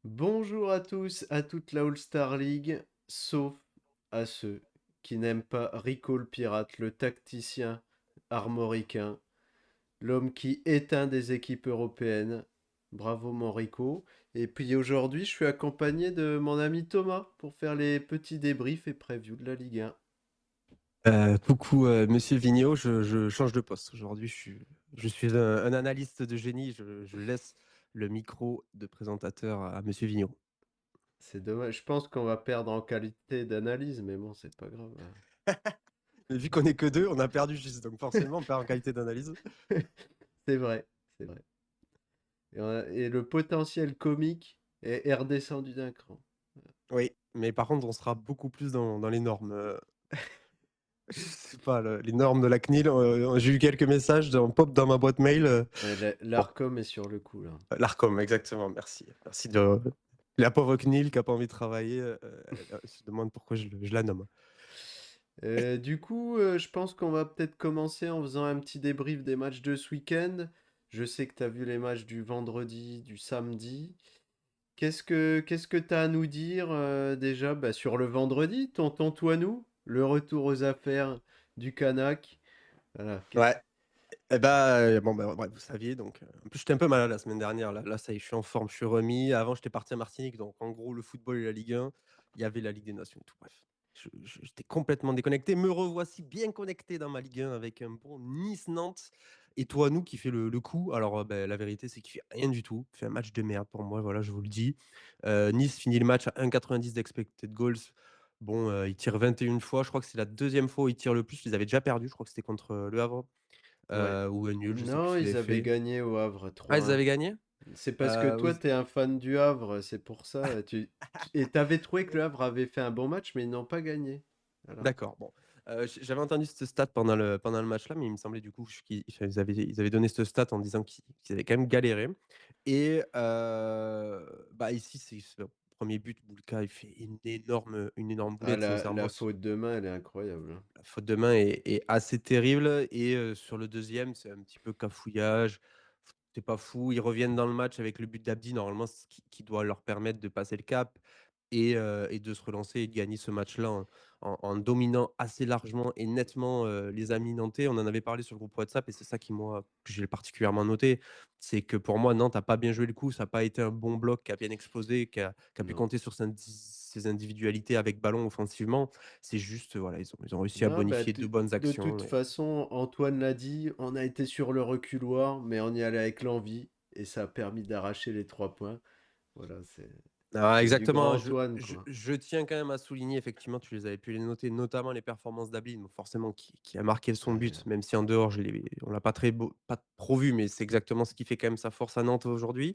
Bonjour à tous, à toute la All-Star League, sauf à ceux qui n'aiment pas Rico le pirate, le tacticien armoricain, l'homme qui éteint des équipes européennes. Bravo mon Rico. Et puis aujourd'hui, je suis accompagné de mon ami Thomas pour faire les petits débriefs et previews de la Ligue 1. Coucou, Monsieur Vigneault, je change de poste. Aujourd'hui, je suis un analyste de génie. Je laisse le micro de présentateur à Monsieur Vigneault. C'est dommage, je pense qu'on va perdre en qualité d'analyse, mais bon, c'est pas grave. Mais vu qu'on est que deux, on a perdu juste. Donc forcément, on perd en qualité d'analyse. C'est vrai, c'est vrai. Et le potentiel comique est redescendu d'un cran. Oui, mais par contre, on sera beaucoup plus dans les normes. Je sais pas, les normes de la CNIL. J'ai eu quelques messages en pop dans ma boîte mail. Ouais, Bon, l'Arcom est sur le coup là. l'ARCOM, exactement. Merci. Merci de la pauvre CNIL qui a pas envie de travailler. Elle se demande pourquoi je la nomme. Du coup, je pense qu'on va peut-être commencer en faisant un petit débrief des matchs de ce week-end. Je sais que tu as vu les matchs du vendredi, du samedi. Qu'est-ce que tu as à nous dire déjà bah, sur le vendredi, tonton Toinou, le retour aux affaires du Canac. Voilà, Ouais. Eh ben, bon, bah, ouais, vous saviez donc, en plus j'étais un peu malade la semaine dernière là ça y est, je suis en forme, je suis remis. Avant j'étais parti à Martinique donc en gros le football et la Ligue 1, il y avait la Ligue des Nations et tout, bref. J'étais complètement déconnecté. Me revoici bien connecté dans ma Ligue 1 avec un bon Nice-Nantes et toi nous qui fait le coup. Alors, la vérité c'est qu'il fait rien du tout. Il fait un match de merde pour moi, voilà, je vous le dis. Nice finit le match à 1,90 d'expected goals. Bon, ils tirent 21 fois, je crois que c'est la deuxième fois où ils tirent le plus. Ils avaient déjà perdu, je crois que c'était contre, Le Havre. Ouais. Ou un nul, je sais plus Non, ce qu'ils ils avaient avaient fait. gagné au Havre Ah, ils 3-1. avaient gagné? C'est parce que toi, Oui, t'es un fan du Havre, c'est pour ça. Et t'avais trouvé que le Havre avait fait un bon match, mais ils n'ont pas gagné. Voilà. d'accord, bon. J'avais entendu cette stat pendant le match là, mais il me semblait du coup qu'ils avaient donné cette stat en disant qu'ils avaient quand même galéré et bah, ici, c'est le 1er but, Boulka, il fait une énorme Ah, boulette la sincèrement. faute de main, elle est incroyable, hein. La faute de main est assez terrible et sur le deuxième, c'est un petit peu cafouillage. C'est pas fou. Ils reviennent dans le match avec le but d'Abdi, normalement, ce qui doit leur permettre de passer le cap et de se relancer et de gagner ce match-là en dominant assez largement et nettement, les amis nantais. On en avait parlé sur le groupe WhatsApp et c'est ça qui, moi, que j'ai particulièrement noté. C'est que pour moi, Nantes a pas bien joué le coup. Ça a pas été un bon bloc qui a bien explosé, qui a pu Non. compter sur ses individualités avec ballon offensivement. C'est juste, voilà, ils ont réussi à Non, bah, bonifier 2 bonnes de actions, toute mais façon, Antoine l'a dit, on a été sur le reculoir, mais on y allait avec l'envie, et ça a permis d'arracher les 3 points. Voilà, ah, c'est du grand exactement, je Antoine, je quoi. je tiens quand même à souligner, effectivement, tu les avais pu les noter, notamment les performances d'Ablin, donc forcément qui a marqué son but, Ouais. même si en dehors on l'a pas trop vu, mais c'est exactement ce qui fait quand même sa force à Nantes aujourd'hui.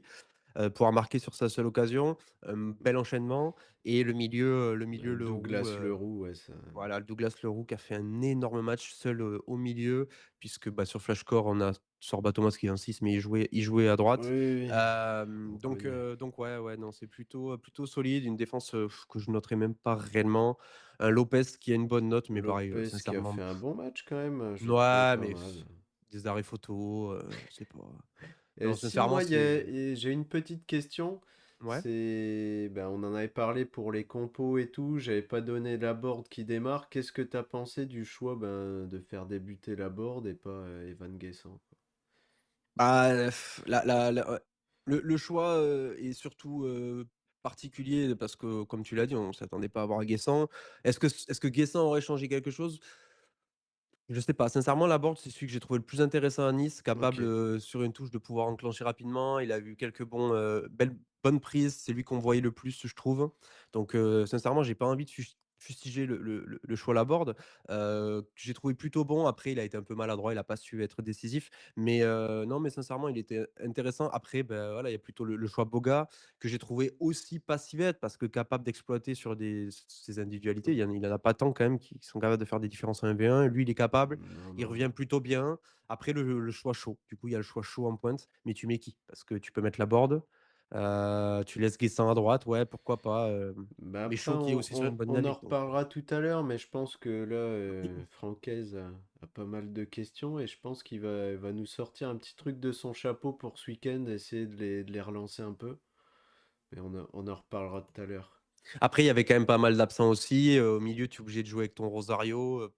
Pouvoir marquer sur sa seule occasion, bel enchaînement et le milieu, Leroux, Douglas Leroux, ouais, ça. voilà, Douglas Leroux qui a fait un énorme match seul, au milieu puisque, bah, sur Flashscore, on a Sorba Thomas qui est un 6 mais il jouait à Oui, droite. oui, oui. Donc Oui. ouais, ouais, non, c'est plutôt solide, une défense, que je noterai même pas réellement. Un Lopez qui a une bonne note mais pareil, Lopez qui a sincèrement, fait un bon match quand même, je l'ai trouvé ouais, pas mais mal. des arrêts photo, c'est pas Et non, si sincèrement, moi, c'est j'ai une petite question, ouais? ben, on en avait parlé pour les compos et tout, j'avais pas donné Laborde qui démarre. Qu'est-ce que t'as pensé du choix ben, de faire débuter Laborde et pas Evan Guessant? Bah, ouais, le choix, est surtout, particulier parce que comme tu l'as dit, on s'attendait pas à voir Guessant. Est-ce que Guessant aurait changé quelque chose? Je sais pas. Sincèrement, Laborde, c'est celui que j'ai trouvé le plus intéressant à Nice, capable, Ok. sur une touche de pouvoir enclencher rapidement. Il a eu quelques bonnes prises. C'est lui qu'on voyait le plus, je trouve. Donc, sincèrement, j'ai pas envie de fustiger le choix Laborde, que j'ai trouvé plutôt bon. Après, il a été un peu maladroit, il a pas su être décisif. Mais, non, mais sincèrement, il était intéressant. Après, bah, voilà, il y a plutôt le choix Boga, que j'ai trouvé aussi pas si bête parce que capable d'exploiter sur ses individualités. Il y en a pas tant quand même qui sont capables de faire des différences en 1v1. Lui, il est capable, Non, il non. revient plutôt bien. Après, le choix chaud. Du coup, il y a le choix chaud en pointe, mais tu mets qui? Parce que tu peux mettre Laborde, tu laisses Guessant à droite, ouais, pourquoi pas, Ben mais après, Chaud qui est aussi sur une bonne on en dynamique, donc reparlera tout à l'heure, mais je pense que là, Francaise a pas mal de questions et je pense il va nous sortir un petit truc de son chapeau pour ce week-end, essayer de les relancer un peu. Mais on en reparlera tout à l'heure. Après, il y avait quand même pas mal d'absents aussi, au milieu, tu es obligé de jouer avec ton Rosario,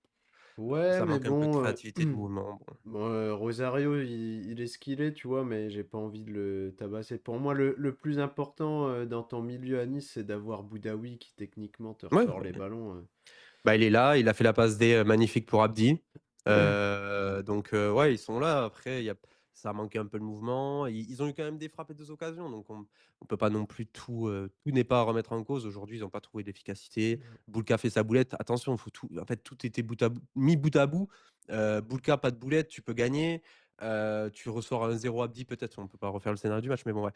Ouais, ça mais manque un peu de bon, créativité, de mouvement, bon. bon, Rosario, il est ce qu'il est, tu vois, mais j'ai pas envie de le tabasser. Pour moi, le plus important dans ton milieu à Nice, c'est d'avoir Boudaoui qui techniquement te Ouais, ressort les ballons. bah, il est là, il a fait la passe D, magnifique pour Abdi. Donc ouais, ils sont là. Après, il y a ça a manqué un peu de mouvement. Ils ont eu quand même des frappes et des occasions, donc on peut pas non plus tout n'est pas à remettre en cause. Aujourd'hui, ils n'ont pas trouvé d'efficacité. Boulka fait sa boulette. Attention, faut tout en fait, tout était mis bout à bout. Boulka, pas de boulette, tu peux gagner. Tu ressors un 0 Abdi peut-être, on peut pas refaire le scénario du match, mais bon, ouais.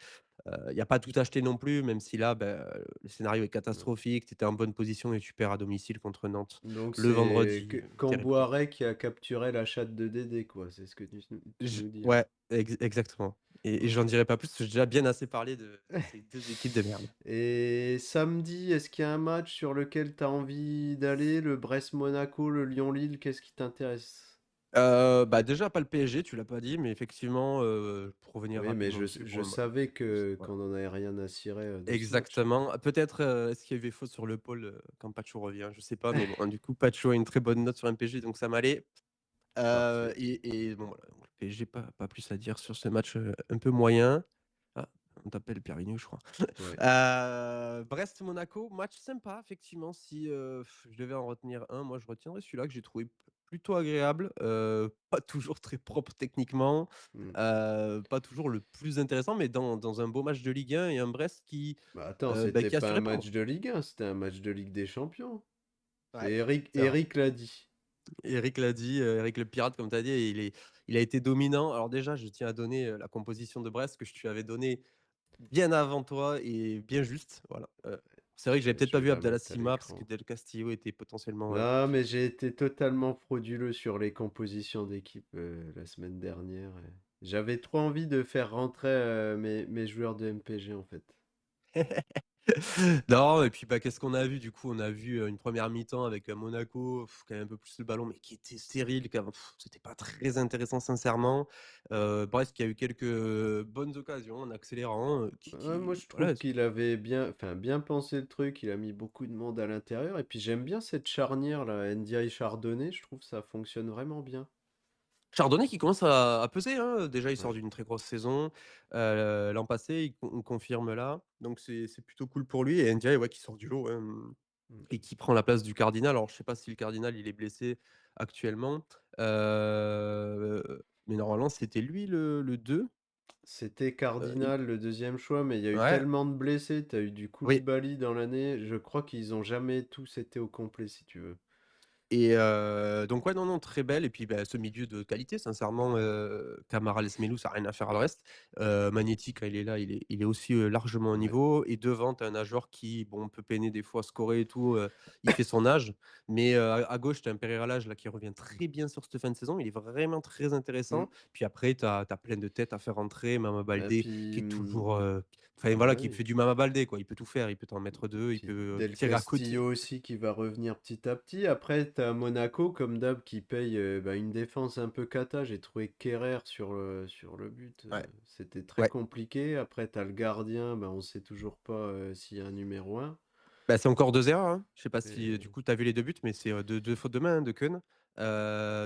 Il y a pas tout acheté non plus, même si là, le scénario est Ouais. catastrophique. Tu étais en bonne position et tu perds à domicile contre Nantes Donc le c'est vendredi, terrible. Camboire qui a capturé la chatte de Dédé, quoi. C'est ce que tu J nous dis, là. Ouais, exactement et j'en Ok. dirai pas plus, parce que j'ai déjà bien assez parlé de ces 2 équipes de merde. Et samedi, est-ce qu'il y a un match sur lequel tu as envie d'aller? Le Brest-Monaco, le Lyon-Lille, qu'est-ce qui t'intéresse? Bah, déjà pas le PSG, tu l'as pas dit, mais effectivement, pour revenir Oui, mais rapidement je, dessus, je bon, bah, savais voilà. qu'on n'en avait rien à cirer de ce match. Exactement. Peut-être, est-ce qu'il y avait faute sur le pôle, quand Pacho revient? Je sais pas, mais bon, du coup, Pacho a une très bonne note sur MPG, donc ça m'allait. Parfait. Et bon, voilà, donc le PSG, pas plus à dire sur ce match, un peu moyen. Ah, on t'appelle Pierre-Vigneault, je crois. Ouais. Brest-Monaco, match sympa, effectivement. Si, je devais en retenir un, moi, je retiendrais celui-là que j'ai trouvé plutôt agréable, pas toujours très propre techniquement, Hmm. pas toujours le plus intéressant, mais dans un beau match de Ligue 1 et un Brest Bah attends, c'était qui a pas su un match répondre. de Ligue 1, c'était un match de Ligue des Champions. C'est Ouais, Eric, c'est vrai. Eric l'a dit. Eric l'a dit, Eric le pirate comme tu as dit, et il a été dominant. Alors déjà, je tiens à donner, la composition de Brest que je lui avais donnée bien avant toi et bien juste, voilà. C'est vrai que Je j'avais vais, peut-être je pas vais vu la Abdallah mettre à Sima parce que l'écran. Del Castillo était potentiellement, Non, mais j'ai été totalement frauduleux sur les compositions d'équipe la semaine dernière. J'avais trop envie de faire rentrer mes joueurs de MPG en fait. non et puis, bah, qu'est-ce qu'on a vu du coup? On a vu, une première mi-temps avec, Monaco, qui avait un peu plus le ballon, mais qui était stérile, c'était pas très intéressant sincèrement. Brest qui a eu quelques, bonnes occasions en accélérant, Ouais, moi, qui je voilà. trouve qu'il avait bien, enfin, bien pensé le truc. Il a mis beaucoup de monde à l'intérieur. Et puis, j'aime bien cette charnière là, Ndiaye Chardonnay. Je trouve que ça fonctionne vraiment bien. Chardonnay qui commence à peser, hein, déjà il Ouais. sort d'une très grosse saison, l'an passé, il confirme là, donc c'est plutôt cool pour lui et Ndiaye, ouais, qui sort du lot, Mm. et qui prend la place du Cardinal. Alors je sais pas si le Cardinal, il est blessé actuellement, mais normalement c'était lui le 2, C'était il Cardinal le deuxième choix, mais il y a eu ouais, tellement de blessés. T'as eu du oui. Koulibaly dans l'année. Je crois qu'ils ont jamais tous été au complet, si tu veux. Et donc ouais, non, non, très belle et puis, bah, ce milieu de qualité sincèrement, Camara, Lesmelou, ça a rien à faire à le reste. Magnéti quand il est là, il est aussi, largement au Ouais. niveau et devant, tu as un nageur qui, bon, peut peiner des fois, scorer et tout, il fait son âge. Mais à gauche, tu as un Pereira Lage là qui revient très bien sur cette fin de saison, il est vraiment très Mm. intéressant. Puis après, tu as plein de têtes à faire entrer, Mama Et Baldé qui puis, est toujours, enfin voilà, qui ouais. fait du Mama Baldé quoi, il peut tout faire, il peut t'en mettre 2, il Puis peut Del tirer à côté. Castillo aussi qui va revenir petit à petit. Après, t'as Monaco, comme d'hab, qui paye bah, une défense un peu cata. J'ai trouvé Kerrer sur le but. Ouais, C'était très ouais. compliqué. Après, t'as le gardien. Bah, on sait toujours pas s'il y a un numéro un. Bah, c'est encore 2 erreurs, hein. Je sais pas si, du Et coup, tu as vu les 2 buts, mais c'est, 2 fautes de main, hein, de Keun.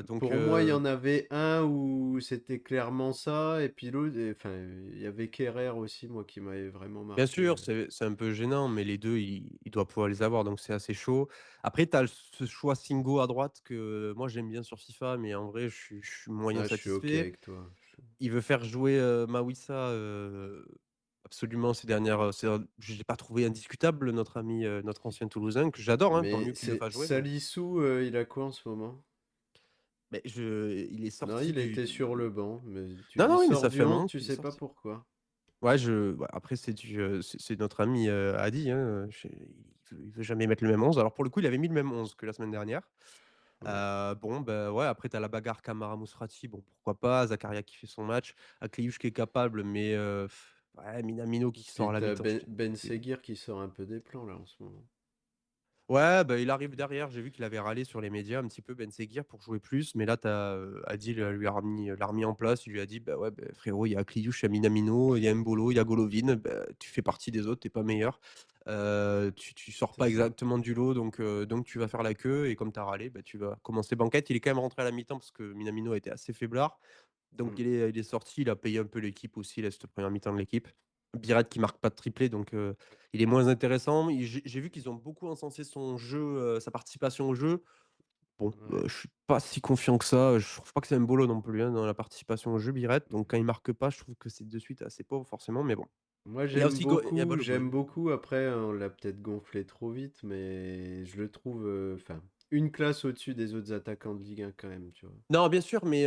Donc pour moi, il y en avait un où c'était clairement ça. Et puis l'autre, enfin, il y avait Kerrer aussi, moi, qui m'avait vraiment bien marqué. sûr, c'est un peu gênant, mais les 2 il doit pouvoir les avoir, donc c'est assez chaud. Après, tu as ce choix Singo à droite que moi j'aime bien sur FIFA, mais en vrai, je suis moyen Ah, je suis OK satisfait. avec toi. Il veut faire jouer, Mawissa, absolument ces dernières, je l'ai pas trouvé indiscutable notre ami, notre ancien Toulousain que j'adore, hein, tant Mais mieux qu'il le c'est fasse jouer, mais Salissou, il a quoi en ce moment? il est Non, sorti il du était sur le banc, mais non, il non, oui, mais sort ça du fait un 11, moment tu qu'il est sais pas sorti. pourquoi. Ouais, après c'est notre ami, Hadi, hein, il veut jamais mettre le même 11. Alors pour le coup, il avait mis le même 11 que la semaine dernière. Ouais. Bon, bah, ouais, après tu as la bagarre Camara Musrati, bon pourquoi pas, Zakaria qui fait son match, Akliouche qui est capable, mais ouais, Minamino qui sort Puis à la t'as mi-temps, je Ben, te Ben c'est Seguir qui sort un peu des plans là en ce moment. Ouais, bah, il arrive derrière. J'ai vu qu'il avait râlé sur les médias un petit peu Ben Seguir pour jouer plus, mais là tu as, Adil, lui a remis l'a remis en place. Il lui a dit: «Bah, ouais, beh, frérot, il y a Kliouche, il y a Minamino, il y a Embolo, il y a Golovin, bah, tu fais partie des autres, tu es pas meilleur. Tu sors C'est pas ça. exactement du lot donc tu vas faire la queue et comme tu as râlé, bah, tu vas commencer banquette». Il est quand même rentré à la mi-temps parce que Minamino a été assez faiblard. Donc Mmh. il est sorti, il a payé un peu l'équipe aussi, là, cette première mi-temps de l'équipe. Biret qui marque pas de triplé, donc il est moins intéressant. J'ai vu qu'ils ont beaucoup encensé son jeu, sa participation au jeu. Bon, Ouais. je suis pas si confiant que ça. Je trouve pas que c'est un bolo non plus, hein, dans la participation au jeu, Biret. Donc quand il marque pas, je trouve que c'est de suite assez pauvre forcément, mais bon. Moi, Il y a aussi il y a j'aime Golovin. beaucoup. Après, on l'a peut-être gonflé trop vite, mais je le trouve, enfin, une classe au-dessus des autres attaquants de Ligue 1 quand même, tu vois. Non, bien sûr, mais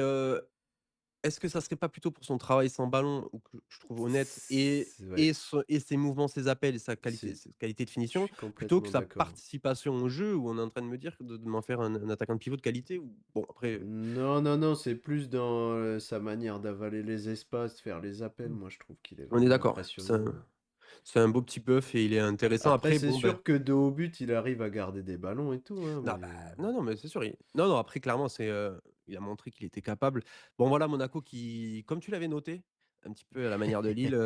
est-ce que ça serait pas plutôt pour son travail sans ballon, ou que je trouve honnête, Ouais, et ses mouvements, ses appels et si, sa qualité de je finition, suis plutôt que complètement sa d'accord. participation au jeu où on est en train de me dire de m'en faire un attaquant de pivot de qualité ou bon après, Non, non, non, c'est plus dans sa manière d'avaler les espaces, faire les appels. Moi, je trouve qu'il est on est vraiment d'accord. impressionnant. C'est un beau petit bœuf et il est intéressant. Après, Après c'est bon, ben sûr que de haut but, il arrive à garder des ballons et tout, hein, non, bah, mais non, non, mais c'est sûr, non, non, après clairement, il a montré qu'il était capable. Bon voilà, Monaco qui, comme tu l'avais noté, un petit peu à la manière de Lille,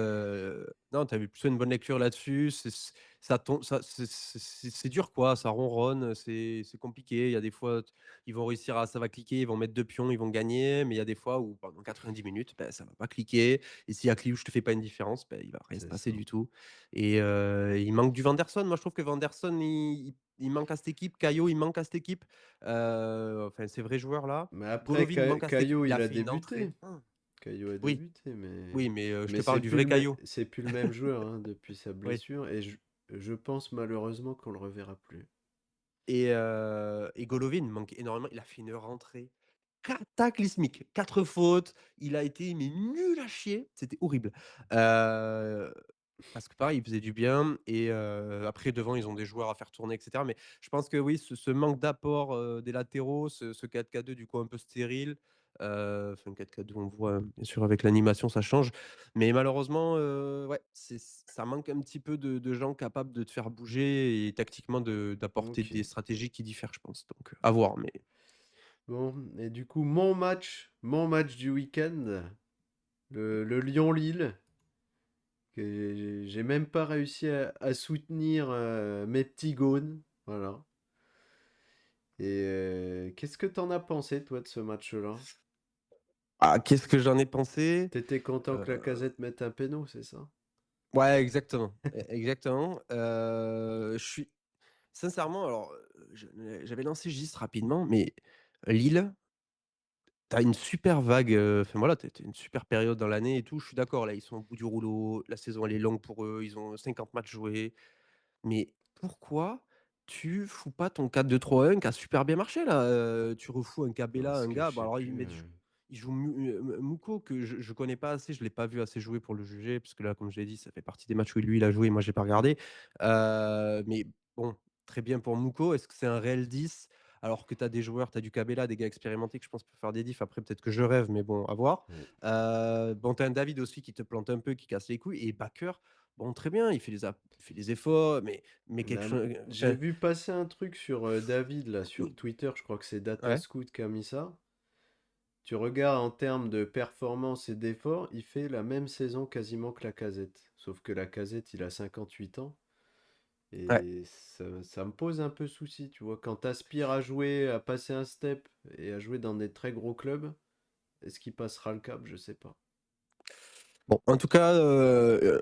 non, tu avais plutôt une bonne lecture là-dessus. Ça tombe, c'est dur quoi, ça ronronne, c'est compliqué. Il y a des fois, ils vont réussir ça va cliquer, ils vont mettre 2 pions, ils vont gagner, mais il y a des fois où pendant 90 minutes, bah, ça va pas cliquer et si Akliouche te fait pas une différence, bah, il va rien se c'est passer ça. du tout et il manque du Vanderson. Moi, je trouve que Vanderson, il manque à cette équipe. Caio, il manque à cette équipe. Enfin, ces vrais joueurs-là. Mais après, Golovin, il manque à cette équipe. Caio, Il il a a fait une débuté. entrée. Caillot a Oui, débuté, oui, mais je mais te parle du vrai Caio. c'est plus le même joueur hein, depuis sa Oui. blessure et je pense malheureusement qu'on le reverra plus. Et Golovin manque énormément. Il a fait une rentrée cataclysmique. 4 fautes. Il a été mais nul à chier. C'était horrible. Heu Parce que pareil, il faisait du bien et après devant, ils ont des joueurs à faire tourner et cetera. Mais je pense que oui, ce manque d'apport, des latéraux, ce 4-4-2 du coup un peu stérile, enfin 4-4-2 on voit, bien sûr avec l'animation ça change. Mais malheureusement, ouais, ça manque un petit peu de gens capables de te faire bouger et tactiquement d'apporter Ok. des stratégies qui diffèrent, je pense. Donc à voir, mais Bon, et du coup, mon match du week-end, le Lyon-Lille, que j'ai même pas réussi à soutenir mes petits gaunes. Voilà. Et qu'est-ce que t'en as pensé, toi, de ce match-là? ah, qu'est-ce que j'en ai pensé? T'étais content Heu que la casette mette un péno, c'est ça? ouais, exactement, exactement. Je suis sincèrement, alors, j'avais lancé Gis rapidement, mais Lille, tu as une super vague, enfin voilà, tu une super période dans l'année et tout. Je suis d'accord, là, ils sont au bout du rouleau, la saison elle est longue pour eux, ils ont 50 matchs joués. Mais pourquoi tu fous pas ton 4-2-3-1 qui a super bien marché là? Tu refous un Cabella, Parce un que gars, je bon sais alors ils plus. mettent ils jouent Mouko que je connais pas assez, je l'ai pas vu assez jouer pour le juger, parce que là, comme je l'ai dit, ça fait partie des matchs où lui il a joué, moi j'ai pas regardé. Mais bon, très bien pour Mouko. Est-ce que c'est un réel 10? Alors que tu as des joueurs, tu as du Cabella, des gars expérimentés que je pense peuvent faire des diffs. Après peut-être que je rêve, mais bon, à voir. Ouais. Bon, tu as un David aussi qui te plante un peu, qui casse les couilles et Bakker, bon très bien, il fait des efforts, mais quelque Bah, chose, j'ai enfin, vu passer un truc sur David, là, sur Twitter, je crois que c'est ouais, Datascout qui a mis ça. Tu regardes en termes de performance et d'effort, il fait la même saison quasiment que la casette. Sauf que la casette, il a 58 ans. ouais. Et ça me pose un peu souci, tu vois. Quand t'aspires à jouer, à passer un step et à jouer dans des très gros clubs, est-ce qu'il passera le cap? Je sais pas. Bon, en tout cas,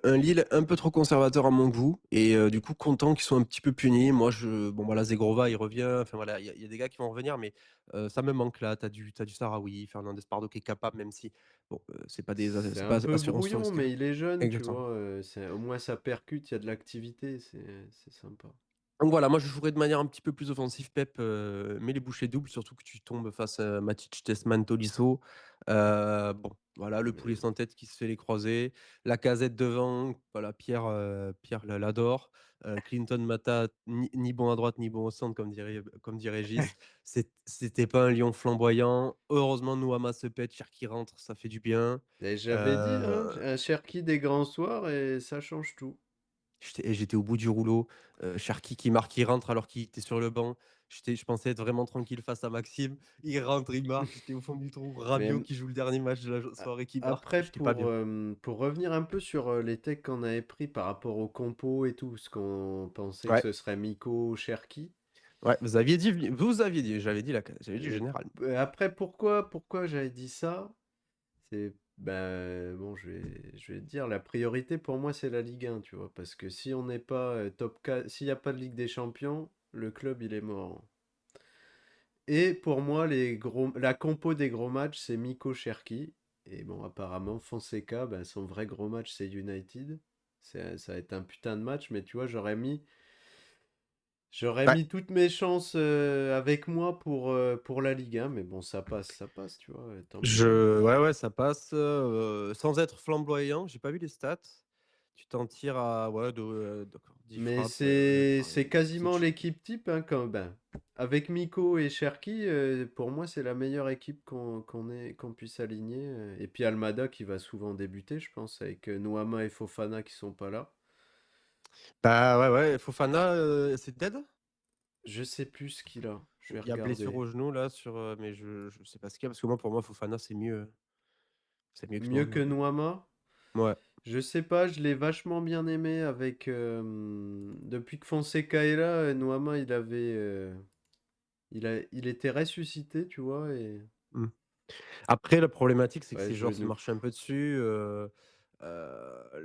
un Lille un peu trop conservateur à mon goût et du coup content qu'ils soient un petit peu punis. Moi je bon voilà, Zegrova il revient, enfin voilà, il y a des gars qui vont revenir mais ça me manque là. T'as du Sahraoui, Fernandez Pardo qui est capable même si bon, C'est c'est un pas peu assurance sur brouillon, risque. mais il est jeune, tu Exactement. vois. Au moins ça percute, il y a de l'activité, c'est sympa. Donc voilà, moi je jouerais de manière un petit peu plus offensive Pep, mets les bouchées doubles, surtout que tu tombes face à Matic, Tessman, Tolisso. Bon, voilà, le poulet Mais sans tête qui se fait les croisés. La casette devant, voilà, Pierre l'adore. Clinton Mata, ni bon à droite, ni bon au centre, comme dirait Gis. C'était pas un lion flamboyant. Heureusement, Nouama se pète, Cherki rentre, ça fait du bien. et j'avais dit, hein, Euh, un Cherki des grands soirs et ça change tout. J'étais au bout du rouleau. Cherki qui marque, il rentre alors qu'il était sur le banc. Je pensais être vraiment tranquille face à Maxime. Il rentre, il marque, j'étais au fond du trou. Mais Rabiot qui joue le dernier match de la soirée qui marque. après, J'étais pas bien. pour revenir un peu sur les techs qu'on avait pris par rapport au compo et tout, ce qu'on pensait que Ouais, ce serait Miko, Cherki. ouais, j'avais dit j'avais dit général. Après, pourquoi j'avais dit ça? C'est, ben, bon, je vais te dire, la priorité pour moi, c'est la Ligue 1, tu vois, parce que si on n'est pas top 4, s'il n'y a pas de Ligue des Champions, le club, il est mort. Et pour moi, la compo des gros matchs, c'est Miko Cherki. Et bon, apparemment, Fonseca, ben, son vrai gros match, c'est United. Ça va être un putain de match, mais tu vois, j'aurais Ouais. mis toutes mes chances avec moi pour la Ligue 1. Mais bon, ça passe, tu vois, tant mieux, hein. Ouais, ça passe, sans être flamboyant, j'ai pas vu les stats. Tu t'en tires à ouais, d'accord, 10 Mais frappes, c'est c'est quasiment chill. l'équipe type, hein, ben, avec Miko et Cherki, pour moi, c'est la meilleure équipe qu'on puisse aligner. Et puis Almada qui va souvent débuter, je pense, avec Nouama et Fofana qui sont pas là. Bah, ouais, ouais, Fofana, c'est dead? Je sais plus ce qu'il a, je vais Il y a blessure regarder. au genou là mais je sais pas ce qu'il y a parce que moi pour moi Fofana c'est mieux que Mieux que Noama. Nouama? Ouais. Je sais pas, je l'ai vachement bien aimé avec... depuis que Fonseca est là, Nouama, il était ressuscité, tu vois, et... Mmh. Après la problématique, c'est que Ouais, ces joueurs se genou. marchent un peu dessus,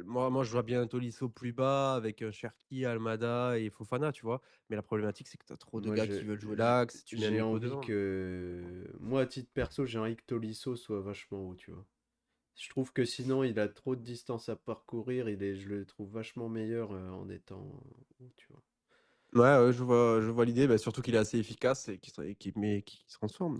moi je vois bien Tolisso plus bas avec, Cherki, Almada et Fofana, tu vois? Mais la problématique, c'est que tu as trop de Moi, gars qui veulent jouer l'axe, tu mets un j'ai Miko envie devant. que... Moi, à titre perso, j'ai envie que Tolisso soit vachement haut, tu vois. Je trouve que sinon, il a trop de distance à parcourir. Je le trouve vachement meilleur en étant haut, tu vois. Ouais, ouais, je vois l'idée, bah, surtout qu'il est assez efficace et qui se transforme,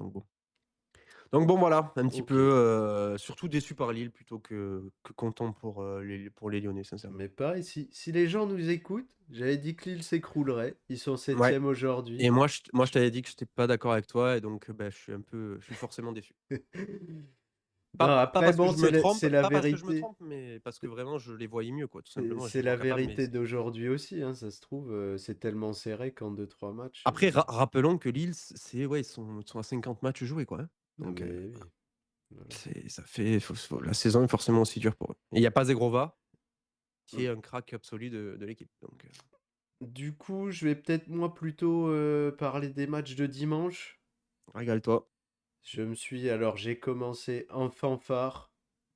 donc bon, voilà, un petit peu, Ok. surtout déçu par Lille plutôt que content pour les Lyonnais, sincèrement. Mais pareil, si les gens nous écoutent, j'avais dit que Lille s'écroulerait. Ils sont Ouais, septième aujourd'hui. et moi je t'avais dit que j'étais pas d'accord avec toi et donc bah, je suis forcément déçu. Non, Pas après, parce que bon, je me trompe c'est la pas parce que je me vérité. trompe, mais parce que vraiment je les voyais mieux, quoi, tout simplement. Je C'est les la vois capables, mais vérité d'aujourd'hui aussi, hein, ça se trouve. C'est tellement serré qu'en deux trois matchs. après rappelons que Lille, c'est ouais, ils sont à 50 matchs joués, quoi, hein, Ah, donc mais oui. Voilà. ça fait la saison est forcément aussi dure pour eux et il y a pas Zegrova qui Mm. est un crack absolu de l'équipe, donc Du coup, je vais peut-être moi plutôt parler des matchs de dimanche. régale-toi. Alors j'ai commencé en fanfare.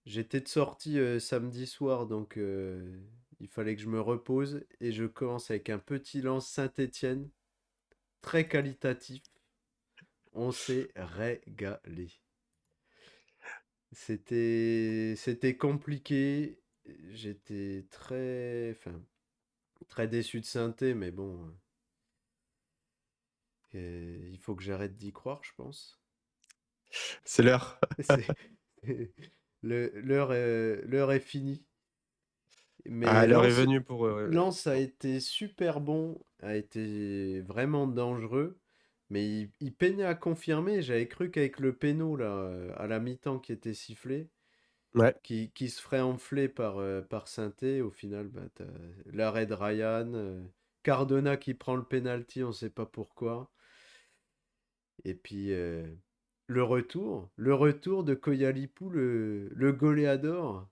J'étais de sortie samedi soir, donc il fallait que je me repose. Et je commence avec un petit lance Saint-Étienne, très qualitatif. On s'est régalé. C'était compliqué. J'étais très déçu de Saint-É, mais bon, il faut que j'arrête d'y croire, je pense. C'est l'heure. C'est- l'heure est finie. Ah, Mais l'heure est venue pour, Lens a été super bon, a été vraiment dangereux, mais il peinait à confirmer. J'avais cru qu'avec le péno là, à la mi-temps qui était sifflé, ouais. qui se ferait enfler par Sainté, au final, bah, t'as l'arrêt de Ryan, Cardona qui prend le penalty, on sait pas pourquoi. Et puis le retour de Koyalipou, le goléador.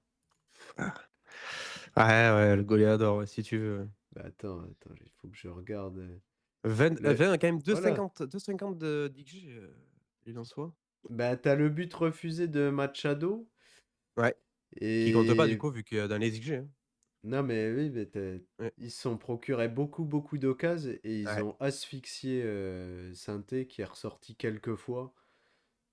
Ah ouais, le goléador, ouais, si tu veux. Bah, attends, il faut que je regarde. 20 quand même Voilà. 2,50 de d'XG, les Lensois. Bah, t'as le but refusé de Machado. Ouais, qui compte pas du Et coup vu qu'il y a dans les XG, hein. non, mais oui, mais Ouais, ils se sont procurés beaucoup d'occasions et ils ouais. ont asphyxié Sainté qui est ressorti quelques fois,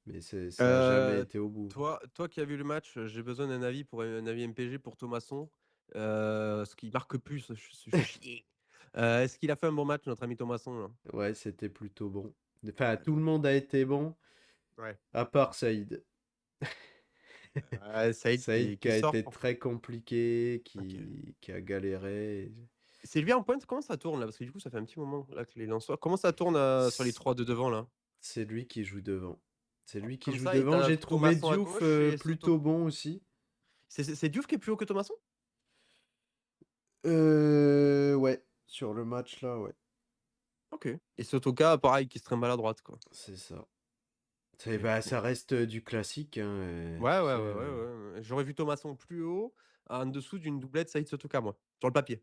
mais ça a jamais été au bout. Toi qui as vu le match, j'ai besoin d'un avis un avis MPG pour Thomasson, ce qui marque plus ce fait chier. Est-ce qu'il a fait un bon match notre ami Thomasson là? Ouais, c'était plutôt bon. Enfin, Ouais, tout le monde a été bon, ouais. à part Saïd. Saïd Saïd qui qui a sort été pour très compliqué, OK. qui a galéré. C'est lui en pointe? Comment ça tourne là? Parce que du coup, ça fait un petit moment là que les Lensois comment ça tourne, sur les 3 de devant là? C'est lui qui joue devant. C'est lui qui Comme joue ça, et devant. tu J'ai trouvé Thomasson à Diouf gauche et Soto plutôt bon aussi. c'est Diouf qui est plus haut que Thomasson? Ouais, sur le match là, ouais, OK. Et Sotoka, pareil, qui se trimballe à droite, quoi. c'est ça. OK, Bah, bon. ça reste, du classique, hein, Ouais, tu ouais, sais, ouais, ouais, ouais. J'aurais vu Thomasson plus haut, en dessous d'une doublette Saïd Sotoka, moi, sur le papier.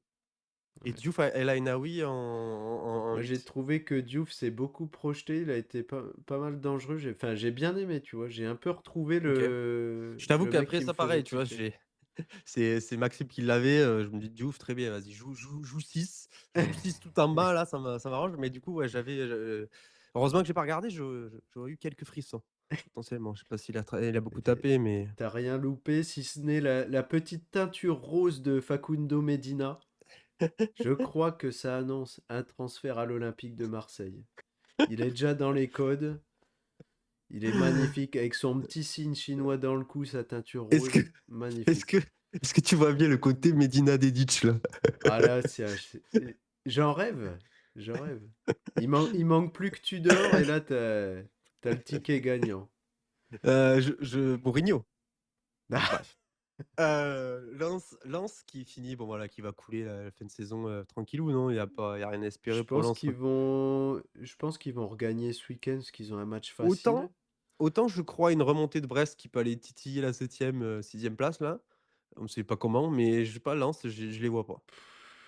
Et ouais. Diouf El Ainaoui en Moi, j'ai 8. trouvé que Diouf s'est beaucoup projeté, il a été pas mal dangereux, j'ai bien aimé, tu vois? J'ai un peu retrouvé OK. Je t'avoue le mec qu'après qui me ça, faisait pareil, tu vois, kiffer. c'est Maxime qui l'avait, je me dis: «Diouf, très bien, vas-y, joue 6, joue 6 tout en bas là, ça m'arrange». Mais du coup, ouais, heureusement que j'ai pas regardé, j'aurais eu quelques frissons, potentiellement. Je sais pas il a Mais beaucoup tapé, mais tu rien loupé, si ce n'est la petite teinture rose de Facundo Medina. Je crois que ça annonce un transfert à l'Olympique de Marseille. Il est déjà dans les codes. Il est magnifique avec son petit signe chinois dans le cou, sa teinture est-ce que rose. est-ce que Magnifique. est-ce que tu vois bien le côté Medina Dedic là? Ah là, j'en rêve. J'en rêve. Il manque plus que tu dors et là, t'as le ticket gagnant. Je Mourinho, bref. Lens qui finit, bon voilà, qui va couler la fin de saison, tranquillou, non? Il y a rien à espérer pour Lens, hein. Je pense qu'ils vont regagner ce week-end parce qu'ils ont un match facile. Autant autant je crois à une remontée de Brest qui peut aller titiller la 7e, 6e place là, on ne sait pas comment, mais je sais pas, Lens, je les vois pas.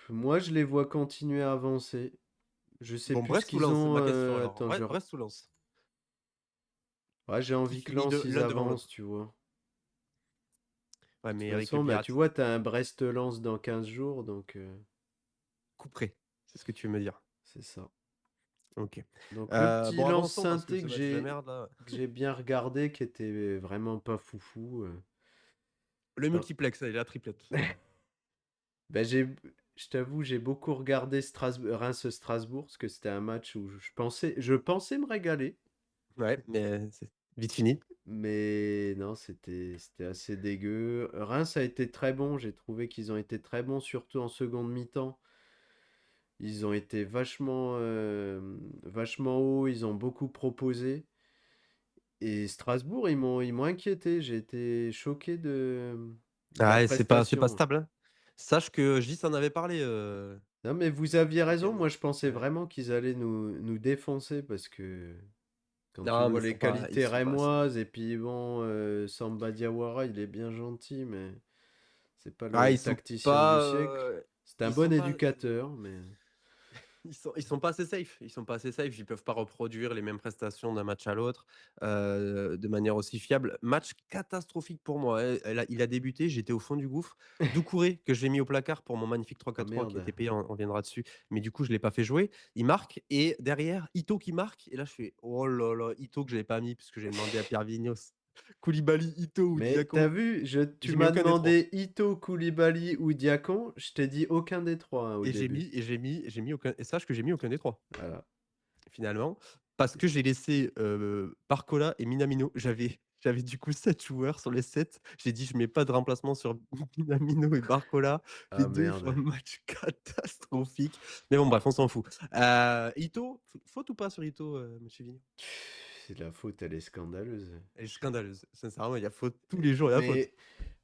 Moi, je les vois continuer à avancer. Je sais Bon, plus ce Brest ou qu'ils Lens? C'est ont. ma question alors. Attends, Brest ou Lens? ouais, j'ai Qui envie que finit Lens, de ils l'un devant avancent, l'autre? tu vois. Ouais, De mais toute Eric Le façon, bah, tu Pirate, vois, t'as un Brest-Lens dans 15 jours, donc couperait, c'est ce que tu veux me dire? c'est ça. OK. Donc le petit Bon, Lens avançons parce que synthé ce match de merde là, que j'ai bien regardé, qui était vraiment pas foufou. le Non. multiplex, allez, la triplette. Bah, je t'avoue, j'ai beaucoup regardé Reims-Strasbourg, parce que c'était un match où je pensais me régaler, Ouais, mais c'est vite fini. mais non, c'était assez dégueu. Reims a été très bon, j'ai trouvé qu'ils ont été très bons, surtout en seconde mi-temps. Ils ont été vachement hauts, ils ont beaucoup proposé. Et Strasbourg, ils m'ont inquiété. J'ai été choqué de Ah leur ouais, c'est pas prestation. stable, hein. Sache que Gis en avait parlé, Non, mais vous aviez ce raison. week-end. Moi, je pensais Ouais. vraiment qu'ils allaient nous défoncer parce que quand tu Non, vois mais les ils qualités sont pas assez. rémoises et puis bon, Samba Diawara, il est bien gentil, mais c'est pas Ah, le tacticien du siècle. C'est un ils bon sont pas éducateur, mais ils sont pas assez safe. Ils sont pas assez safe. Ils peuvent pas reproduire les mêmes prestations d'un match à l'autre, de manière aussi fiable. Match catastrophique pour moi, hein. Il a débuté, j'étais au fond du gouffre. Doucouré, que j'ai mis au placard pour mon magnifique ah 3-4-3 qui était merde. payé, on reviendra dessus. Mais du coup, je l'ai pas fait jouer. Il marque et derrière, Ito qui marque et là, je fais: «Oh là là», Ito que j'avais pas mis puisque j'ai demandé à Pierre Vignos. Koulibaly, Ito ou Mais t'as Diacon. vu, tu J'ai mis m'as aucun des 3. demandé Ito, Koulibaly ou Diacon, je t'ai dit aucun des trois hein, au début. J'ai mis aucun et sache que j'ai mis aucun des 3. Voilà. Finalement, parce que j'ai laissé, Barcola et Minamino. J'avais du coup 7 joueurs sur les 7. J'ai dit: «Je mets pas de remplacement sur Minamino et Barcola». Les Ah 2 font un merde. match catastrophique. Mais bon bref, on s'en fout. Ito, faute ou pas sur Ito, monsieur Vignon? La faute, elle est scandaleuse. Elle est scandaleuse. Sincèrement, il y a faute tous les jours, il y a faute. Mais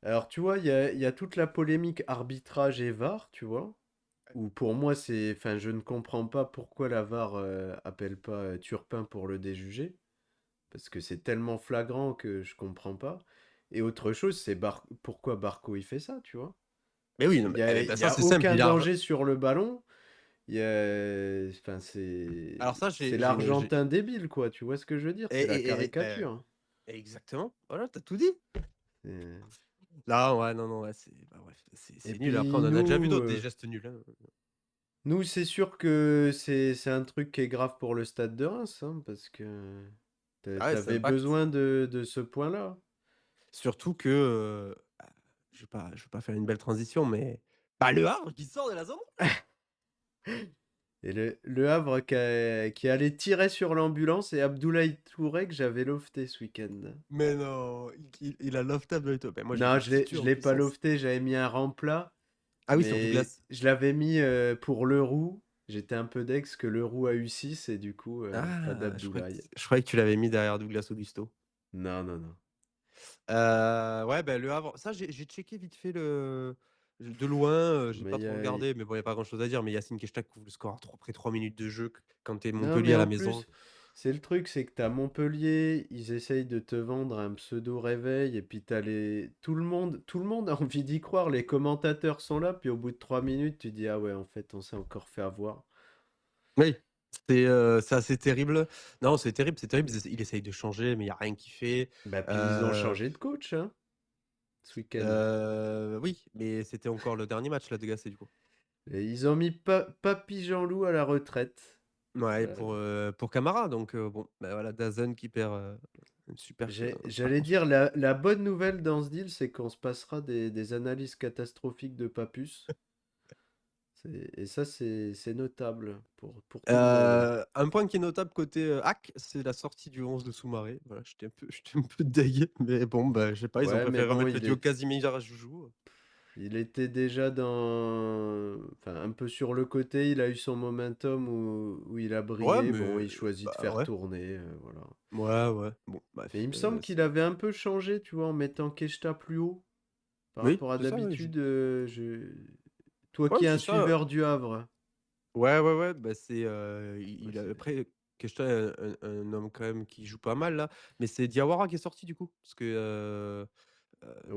alors, tu vois, il y a toute la polémique arbitrage et VAR, tu vois, où pour moi, enfin, je ne comprends pas pourquoi la VAR appelle pas Turpin pour le déjuger, parce que c'est tellement flagrant que je comprends pas. Et autre chose, pourquoi Barco il fait ça, tu vois. Mais oui, non mais, Il bah, y ça a c'est simple, aucun il a danger sur le ballon. Enfin, alors ça c'est j'ai l'Argentin débile, quoi. Tu vois ce que je veux dire? C'est la et caricature, hein. exactement, voilà, tu as tout dit. Euh, Là, ouais, non, non, ouais, bah, bref, Et c'est nul. Après, on puis en a déjà vu nous, d'autres, des gestes nuls, hein. nous, c'est sûr que c'est un truc qui est grave pour le stade de Reims, hein, parce que Ah ouais, ça t'avais impacte. besoin de ce point-là. Surtout que, je vais pas faire une belle transition, mais bah, Le Havre qui sort de la zone rouge. Et le Havre qui allait tirer sur l'ambulance et Abdoulaye Touré que j'avais lofté ce week-end. Mais non, il a love tap de l'étoile. Bah, moi, j'ai Non, vu Titu je en l'ai pas puissance. lofté, j'avais mis un remplat, Ah oui, sur mais Douglas. je l'avais mis pour Leroux. J'étais un peu dex que Leroux a eu 6 et du coup, pas Ah, d'Abdoulaye. je croyais que tu l'avais mis derrière Douglas Augusto. Non, non, non. Ouais, bah, Le Havre, ça, j'ai checké vite fait De loin, j'ai Mais pas il y trop a regardé, mais bon, il y a pas grand-chose à dire. Mais Yacine Keshtak couvre le score après 3 minutes de jeu quand tu es non, Montpellier mais à la en maison. plus, c'est le truc, c'est que t'as Montpellier, ils essayent de te vendre un pseudo réveil, et puis t'as les... tout le monde a envie d'y croire, les commentateurs sont là, puis au bout de 3 minutes, tu dis, ah ouais, en fait, on s'est encore fait avoir. Oui, c'est assez terrible. Non, c'est terrible, c'est terrible. Il essaye de changer, mais il y a rien qui fait. Bah, puis ils ont Heu, changé de coach, hein, ce week-end. oui, mais c'était encore le dernier match là de Gasset, du coup. Et ils ont mis Papy Jean-Loup à la retraite. Ouais, Voilà. pour Camara, donc bon, bah, voilà, Dazen qui perd, un super J'allais dire, consultant. la bonne nouvelle dans ce deal, c'est qu'on se passera des analyses catastrophiques de Papus. Et ça, c'est notable pour tout le monde. Un point qui est notable côté, Hack, c'est la sortie du 11 de Soumaré. Voilà, j'étais un peu deg, mais bon, bah, je sais pas, ils ont Ouais, mais préféré bon, remettre le duo Casimir-Joujou. il était déjà enfin, un peu sur le côté. Il a eu son momentum où il a Ouais, brillé. Bon, mais il choisit de bah, faire ouais. tourner. Voilà. Ouais, ouais, bon, Mais bref, il me semble qu'il c'est avait un peu changé, tu vois, en mettant Keshta plus haut par oui, rapport à c'est ça, ouais, d'habitude. Toi ouais, qui es un c'est ça. suiveur du Havre. Ouais, ouais, ouais, bah, c'est, Ouais, il a après Keshta est un homme quand même qui joue pas mal là, mais c'est Diawara qui est sorti du coup. Parce que,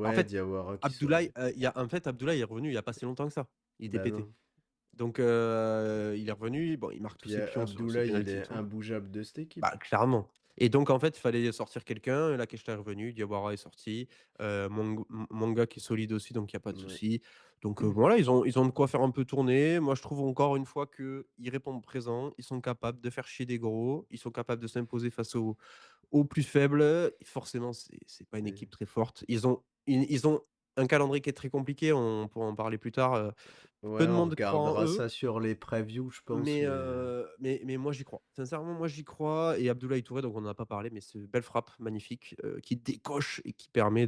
en ouais, fait, Diawara qui sort. Abdoulaye, Abdoulaye est revenu il y a pas si longtemps que ça. Il était Bah pété. non. Donc, il est revenu, bon, il marque tous Puis ses pions sur ses Abdoulaye, il pénaltys et est tout. imbougeable de cette équipe. Bah, clairement. Et donc en fait, il fallait sortir quelqu'un, là Keshta est revenu, Diawara est sorti, Manga qui est solide aussi, donc il y a pas de Ouais. souci. Donc, voilà, ils ont de quoi faire un peu tourner. Moi, je trouve encore une fois qu'ils répondent présent, ils sont capables de faire chier des gros, ils sont capables de s'imposer face aux plus faibles. Forcément, c'est pas une C'est- équipe très forte. Ils ont un calendrier qui est très compliqué, on pourra en parler plus tard, peu Ouais, de on monde croit en regardera eux. ça sur les previews, je pense, Mais, mais moi j'y crois. Sincèrement, moi j'y crois et Abdoulaye Touré, donc on n'en a pas parlé, mais c'est une belle frappe magnifique, qui décoche et qui permet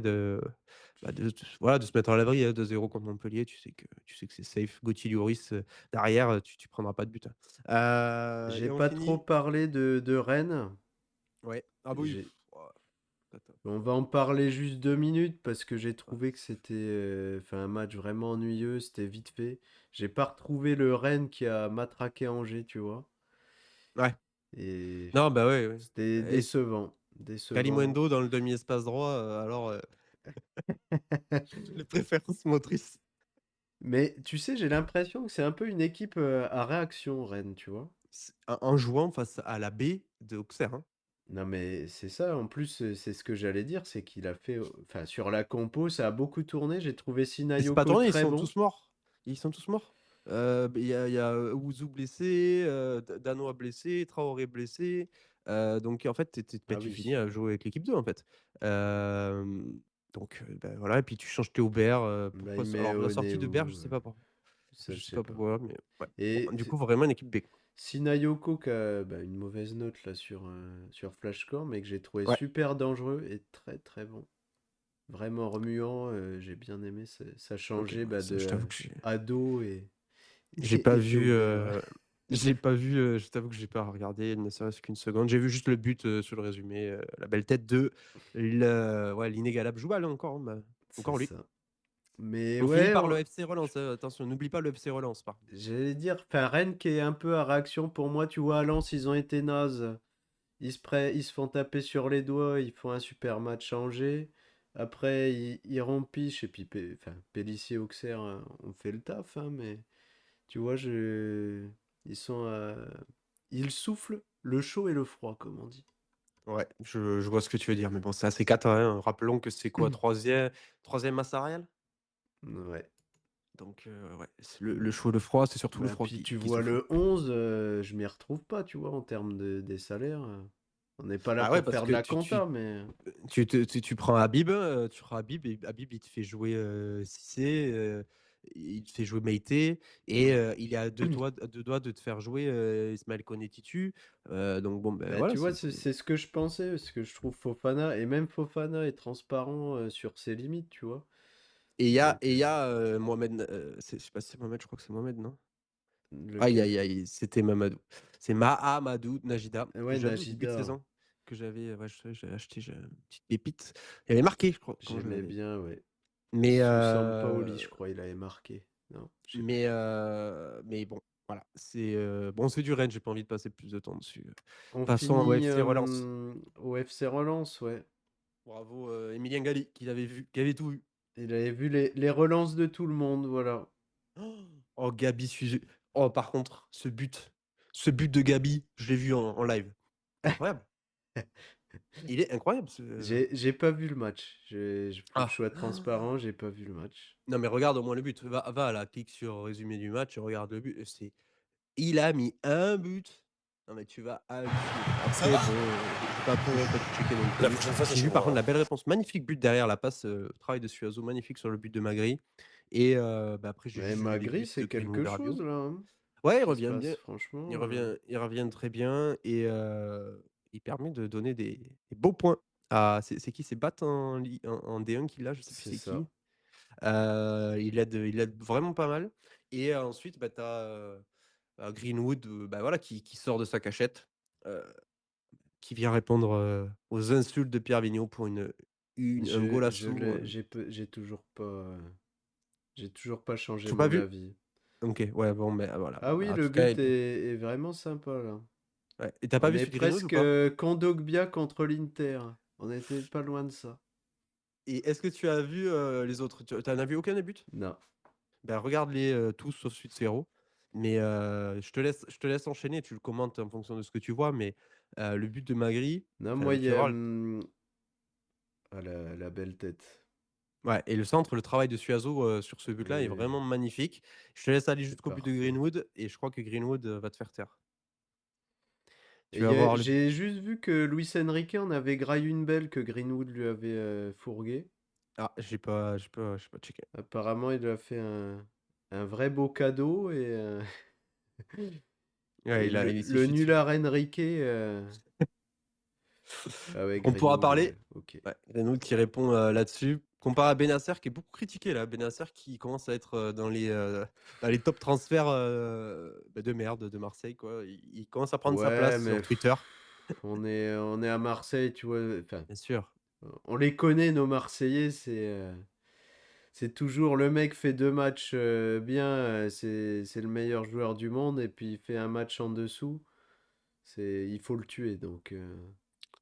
voilà, de se mettre à l'abri, 2-0 contre Montpellier. Tu sais que c'est safe. Gauthier Lloris, derrière, tu prendras pas de but, hein. j'ai Et on pas trop finit parlé de Rennes. ouais. Ah bah oui, J'ai- ouah, cata. On va en parler juste 2 minutes parce que j'ai Ah, trouvé que c'était enfin, un match vraiment ennuyeux, c'était vite fait. J'ai pas retrouvé le Rennes qui a matraqué Angers, tu vois. ouais. Et Non, bah, ouais, ouais. c'était Et décevant, décevant. Kalimundo dans le demi-espace droit, alors, les préférences motrices. Mais tu sais, j'ai l'impression que c'est un peu une équipe à réaction, Rennes, tu vois. En jouant face à la B de Auxerre, hein. Non, mais c'est ça, en plus, c'est ce que j'allais dire, c'est qu'il a fait, enfin, sur la compo, ça a beaucoup tourné. J'ai trouvé Et c'est pas Sinayoko tourné, ils très sont bon. tous morts. Ils sont tous morts. Il y a Ouzou blessé, Danoa blessé, Traoré blessé. Donc en fait, Ah tu oui, finis à jouer avec l'équipe 2 en fait. Donc bah, voilà, et puis tu changes Théobert. bah, Pourquoi il met alors la sortie de Berg, Oneo, ça, je je sais sais pas pas. pourquoi, mais ouais. Bon, Et du coup, vraiment une équipe B, quoi. Sinayoko qui a bah, une mauvaise note là sur Flashscore, mais que j'ai trouvé Ouais. super dangereux et très très bon. Vraiment remuant, j'ai bien aimé. Ça OK, changeait ouais, bah, ça, de je t'avoue que j'ai Ado et, j'ai pas et vu, Théobert. j'ai pas vu, je t'avoue que j'ai pas regardé ne serait-ce qu'une seconde. J'ai vu juste le but, sur le résumé, la belle tête de l'inégalable Joubal encore, bah, C'est encore lui. ça. Mais On finit ouais, par le FC Relance, attention, n'oublie pas le FC Relance par contre. j'allais dire, enfin, Rennes qui est un peu à réaction pour moi, tu vois, à Lens, ils ont été nazes. Ils se font taper sur les doigts, ils font un super match à Angers. Après, ils rempichent, et puis enfin, Pélissier, Auxerre ont fait le taf, hein, mais tu vois, ils sont ils soufflent le chaud et le froid, comme on dit. Ouais, je vois ce que tu veux dire, mais bon, c'est assez cata, hein. Rappelons que c'est quoi? Troisième masse salariale? Ouais. Donc ouais, c'est le chaud et le froid, c'est surtout le Bah, froid puis qui tu qui vois souffle. le 11, je m'y retrouve pas, tu vois, en termes des salaires. On n'est pas là Bah ouais, pour parce faire de que la compta, mais tu prends Habib, tu prends Habib et Habib, il te fait jouer, Cissé, il te fait jouer Meïté et il est à deux doigts de te faire jouer, Ismaël Koné Titu, donc bon, ben bah, voilà, tu vois, c'est c'est ce que je pensais, parce que je trouve Fofana, et même Fofana est transparent sur ses limites, tu vois. et Donc, il y a, Mohamed, je sais pas si c'est Mohamed, je crois que c'est Mohamed, non? Aïe, lequel? aïe, aïe, c'était Mamadou. C'est Mahamadou Najida que Ouais, j'avais au début de Najida, saison, que j'avais, ouais, j'avais acheté, j'ai une petite pépite. Il avait marqué, je crois, quand je j'aimais l'avais. bien, ouais. Mais, Sous Sampaoli, je crois, il avait marqué. Non, je sais plus. mais bon, voilà, bon, c'est du Rennes, j'ai pas envie de passer plus de temps dessus. On Passons au finit FC Relance. au FC Relance, ouais. Bravo, Emilien Galli, qui avait tout vu. Il avait vu les relances de tout le monde, voilà. Oh, Gabi Suzu. Oh, par contre, ce but de Gabi, je l'ai vu en live. Incroyable. Il est incroyable ce. J'ai pas vu le match. Faut que je Ah. sois transparent, j'ai pas vu le match. Non, mais regarde au moins le but. Va là, clique sur résumé du match, regarde le but. Il a mis un but. Non, mais tu vas halluciner. Ça Après, va? bon, j'ai pas tout checké non La plus. prochaine fois, ça J'ai vu par contre changera. la belle réponse. Magnifique but derrière la passe, travail de Suazo, magnifique sur le but de Magri. Et après, j'ai Mais juste vu les Magri, buts de c'est quelque Greenwood et chose Rabiot. là, hein, Ouais, ce il qui se revient passe, bien. franchement. Il revient très bien et il permet de donner des beaux points à c'est qui? C'est Bat en D1 qu'il a, je sais plus C'est c'est ça. qui. Il aide vraiment pas mal et ensuite, bah, tu as, Greenwood, bah, voilà qui sort de sa cachette, heu, qui vient répondre, aux insultes de Pierre Vigneault pour un golasso, j'ai toujours pas changé tu as pas mon vu? avis. OK, ouais, bon, mais voilà, Ah oui, en le tout cas, but est vraiment sympa là. ouais et tu as pas On vu est celui de Greenwood ou presque pas? Kondogbia contre l'Inter. On était pas loin de ça. Et est-ce que tu as vu, les autres? Tu en as vu aucun des buts? Non. Ben, regarde-les, tous sauf celui de Serrault. Mais, je te laisse enchaîner, tu le commentes en fonction de ce que tu vois, mais, le but de Magri, Non, moi, enfin, il y tu vas a voir ah, la belle tête. ouais et le centre, le travail de Suazo, sur ce but-là est Oui, vraiment magnifique. Je te laisse aller c'est jusqu'au but de parfait. Greenwood et je crois que Greenwood, va te faire taire. Et Tu vas voir le but. j'ai juste vu que Luis Enrique en avait graillé une belle que Greenwood lui avait fourguée. Ah, j'ai pas checké. Apparemment, il lui a fait un vrai beau cadeau Ouais, et il s'est le chié dessus. nulard Enrique. Ah ouais, On pourra Greenwood, parler ok. ouais, Greenwood qui répond, là-dessus. Comparé à Benacer qui est beaucoup critiqué là, Benacer qui commence à être, dans les top transferts, bah, de merde de Marseille quoi. Il commence à prendre sa Ouais, place mais sur Twitter. on est à Marseille, tu vois. Enfin, Bien sûr. on les connaît, nos Marseillais. C'est toujours le mec fait deux matchs bien, c'est le meilleur joueur du monde, et puis il fait un match en dessous. Il faut le tuer, donc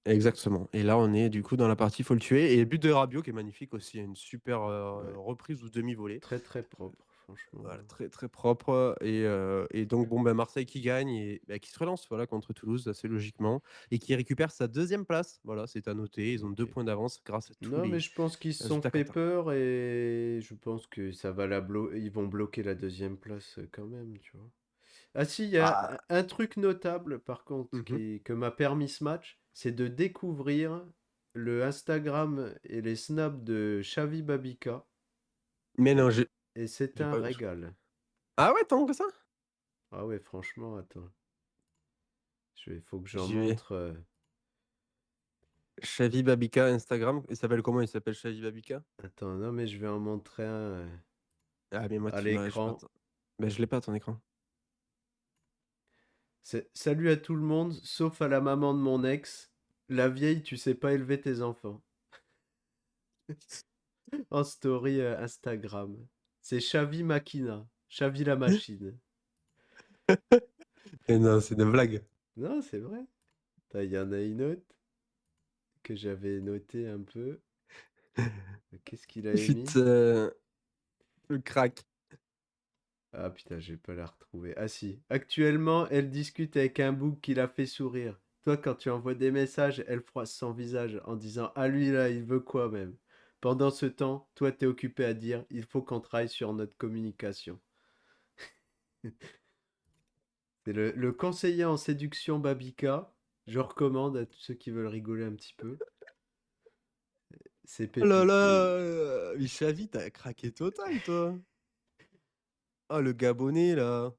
Exactement et là on est du coup dans la partie faut le tuer et le but de Rabiot qui est magnifique aussi, une super, ouais, reprise ou demi-volée. très très propre, franchement. Voilà, très, très propre et donc bon, bah, Marseille qui gagne et bah, qui se relance, voilà, contre Toulouse assez logiquement et qui récupère sa deuxième place. Voilà, c'est à noter. Ils ont 2 Ok. points d'avance grâce à tous Non, mais les je pense qu'ils se sont résultats fait Qatar. peur et je pense que ça va ils vont bloquer la deuxième place quand même, tu vois. Ah si, il y a Ah! un truc notable par contre Mmh. que m'a permis ce match, c'est de découvrir le Instagram et les snaps de Xavi Babika, Mais non, et, j'ai et c'est j'ai un pas régal. ah ouais, tant que ça? Ah ouais, franchement, attends, faut que j'en J'y vais. montre. Xavi Babika Instagram, il s'appelle comment? Il s'appelle Xavi Babika? Attends, non mais je vais en montrer un Ah mais moi à tu m'as j'ai pas l'écran. ton bah, je l'ai pas ton écran. C'est salut à tout le monde, sauf à la maman de mon ex. La vieille, tu sais pas élever tes enfants. En story Instagram. C'est Xavi Makina. Xavi la machine. Mais non, c'est une blague. Non, c'est vrai. Il y en a une autre que j'avais notée un peu. Qu'est-ce qu'il avait mis? Putain, le crack. Ah putain, je vais pas la retrouver. Ah si. Actuellement, elle discute avec un bouc qui la fait sourire. Toi, quand tu envoies des messages, elle froisse son visage en disant ah lui là, il veut quoi même? Pendant ce temps, toi, t'es occupé à dire il faut qu'on travaille sur notre communication. C'est le conseiller en séduction Babika. Je recommande à tous ceux qui veulent rigoler un petit peu. C'est Oh là pépite. là! Mais Xavi, tu craqué total toi! Ah le Gabonais là!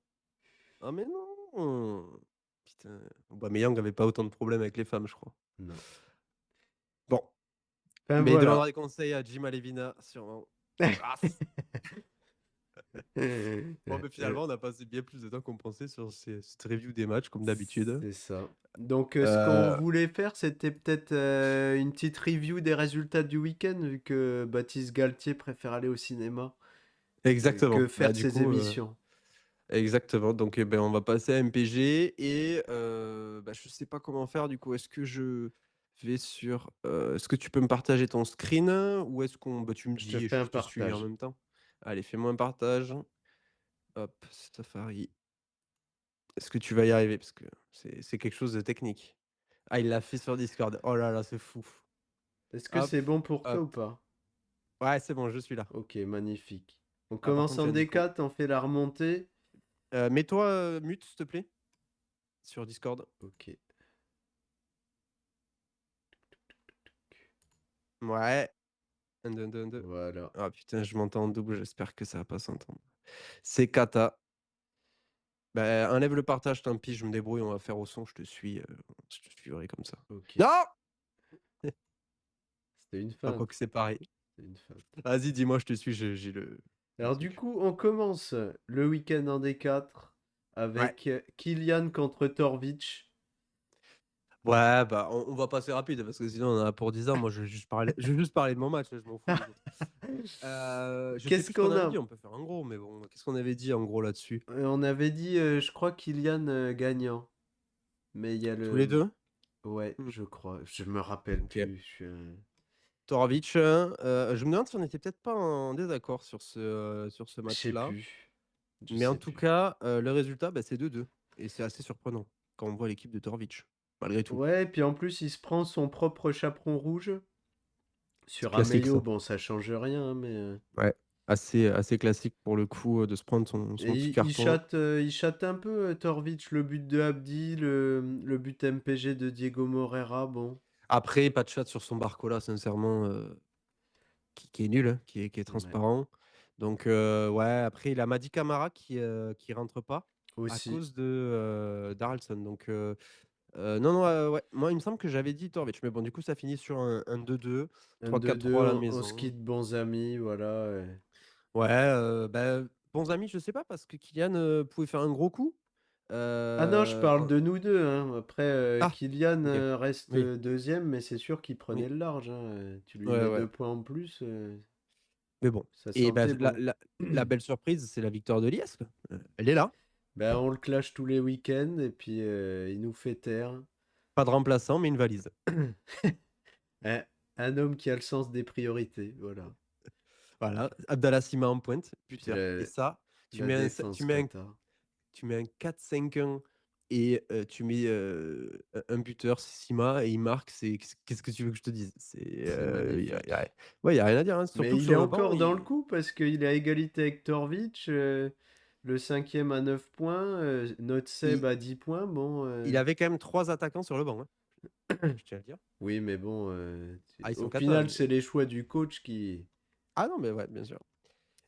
Ah mais non! Putain, Aubameyang avait pas autant de problèmes avec les femmes, je crois. Non. Bon, Enfin mais il voilà. demandera des conseils à Jim Alevina sûrement. Ah! Bon, mais Euh, finalement, on a passé bien plus de temps qu'on pensait sur cette review des matchs, comme d'habitude. c'est ça. Donc, ce qu'on Euh, voulait faire, c'était peut-être une petite review des résultats du week-end, vu que Baptiste Galtier préfère aller au cinéma que exactement. Bah, faire du ses coup, émissions. exactement. Donc, ben, on va passer à MPG et bah, je sais pas comment faire. Du coup, est-ce que je vais sur. Est-ce que tu peux me partager ton screen ou est-ce qu'on. Bah, tu me Je te dis et fais un je te suis en partage. même temps. Allez, fais-moi un partage. Hop, Safari. Est-ce que tu vas y arriver? Parce que c'est quelque chose de technique. Ah, il l'a fait sur Discord. Oh là là, c'est fou. Est-ce que Hop, c'est bon pour toi ou hop. pas? Ouais, c'est bon, je suis là. Ok, magnifique. On Ah, par commence contre, tu en as un écho. D4, on fait la remontée. Mets-toi mute, s'il te plaît, sur Discord. Ok, Ouais. Un, deux, un, deux, un, deux. voilà. Ah putain, je m'entends en double, j'espère que ça va pas s'entendre. C'est cata. Bah, enlève le partage, tant pis, je me débrouille, on va faire au son, je te suivrai comme ça. Ok, Non! c'était une Ah, feinte. quoique c'est pareil. C'était une feinte. Vas-y, dis-moi, je te suis, j'ai le Alors du truc. coup, on commence le week-end en D4 Ouais. avec Kylian contre Torvic. Ouais, bah, on va passer rapide parce que sinon on en a pour 10 ans. Moi, je vais juste parler de mon match, je m'en fous des autres. Je sais Qu'est-ce plus ce qu'on qu'on avait dit, a? on peut faire un gros, mais bon, qu'est-ce qu'on avait dit en gros là-dessus? On avait dit, je crois, Kylian gagnant. Mais il y a Tous les le... deux? Ouais, Hmm, je crois. Je me rappelle ok. plus. Torovic, je me demande si on n'était peut-être pas en désaccord sur ce Je sais match-là. plus. Je Mais en sais tout plus. cas, le résultat, bah, c'est 2-2. Et c'est assez surprenant quand on voit l'équipe de Torovic, malgré tout. Ouais, puis en plus, il se prend son propre chaperon rouge. C'est Sur classique, Amelio, ça. bon, ça change rien, hein, mais... Ouais. Assez classique pour le coup de se prendre Et son petit carton. il chatte un peu, Torvic, le but de Abdi, le but MPG de Diego Moreira, bon. Après, pas de chat sur son Barcola, sincèrement, qui est nul, hein, qui est Ouais. transparent. Donc, ouais, après, il a Madi Camara qui rentre pas à Aussi. cause de Daralson. Donc, non, non, ouais. Moi, il me semble que j'avais dit Torvic. Mais bon, du coup, ça finit sur un 2-2, Un 3-4-3 2-2, à la on se maison. quitte bons amis, voilà. Ouais, bah, bons amis, je sais pas, parce que Kylian pouvait faire un gros coup. Ah non, je parle Oh, de nous deux, hein. Après, ah, Kylian ok. reste Oui, deuxième, mais c'est sûr qu'il prenait oui. le large, hein. Tu lui Ouais, mets ouais. 2 points en plus, Mais bon. ça Et bah, sentait bon. la belle surprise, c'est la victoire de Liesque. Elle est là. Ben, on le clash tous les week-ends et puis il nous fait taire. Pas de remplaçant, mais une valise. Un, un homme qui a le sens des priorités, voilà. Voilà. Abdallah Sima en pointe, Puis buteur. Et ça, tu la mets un, défense Qatar. tu mets un 4-5-1 et tu mets un buteur, c'est Sima, et il marque. Qu'est-ce que tu veux que je te dise? C'est magnifique. Ouais, y a rien à dire, hein. Surtout Mais que il est sur le banc, encore dans le coup parce qu'il est à égalité avec Torvic, le cinquième à 9 points, notre Seb il, à 10 points. Bon, il avait quand même 3 attaquants sur le banc, hein, je tiens à le dire. oui, mais bon, Ah, ils au sont cata, final, mais. c'est les choix du coach Ah non, mais ouais, bien sûr.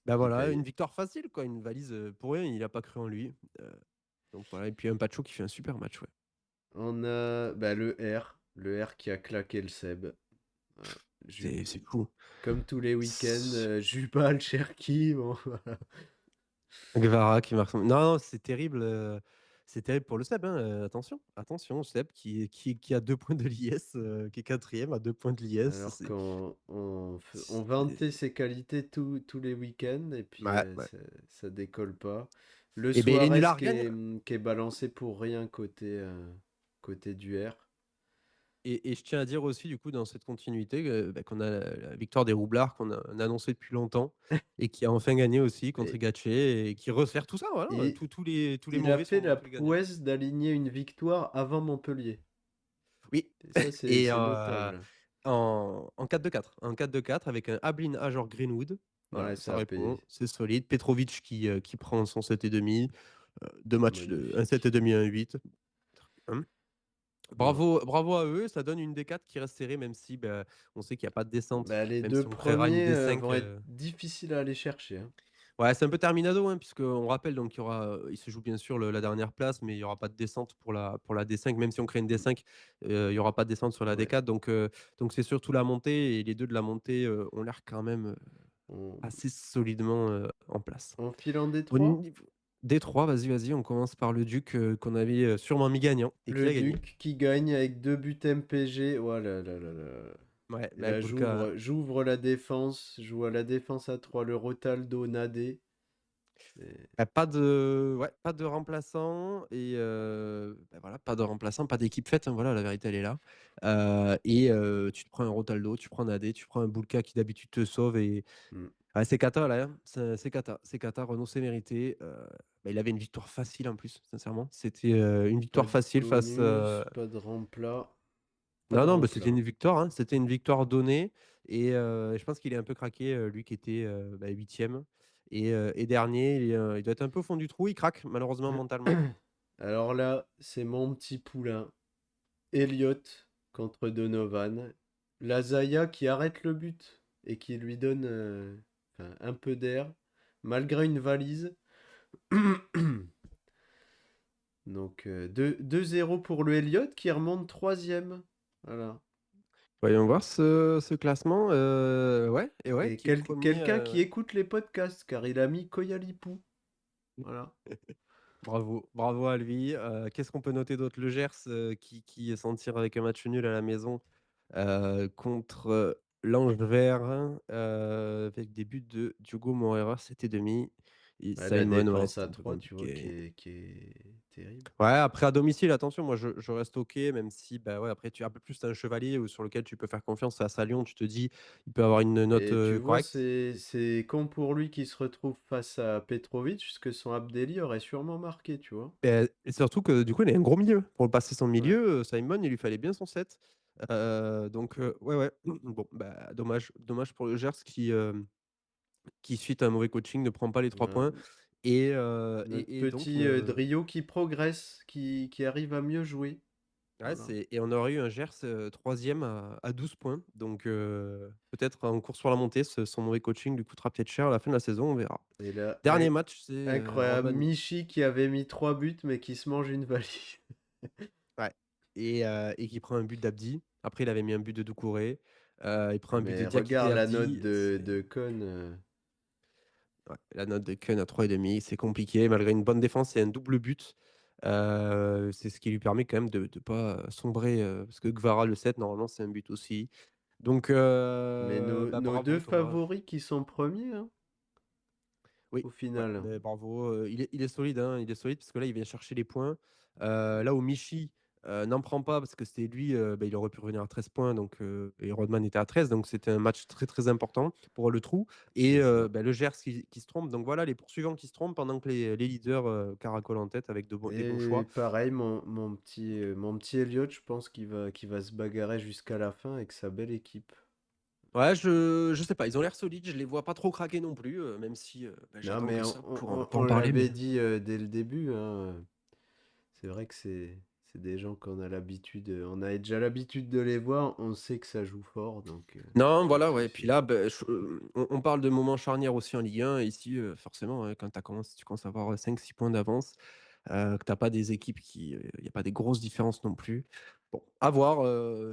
Bah qui voilà, une payent. victoire facile, quoi. Une valise pour rien, il a pas cru en lui. Euh, donc voilà, et puis un Pacho qui fait un super match, ouais. On a bah, le R qui a claqué le Seb. Voilà. C'est fou. Comme tous les week-ends, Jubal, Cherki, bon, voilà. Guevara qui marque. Non, non, c'est terrible pour le Seb, hein. Attention, attention, Seb qui a 2 points de l'IS, qui est quatrième à 2 points de l'IS. Alors qu'on vantait C'est- ses qualités tous les week-ends et puis Ouais, ouais. ça décolle pas. Le Et ben les Suarez nullards gagnent. qui est balancé pour rien côté du R. Et je tiens à dire aussi, du coup, dans cette continuité, bah, qu'on a la victoire des Roublards qu'on a annoncé depuis longtemps et qui a enfin gagné aussi contre Et Gatché et qui resserre tout ça. Voilà, il, tous les il a mauvais fait la sont tous les gagnants. prouesse d'aligner une victoire avant Montpellier. Oui. Et ça, Et c'est notable. en 4-2-4. En 4-2-4 avec un Ablin Ajor Greenwood. Voilà, Ouais, ça ça a payé. répond, c'est solide. Petrovic qui prend son 7,5. Deux matchs de un Magnifique. 7,5, un 8. Hein. Bon. Bravo à eux, ça donne une D4 qui reste serrée, même si bah, on sait qu'il n'y a pas de descente, Bah, les même deux si on créera une premiers D5. vont être difficiles à aller chercher, hein. Ouais, c'est un peu terminado, hein, puisqu'on rappelle, donc il se joue bien sûr la dernière place, mais il n'y aura pas de descente pour la D5, même si on crée une D5, il n'y aura pas de descente sur la Ouais. D4, donc c'est surtout la montée, et les deux de la montée ont l'air quand même. On, assez solidement, en place. on file en Au Détroit. niveau Détroit, vas-y, on commence par le Duc, qu'on avait, sûrement mis gagnant et qui Le a gagné. Duc qui gagne avec 2 buts MPG. Oh là là là là. Ouais, Et bah, là, Bulka, j'ouvre la défense. Je vois la défense à 3, le Rotaldo, Nadé. Et- bah, pas de remplaçant et bah, voilà, pas de remplaçant, pas d'équipe faite, hein, voilà, la vérité, elle est là. Et tu te prends un Rotaldo, tu prends un AD, tu prends un Bulka qui d'habitude te sauve et Hmm. ouais, c'est cata là, hein, c'est cata, Renaud c'est mérité, bah, il avait une victoire facile en plus, sincèrement. C'était, une Pas victoire de facile face, bonus, pas de remplat. Pas de non, non, bah, c'était remplat. une victoire, hein, c'était une victoire donnée et je pense qu'il est un peu craqué, lui qui était, bah, 8e et dernier. Il doit être un peu au fond du trou, il craque malheureusement mentalement. Alors là, c'est mon petit poulain. Elliott contre Donovan. Lazaya qui arrête le but et qui lui donne enfin, un peu d'air, malgré une valise. Donc 2-0 pour le Elliott qui remonte troisième. Voilà. Voyons voir ce classement, ouais et ouais, Et qui est premier. quelqu'un qui écoute les podcasts, car il a mis Koyalipou. Voilà. Bravo, bravo à lui. Qu'est-ce qu'on peut noter d'autre? Le Gers, qui s'en tire avec un match nul à la maison, contre, l'Ange vert, avec des buts de Diogo Moreira, c'était demi et Ouais, la Simon, ouais, défense c'était à un peu 3, tu vois, compliqué. qui est terrible. Ouais, après à domicile, attention, moi je reste OK, même si, bah, ouais, après tu un peu plus tu un chevalier ou sur lequel tu peux faire confiance. Face à Lyon, tu te dis: «Il peut avoir une note, Et tu vois, correcte». c'est con pour lui qui se retrouve face à Petrovic, puisque son Abdelli aurait sûrement marqué, tu vois. Et surtout que du coup, il a un gros milieu. Pour passer son Ouais. milieu, Simon, il lui fallait bien son set. Donc ouais, ouais. Bon, bah, dommage pour le Gers qui suite à un mauvais coaching ne prend pas les 3 Voilà. points et Notre donc petit Drio qui progresse, qui arrive à mieux jouer. ouais, Voilà. on aurait eu un Gers, 3e à 12 points. Donc peut-être en course sur la montée, son mauvais coaching lui coûtera peut-être cher à la fin de la saison, on verra. Et là, Dernier match, c'est, incroyable. Rodman. Michi qui avait mis 3 buts, mais qui se mange une valise. Ouais et qui prend un but d'Abdi. Après, il avait mis un but de Doucouré. Il prend un but de Mais Diakité regarde la note Abdi. de Con. Ouais, la note de Keun à 3,5, c'est compliqué. Malgré une bonne défense et un double but, c'est ce qui lui permet quand même de ne pas sombrer, parce que Gvara, le 7 normalement, c'est un but aussi. Donc Mais bah, nos bravo deux Thomas. favoris qui sont premiers, hein, Oui, au ouais, final. beh, bravo, il est solide, hein, il est solide parce que là, il vient chercher les points. Là où Michi, n'en prend pas parce que c'était lui, bah, il aurait pu revenir à 13 points donc et Rodman était à 13 donc c'était un match très, très important pour le trou et C'est ça. bah, le Gers qui se trompe donc voilà les poursuivants qui se trompent pendant que les leaders, caracolent en tête avec des beaux Et choix. pareil, mon petit Elliott, je pense qu'il va se bagarrer jusqu'à la fin avec sa belle équipe. Ouais, je sais pas, ils ont l'air solides, je les vois pas trop craquer non plus, même si, bah, Non, j'attends mais que ça pour on en parler l'avait mais dit dès le début, hein. C'est vrai que c'est des gens qu'on a l'habitude, on a déjà l'habitude de les voir, on sait que ça joue fort, donc non, pas de voilà, ouais. Puis souci. là, beh, on parle de moments charnières aussi en Ligue 1. Ici, forcément, ouais, quand tu commences à avoir 5-6 points d'avance, que tu as pas des équipes il y a pas des grosses différences non plus. Bon, à voir,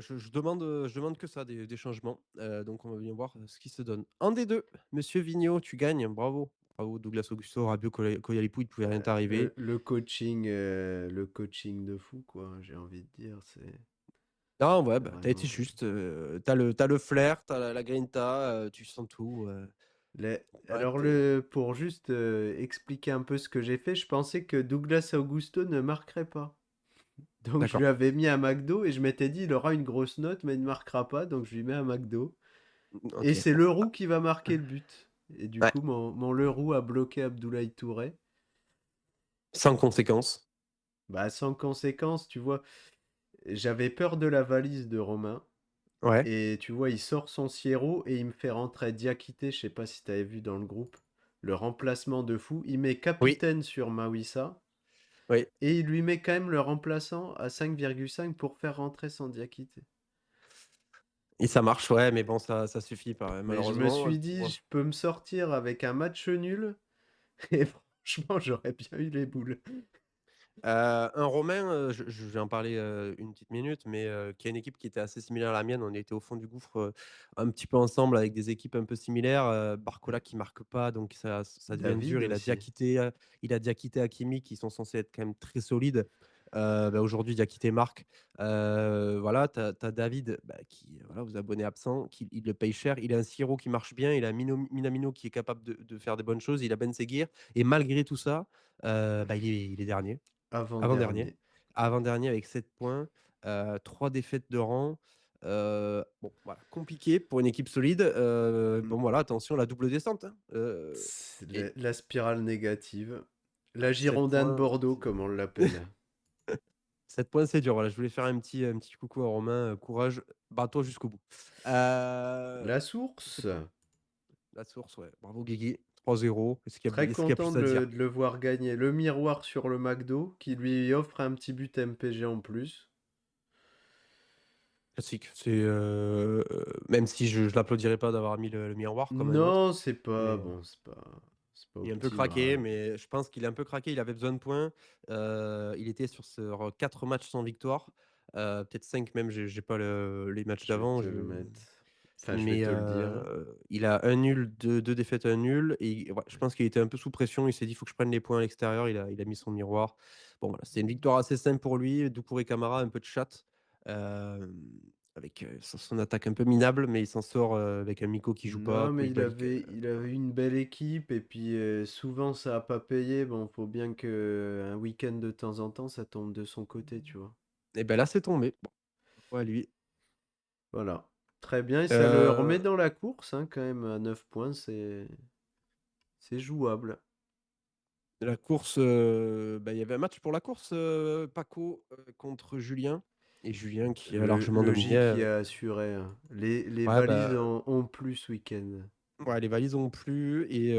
je demande que ça, des changements. Donc on va bien voir, ce qui se donne. En D2, monsieur Vigneault, tu gagnes, bravo. Bravo Douglas Augusto, Rabiot, Koyalipou, il pouvait rien t'arriver. Le coaching de fou, quoi, j'ai envie de dire, Non, ouais, c'est bah, tu été vraiment. juste, tu le flair, tu as la grinta, tu sens tout, ouais, Alors, tu pour juste expliquer un peu ce que j'ai fait, je pensais que Douglas Augusto ne marquerait pas. Donc, je lui d'accord. avais mis un McDo et je m'étais dit, il aura une grosse note, mais il ne marquera pas, donc je lui mets un McDo. Et OK, c'est bon. Leroux qui va marquer le but. Et du Ouais, coup, mon Leroux a bloqué Abdoulaye Touré. sans conséquence. Bah, sans conséquence, tu vois. J'avais peur de la valise de Romain. Ouais. Et tu vois, il sort son Sierro et il me fait rentrer Diakité, je sais pas si t'avais vu dans le groupe, le remplacement de fou. Il met Oui, capitaine sur Mawissa oui et il lui met quand même le remplaçant à 5,5 pour faire rentrer son Diakité. et ça marche, ouais, mais bon, ça suffit pas, Mais je me malheureusement, suis dit, ouais. je peux me sortir avec un match nul et franchement, j'aurais bien eu les boules. Un Romain, je vais en parler, une petite minute, mais qui a une équipe qui était assez similaire à la mienne. On était au fond du gouffre, un petit peu ensemble avec des équipes un peu similaires. Barcola qui marque pas, donc ça devient dur. David aussi. Il a Diakité, Hakimi qui sont censés être quand même très solides. Aujourd'hui Diakité marque. Voilà, tu as David, qui, voilà, vous abonnez absent, qui il le paye cher. Il a un Siro qui marche bien, il a Minamino qui est capable de faire des bonnes choses, il a Ben Seguir et malgré tout ça, il est dernier. Avant-dernier. Avant-dernier. Avant-dernier avec 7 points, 3 défaites de rang. Bon, voilà, compliqué pour une équipe solide. Mm. Bon, voilà, attention, la double descente, hein. C'est Et la spirale négative. La 7 Girondane points, Bordeaux, c'est dur. comme on l'appelle. 7 points, c'est dur. Voilà, je voulais faire un petit coucou à Romain, courage, bats-toi jusqu'au bout. La C'est source. pas la source, ouais. Bravo Guigui, 3-0. Très Est-ce qu'il y a content plus à dire? de le voir gagner. Le miroir sur le McDo, qui lui offre un petit but MPG en plus. Classique. Même si je l'applaudirais pas d'avoir mis le miroir comme un autre, Non, c'est pas mais bon, c'est pas il est un peu craqué, optimal. mais je pense qu'il est un peu craqué. Il avait besoin de points. Il était sur 4 matchs sans victoire, peut-être 5 même, j'ai pas les matchs Je vais d'avant, te le mettre. Enfin, je vais mais te le dire. il a un nul, 2 défaites, un nul et ouais, je pense qu'il était un peu sous pression. Il s'est dit: «Il faut que je prenne les points à l'extérieur». Il a mis son miroir. Bon voilà, c'était une victoire assez simple pour lui. Doucouré Camara, un peu de chatte, hem, avec, son attaque un peu minable, mais il s'en sort, avec un Mico qui joue pas, Non, mais Koulibaly. il avait une belle équipe et puis souvent ça a pas payé. Bon, faut bien que un week-end de temps en temps ça tombe de son côté, tu vois. Et ben là, c'est tombé. Bon, ouais, lui. Voilà. Très bien, et ça le remet Heu dans la course, hein, quand même, à 9 points, c'est jouable. La course, il y avait un match pour la course, Paco, contre Julien et Julien qui a largement Le dominé, J qui a assuré, hein. Les ouais, valises ont plu ce week-end. ouais, les valises ont plu et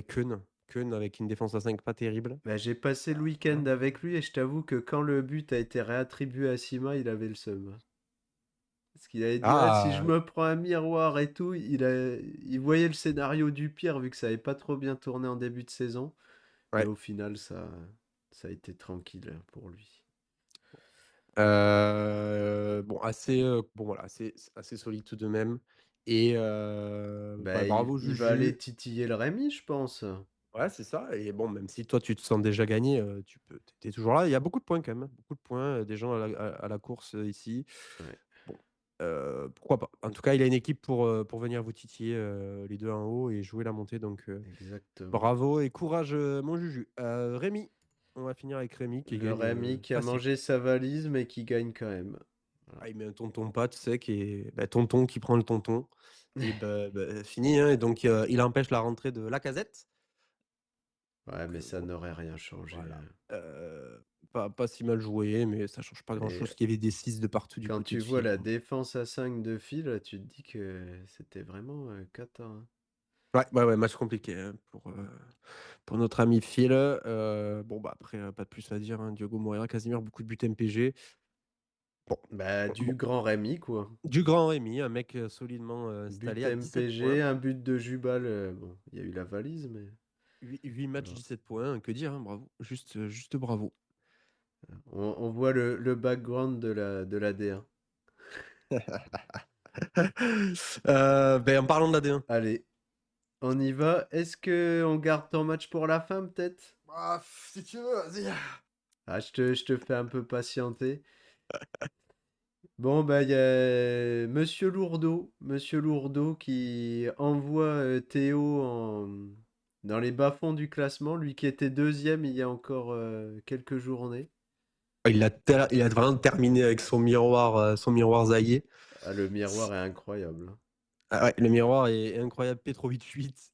Keun avec une défense à 5 pas terrible. Bah, j'ai passé le week-end avec lui et je t'avoue que quand le but a été réattribué à Sima, il avait le seum. Parce qu'il avait dit, ouais, si je Ah! me prends un miroir et tout, il voyait le scénario du pire vu que ça avait pas trop bien tourné en début de saison. Mais Ouais, au final, ça a été tranquille pour lui. bon assez, bon voilà, assez solide tout de même et Bah, bravo il va aller Juju. titiller le Rémi, je pense. Ouais, c'est ça et bon, même si toi tu te sens déjà gagné, tu es toujours là. Il y a beaucoup de points quand même, hein, beaucoup de points, des gens à la course, ici. Ouais, Bon, pourquoi pas? En tout cas, il a une équipe pour venir vous titiller, les 2 en haut et jouer la montée donc exactement. bravo et courage, mon Juju. Rémi, on va finir avec Rémi qui Le gagne, Rémi qui a facile. mangé sa valise mais qui gagne quand même. Voilà. Ah, il met un tonton pâte sec et tonton qui prend le tonton et fini, hein et donc il empêche la rentrée de Lacazette Ouais, donc mais ça bon, n'aurait rien changé, voilà, hein. pas si mal joué mais ça change pas grand Mais chose qu'il y avait des 6 de partout du quand côté tu de vois Phil, la quoi. défense à 5 de fil, tu te dis que c'était vraiment cata, hein. Ouais, ouais, ouais, match compliqué, hein, pour notre ami Phil. Bon, après, pas de plus à dire, hein, Diogo Moreira, Casemiro, beaucoup de buts MPG. Bon, Bah, bon, du grand Rémi, quoi. du grand Rémi, un mec, solidement, But installé à 17 points. MPG, un but de Jubal. Bon, il y a eu la valise, mais 8 matchs, voilà. 17 points, que dire, hein, bravo, juste bravo. On voit le background de la D1. En parlant de la D1. Allez, on y va. Est-ce que on garde ton match pour la fin, peut-être? Ah, si tu veux, vas-y. Ah, je te fais un peu patienter. Bon, bah, il y a Monsieur Lourdeau qui envoie Théo dans les bas-fonds du classement, lui qui était deuxième il y a encore quelques journées. Il a vraiment terminé avec son miroir Zaïre. Ah, le miroir est incroyable, hein. Ah ouais, le miroir est incroyable. Petrovic 8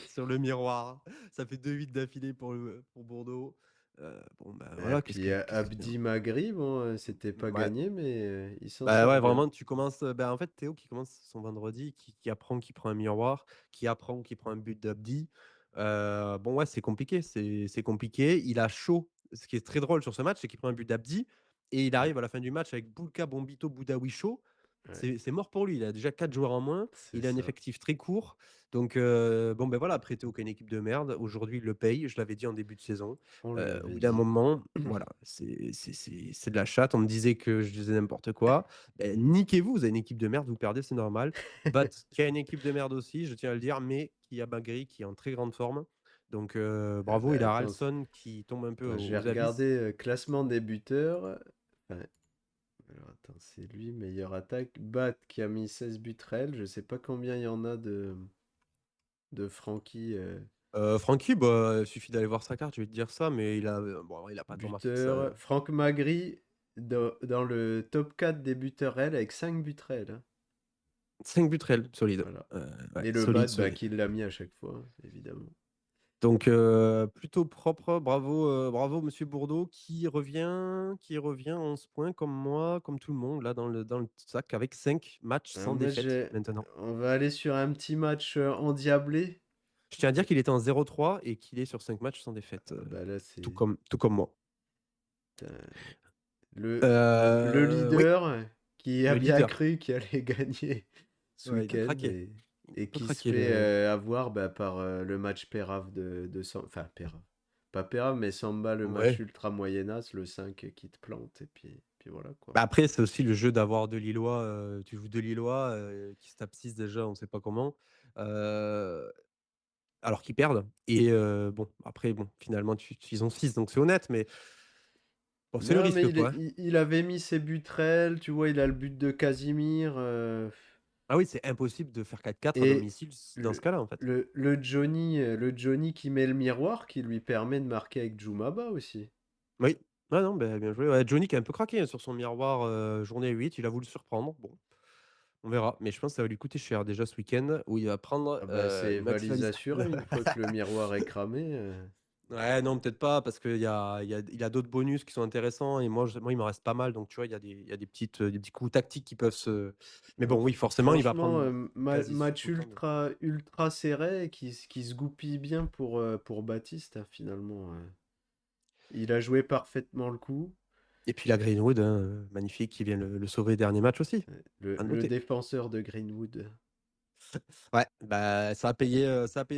sur le miroir. Ça fait 2-8 d'affilée pour Bordeaux. Bon, Et voilà, puis qu'est-ce que tu veux? Abdi Magri, bon, c'était pas Ouais, gagné, mais il s'en bah, sort ouais, bien. vraiment, tu commences, en fait, Théo qui commence son vendredi, qui apprend qu'il prend un miroir, qui apprend qu'il prend un but d'Abdi. Bon, ouais, c'est compliqué, c'est compliqué. Il a chaud. Ce qui est très drôle sur ce match, c'est qu'il prend un but d'Abdi et il Ouais. arrive à la fin du match avec Boulka, Bombito, Boudaoui chaud. Ouais, c'est mort pour lui. Il a déjà 4 joueurs en moins, c'est il a un ça. effectif très court, donc bon, ben, voilà, prêté aucune équipe de merde. Aujourd'hui, il le paye, je l'avais dit en début de saison. On Au l'avait bout d'un dit. moment, voilà, c'est de la chatte. On me disait que je disais n'importe quoi. Beh, niquez-vous, vous avez une équipe de merde, vous perdez, c'est normal. Bat, qui a une équipe de merde aussi, je tiens à le dire, mais qui a Magri, qui est en très grande forme. Donc Ah bravo, bah, il a attends, Ralston qui tombe un peu attends, je vais aux abysses. regarder classement des buteurs. Ouais, alors attends, c'est lui, meilleure attaque. Bat qui a mis 16 buts réels. Je sais pas combien il y en a de Francky Francky, bah, il suffit d'aller voir sa carte, je vais te dire ça, mais bon, il a pas tant marqué que ça, buteur. Franck Magri dans le top 4 des buteurs réels avec 5 buts réels, hein. 5 buts réels, solide. Voilà. Ouais, Et le Bat, solide, bah, solide. qui l'a mis à chaque fois, hein, évidemment. Donc plutôt propre, bravo, bravo monsieur Bourdeau qui revient 11 points comme moi, comme tout le monde là dans le sac avec 5 matchs sans Moi, défaite maintenant. on va aller sur un petit match endiablé. Je tiens à dire qu'il était en 0-3 et qu'il est sur 5 matchs sans défaite, Ah bah là, tout c'est comme moi. putain, le Oui, leader qui a le bien leader. cru qu'il allait gagner ce ouais, il a week-end craqué. Il a et un peu qui se craqué fait le avoir bah, par le match Pérave enfin, Pérave. Pas Pérave, mais Samba, le match ouais. ultra moyennas, le 5 qui te plante, et puis voilà quoi. Bah, après, c'est aussi le jeu d'avoir 2 Lillois, tu joues 2 Lillois, qui se tapent 6 déjà, on sait pas comment, heu, alors qu'ils perdent et bon, après bon, finalement ils ont 6 donc c'est honnête, mais bon, c'est le Non, mais risque, quoi, hein. il avait mis ses buts réels, tu vois, il a le but de Casimir. Ah oui, c'est impossible de faire 4-4 à Et domicile s dans ce le, cas-là, en fait. le Johnny qui met le miroir, qui lui permet de marquer avec Jumaba aussi. Oui. Ouais, non, beh, bien joué. Ouais, Johnny qui a un peu craqué, hein, sur son miroir, journée 8, il a voulu surprendre. Bon, on verra, mais je pense que ça va lui coûter cher déjà ce week-end où il va prendre, Ah bah c'est une maxi valise valise. assurée, une fois que le miroir est cramé. Ouais, non, peut-être pas parce qu'il a d'autres bonus qui sont intéressants et moi, il m'en reste pas mal donc tu vois, des petits coups tactiques qui peuvent se mais Non, bon, oui, forcément, il va franchement, prendre quasi sûr match tout le temps donc ultra serré et qui se goupille bien pour Baptiste, hein, finalement. Il a joué parfaitement le coup. et puis la Greenwood, hein, magnifique, qui vient le sauver dernier match aussi, à Le noter. défenseur de Greenwood. Ouais, bah, ça a payé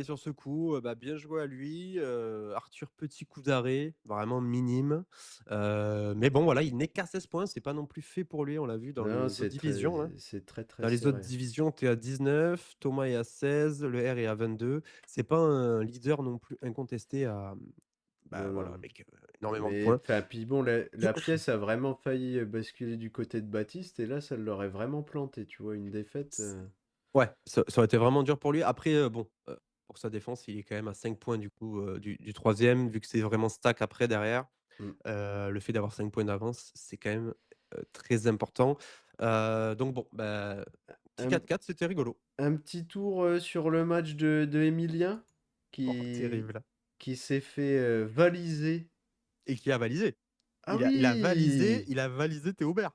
sur ce coup, bah, bien joué à lui, Arthur, petit coup d'arrêt, vraiment minime, mais bon, voilà, il n'est qu'à 16 points, c'est pas non plus fait pour lui, on l'a vu dans Non, les autres divisions, hein. c'est très très Dans les autres serré. divisions, tu es à 19, Thomas est à 16, le R est à 22. C'est pas un leader non plus incontesté à, bah, Non, voilà, non. avec, énormément de Mais points. enfin, puis bon, la pièce a vraiment failli basculer du côté de Baptiste et là, ça l'aurait vraiment planté, tu vois, une défaite. S Ouais, ça aurait été vraiment dur pour lui. Après, bon, pour sa défense, il est quand même à 5 points du coup, du 3 vu que c'est vraiment stack après derrière. Mm. Le fait d'avoir 5 points d'avance, c'est quand même, très important. Donc bon, bah, petit Un, 4-4, c'était rigolo. un petit tour sur le match de Emilien Oh, qui, terrible. qui s'est fait valiser. Et qui a validé. Ah Il oui! a validé Théo Aubert.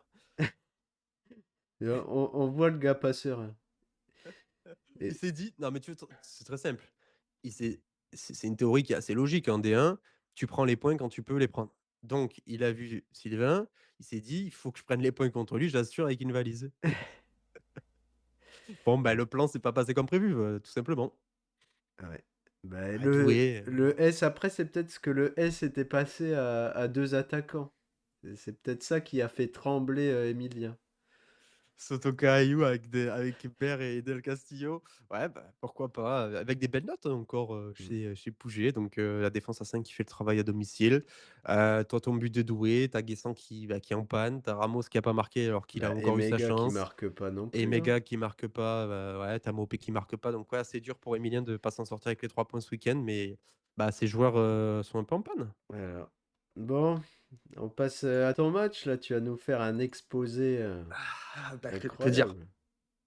Et on voit le gars passeur, hein. Il Et, s'est dit non mais tu veux c'est très simple. Il s'est c'est une théorie qui est assez logique en D1, tu prends les points quand tu peux les prendre. Donc il a vu Sylvain, il s'est dit: «Il faut que je prenne les points contre lui, j'assure avec une valise». Bon, bah, le plan s'est pas passé comme prévu, tout simplement. ouais. Bah, Ouais, doué, le S, après, c'est peut-être ce que le S était passé à deux attaquants. C'est peut-être ça qui a fait trembler Emilien. Soto Caillou avec Hébert et Del Castillo. Ouais, bah, pourquoi pas, avec des belles notes, hein, encore, Mm. chez Pouget, donc la défense à 5 qui fait le travail à domicile. Toi, ton but de Doué, tu as Guessant qui est en panne, tu as Ramos qui a pas marqué alors qu'il a Bah, et encore eu sa Mega qui chance marque pas non et plus, hein. Mega qui marque pas, ouais, tu as Mopé qui marque pas, donc ouais, c'est dur pour Emilien de pas s'en sortir avec les 3 points ce week-end, mais bah, ses joueurs, sont un peu en panne. Voilà. Bon, on passe à ton match. Là, tu vas nous faire un exposé Ah, bah, que dire? incroyable.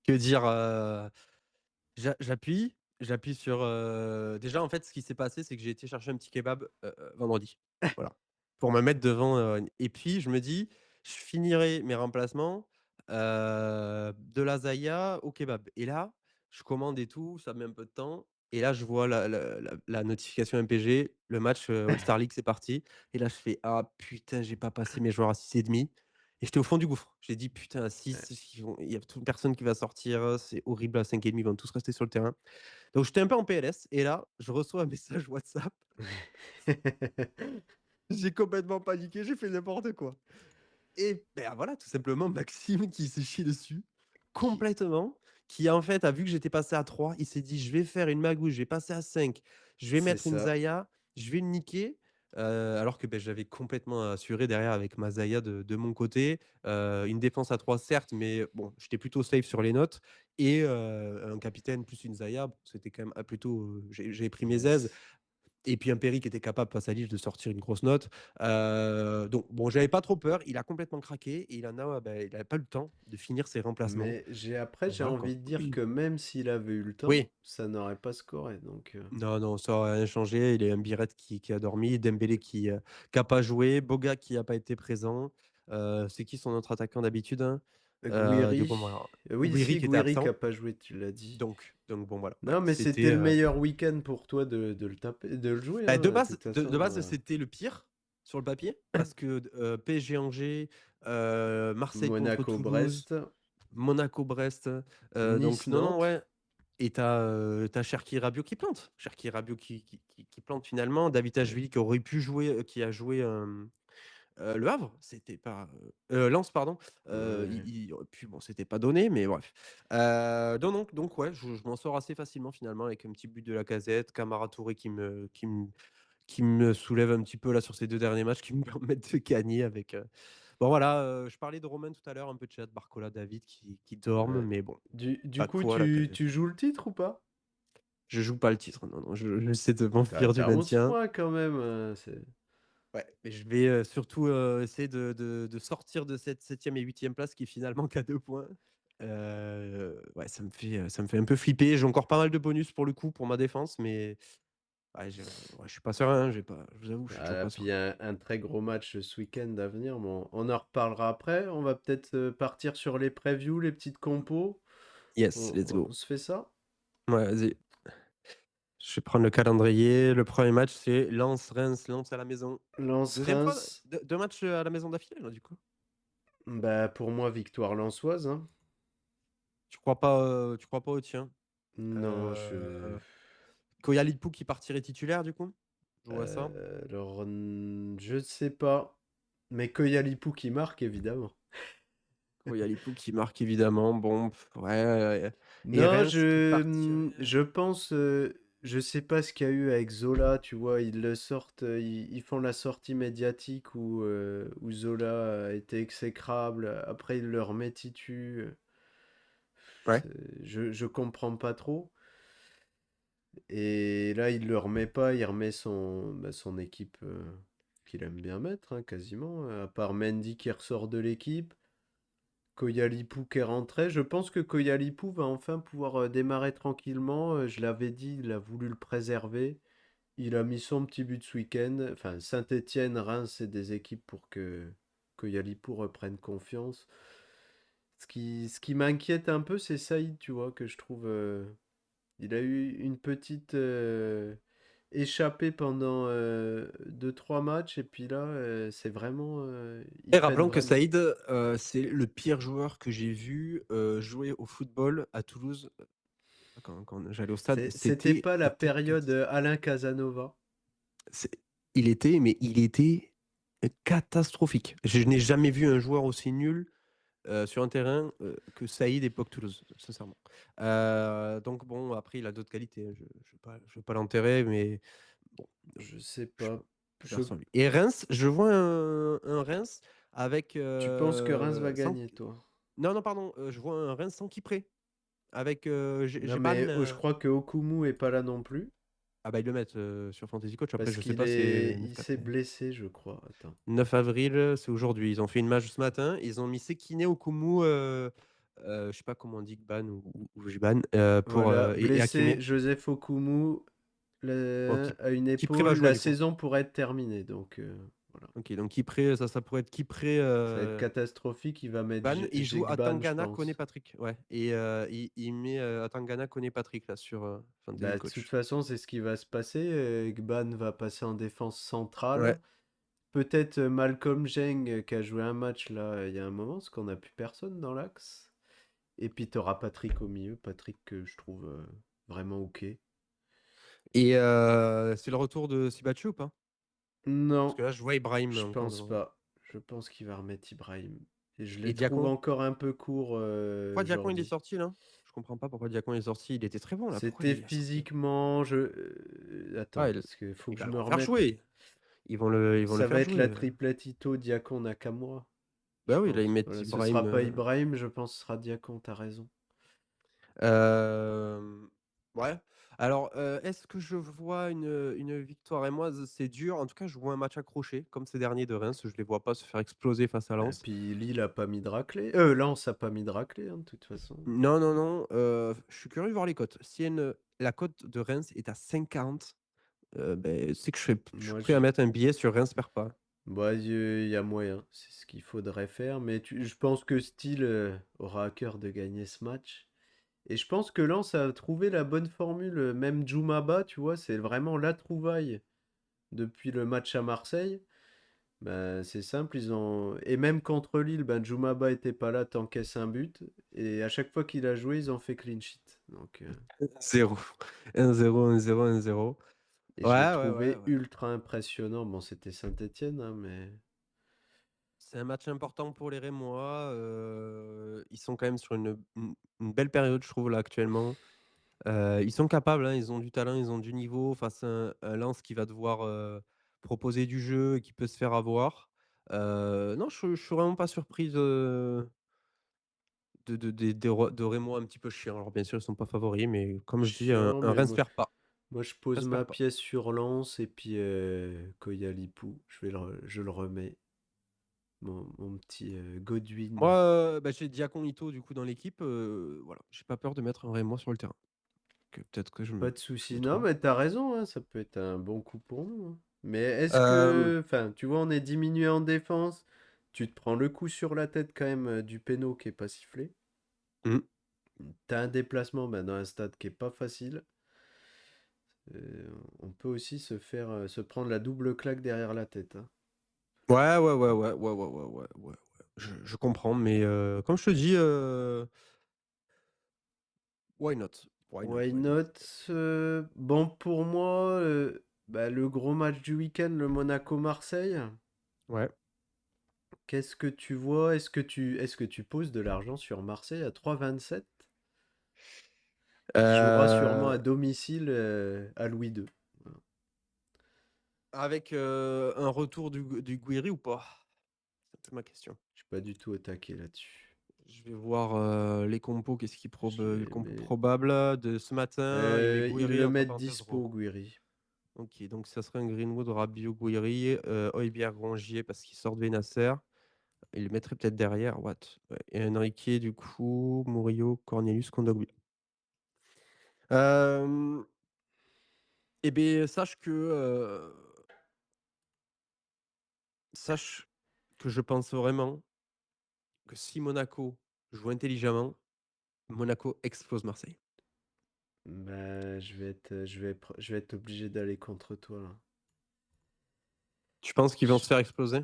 Que dire, j'appuie sur, déjà, en fait, ce qui s'est passé, c'est que j'ai été chercher un petit kebab, vendredi. Voilà. Pour me mettre devant, et puis je me dis: «Je finirai mes remplacements, de lasagne au kebab» et là, je commande et tout, ça met un peu de temps et là, je vois la notification MPG, le match, All Star League, c'est parti et là, je fais: «Ah putain, j'ai pas passé mes joueurs à 6,5». et j'étais au fond du gouffre. J'ai dit: «Putain, Ouais. il y a toute personne qui va sortir, c'est horrible à 5:30, ils vont tous rester sur le terrain». Donc j'étais un peu en PLS et là, je reçois un message WhatsApp. J'ai complètement paniqué, j'ai fait n'importe quoi et ben, voilà, tout simplement Maxime qui s'est chié dessus Qui complètement, qui en fait a vu que j'étais passé à 3, il s'est dit: «Je vais faire une magouille, je vais passer à 5, je vais c'est mettre une ça. Zaya, je vais le niquer». Alors que, beh, j'avais complètement assuré derrière avec ma Zaya de mon côté, une défense à 3 certes, mais bon, j'étais plutôt safe sur les notes et un capitaine plus une Zaya, bon, c'était quand même, plutôt, j'avais pris mes aises. Yes. Et puis un Perry qui était capable face à Lille de sortir une grosse note. Donc bon, j'avais pas trop peur. Il a complètement craqué et il avait pas eu le temps de finir ses remplacements. Mais j'ai Voilà quoi. envie de dire que même s'il avait eu le temps, Oui, ça n'aurait pas scoré donc non, non, ça aurait rien changé. Il y a un Biret qui a dormi, Dembélé qui a pas joué, Boga qui a pas été présent. C'est qui son autre attaquant d'habitude, hein? Du coup, Gouiri. voilà. Oui, Guiri si, qui était Gouiri qui a absent. pas joué, tu l'as dit. Donc bon, voilà. Ouais, Non, mais c'était, c'était le meilleur week-end pour toi de le taper, de le jouer, bah, hein, de toute de façon. base, c'était le pire sur le papier parce que PSG Angers, Marseille contre Toulouse, Monaco-Brest, Monaco-Brest, donc non, non, Nice-Nantes. ouais et tu as Cherki Rabiot qui plante. Cherki Rabiot qui plante finalement. Ouais. David qui aurait pu jouer, qui a joué, Le Havre, c'était pas, Lens pardon, Ouais. il aurait pu bon, c'était pas donné, mais bref. Donc ouais, je m'en sors assez facilement finalement avec un petit but de Lacazette, Camara Touré qui me soulève un petit peu là sur ces 2 derniers matchs, qui me permettent de gagner avec, bon voilà, je parlais de Romain tout à l'heure, un peu de chat, Barcola, David qui dorment, Ouais. mais bon, Du pas de coup, quoi tu Lacazette. joues le titre ou pas? Je joue pas le titre, non, non, j'essaie de m'enfuir du T'as 11 maintien. points quand même. C'est... Ouais, mais je vais, surtout, essayer de sortir de cette 7e et 8e place qui est finalement qu'à 2 points. Ouais, ça me fait un peu flipper. J'ai encore pas mal de bonus pour le coup, pour ma défense, mais je suis pas serein, hein, je vous avoue, je suis toujours Ah, pas puis il y serein. a un très gros match ce week-end à venir. Bon, on en reparlera après. On va peut-être partir sur les previews, les petites compos. Yes, let's On go. se fait ça? Ouais, vas-y. Je vais prendre le calendrier. Le premier match, c'est Lens-Reims, Lens à la maison. Deuxième fois, Lens-Reims. 2 matchs, à la maison d'affilée, là, du coup? Bah, pour moi, victoire lensoise, hein. Tu crois pas au tien? Non, je... Koyalipou qui partirait titulaire, du coup? Je vois ça. Alors, je sais pas. Mais Koyalipou qui marque, évidemment. Koyalipou qui marque évidemment. Bon, ouais, et Non, Reims qui partirait. je pense, je sais pas ce qu'il y a eu avec Zola, tu vois, ils le sortent, ils font la sortie médiatique où Zola a été exécrable, après il le remet titu, Ouais. je comprends pas trop. Et là, il le remet pas, il remet son équipe qu'il aime bien mettre, hein, quasiment, à part Mendy qui ressort de l'équipe. Koyalipou qui est rentré. Je pense que Koyalipou va enfin pouvoir démarrer tranquillement. Je l'avais dit, il a voulu le préserver. Il a mis son petit but ce week-end. Enfin, Saint-Étienne, Reims, c'est des équipes pour que Koyalipou reprenne confiance. Ce qui m'inquiète un peu, c'est Saïd, tu vois, que je trouve. Il a eu une petite échappée pendant 2-3 matchs, et puis là, c'est vraiment. Et Il peine rappelons que vraiment. Saïd, c'est le pire joueur que j'ai vu, jouer au football à Toulouse, quand j'allais au stade. C'était pas la C'était période Alain Casanova. c'est il était catastrophique. Je n'ai jamais vu un joueur aussi nul, sur un terrain, que Saïd époque Toulouse, sincèrement. Donc bon, après il a d'autres qualités, hein, je vais pas l'enterrer, mais bon, Je sais je suis pas. plus Je... vers lui. Et Reims, je vois un Reims avec, Tu penses que Reims va sans gagner, toi? non, non, pardon, je vois un Reims sans Kipré, avec, Non, Gebhan, mais je crois que Okumu est pas là non plus. ah bah, ils le mettent, sur Fantasy Coach, après Parce je sais qu'il pas, est... c'est 9 il s'est 4 blessé, je crois. Attends. 9 avril, c'est aujourd'hui. Ils ont fait une match ce matin, ils ont mis Sekine Okumu, je sais pas comment on dit, Gban ou Gebhan, pour, Voilà, et blessé Hakimi. Joseph Okumu Bon, qui à une Kipré va épaule. jouer La du coup. saison pourrait être terminée. Donc voilà. OK, donc Kipré, ça pourrait être Kipré, Ça va être catastrophique. Il va mettre Ban, il joue à Jegban, je Tangana, Koné pense. Patrick, ouais et il met, à Tangana, Koné Patrick là sur, Fantasy Bah, de toute Coach. façon, c'est ce qui va se passer. Gban va passer en défense Ouais, centrale. peut-être Malcolm Jeng qui a joué un match là il y a un moment, parce qu'on n'a plus personne dans l'axe. Et puis t'auras Patrick au milieu, Patrick que je trouve vraiment ok. Et c'est le retour de Sibachu ou pas? Parce Non, que là, je vois Ibrahim je encore pense devant. pas. Je pense qu'il va remettre Ibrahim. Et je Et les trouve Diacon? encore un peu courts, Pourquoi Diacon il est Jordi. sorti là? Je comprends pas pourquoi Diacon est sorti. Il était très bon là. Pourquoi C'était il est sorti? physiquement. Attends, Ah, parce qu'il faut que il je va le me refaire remette. jouer. Ils vont le Ça va faire être jouer. la triplette Ito, Diakon, Nakamura, je Bah oui, là ils pense. mettent Voilà, ce Ibrahim. sera pas Ibrahim, je pense que ce sera Diakon, t'as raison. Euh, Ouais. Alors, est-ce que je vois une victoire? Et moi, c'est dur. En tout cas, je vois un match accroché, comme ces derniers de Reims. Je les vois pas se faire exploser face à Et Lens. puis Lille a pas mis de raclée. Lens a pas mis de raclée, hein, de toute façon. Non, non, non. Je suis curieux de voir les cotes. Si la cote de Reims est à 5,40, ben, c'est que je suis Moi, prêt à mettre un billet sur Reims perd pas. bah, il y a moyen, c'est ce qu'il faudrait faire, mais je pense que Steele aura à cœur de gagner ce match. Et je pense que Lens a trouvé la bonne formule, même Djoumaba, tu vois, c'est vraiment la trouvaille depuis le match à Marseille. Ben, c'est simple, ils ont. Et même contre Lille, ben, Djoumaba était pas là, t'encaisses un but. Et à chaque fois qu'il a joué, ils ont fait clean sheet. Donc, 0. 1-0, 1-0, 1-0. et Ouais, je l'ai ouais, ouais, trouvé ouais. ultra impressionnant. Bon, c'était Saint-Étienne, hein, mais. C'est un match important pour les Rémois. Ils sont quand même sur une belle période, je trouve, là, actuellement. Ils sont capables, hein, ils ont du talent, ils ont du niveau face à un Lens qui va devoir proposer du jeu et qui peut se faire avoir. Non, je suis vraiment pas surpris de Rémois un petit peu chiants. Alors, bien sûr, ils sont pas favoris, mais comme je dis, Chiant, un mais Reims perd pas. moi, je pose Reims ma perd pas. pièce sur Lens et puis Koyalipou, je le remets. Mon petit Moi, Godwin. bah, j'ai Diaconito du coup dans l'équipe. Voilà, j'ai pas peur de mettre un Rémois sur le terrain. Peut-être que Pas de je me souci. Non, trompe. mais t'as raison, hein, ça peut être un bon coup pour nous, hein. Mais est-ce Euh, que, enfin, tu vois, on est diminué en défense. Tu te prends le coup sur la tête quand même du péno qui est pas sifflé. hmm. T'as un déplacement dans un stade qui est pas facile. Euh, on peut aussi se prendre la double claque derrière la tête, hein. Ouais, ouais, ouais, ouais, ouais, ouais, ouais, ouais, ouais, ouais. Je comprends, mais comme je te dis, why not? Why not? Why Why not? not? Bon, pour moi, le gros match du week-end, le Monaco-Marseille. Ouais. Qu'est-ce que tu vois? Est-ce que tu poses de l'argent sur Marseille à 3,27 qui jouera sûrement à Euh, domicile à Louis II? Voilà. Avec un retour du Guiri ou pas? C'est un peu ma question. Je suis pas du tout au taquet là-dessus. Je vais voir les compos, qu'est-ce qui Je le les compo mets. probable de ce matin. Il met Ils Guiri le entre mettent parenthèses dispo, Rojo. Guiri. Ok, donc ça serait un Greenwood, Rabiot, Guiri, Højbjerg, Rongier parce qu'il sort de Benacer. Il le mettrait peut-être derrière. What? Ouais. Et Enrique, du coup, Murillo, Cornelius, Kondogbia. Euh, Eh bien, sache que je pense vraiment que si Monaco joue intelligemment, Monaco explose Marseille. Je vais être obligé d'aller contre toi là. Tu penses qu'ils vont se Je- faire exploser?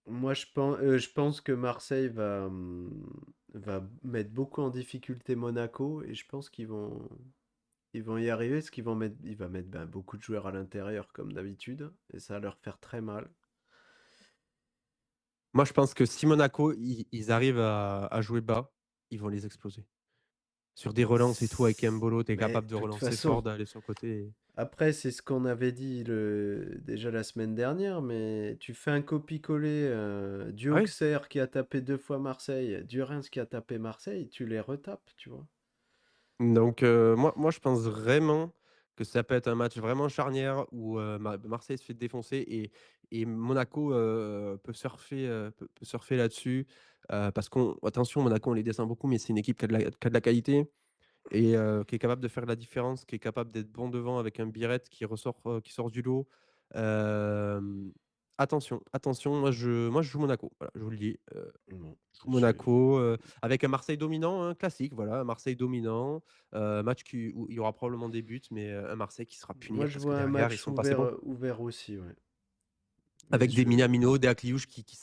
Moi, je pense que Marseille va mettre beaucoup en difficulté Monaco et je pense qu'ils vont y arriver parce il va mettre beaucoup de joueurs à l'intérieur comme d'habitude et ça va leur faire très mal. Moi, je pense que si Monaco, ils arrivent à jouer bas, ils vont les exploser. Sur des relances et tout, avec Mbolo, tu es Mais capable de de toute relancer façon, fort, d'aller sur le côté. après, c'est ce qu'on avait dit déjà la semaine dernière, mais tu fais un copier-coller du Ah oui. Auxerre qui a tapé 2 fois Marseille, du Reims qui a tapé Marseille, tu les retapes, tu vois. Donc, moi, je pense vraiment que ça peut être un match vraiment charnière où Marseille se fait défoncer et Monaco peut surfer là-dessus. Parce attention, Monaco, on les descend beaucoup, mais c'est une équipe qui a de la qualité et qui est capable de faire la différence, qui est capable d'être bon devant avec un Biret qui sort du lot. Euh, Attention, attention, moi je joue Monaco, voilà, je vous le dis. Bon, Je joue Monaco avec un Marseille dominant, un classique, voilà, un Marseille dominant, match où il y aura probablement des buts, mais un Marseille qui sera moi punir je parce que vois un derrière, ils match sont pas assez bons. ouvert aussi, ouais. Mais avec des je Minamino, des Akliouche qui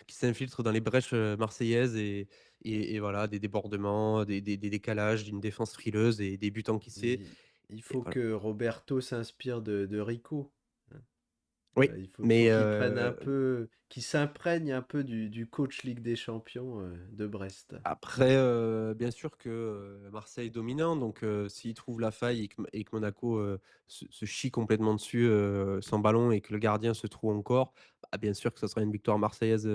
s'infiltrent dans les brèches, marseillaises et voilà, des débordements, des décalages, d'une défense frileuse et des buts encaissés il et faut voilà. que Roberto s'inspire de Rico, hein. Oui, Faut mais qu'il prenne un peu, qu'il s'imprègne un peu du coach Ligue des Champions de Brest. après, bien sûr que, Marseille est dominant, donc s'ils trouvent la faille et que Monaco, se chie complètement dessus, sans ballon et que le gardien se trouve encore, bah, bien sûr que ça sera une victoire marseillaise,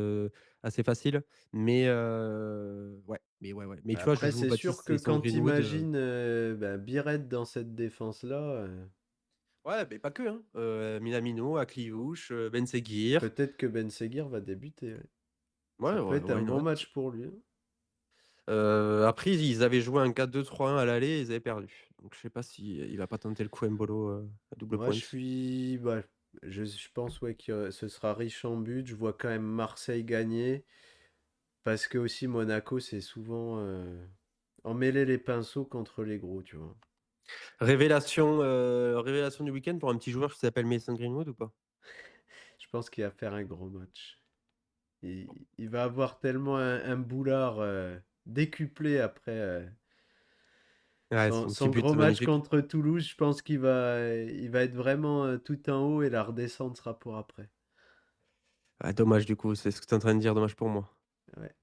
assez facile. Mais ouais, mais ouais, ouais. Mais tu vois, Après, Joujou c'est sûr Baptiste que et Son quand tu Greenwood, imagines Biret dans cette défense-là, ouais, mais pas que, hein, Minamino, Akliouche, Ben Seguir. peut-être que Ben Seguir va débuter. Ouais. Ça Ouais, peut ouais, être un why bon not? match pour lui, hein. Après ils avaient joué un 4-2-3-1 à l'aller, ils avaient perdu. Donc je sais pas si, il va pas tenter le coup Embolo, à double Moi, pointe. je pense ouais, que ce sera riche en but. Je vois quand même Marseille gagner. Parce que aussi Monaco, c'est souvent emmêler les pinceaux contre les gros, tu vois. Révélation du week-end pour un petit joueur qui s'appelle Mason Greenwood ou pas? Je pense qu'il va faire un gros match. Il va avoir tellement un boulard décuplé après Ouais, son petit son but gros match magnifique. contre Toulouse. Je pense il va être vraiment tout en haut et la redescente sera pour après. Ah dommage du coup, c'est ce que tu es en train de dire, dommage pour moi. Ouais.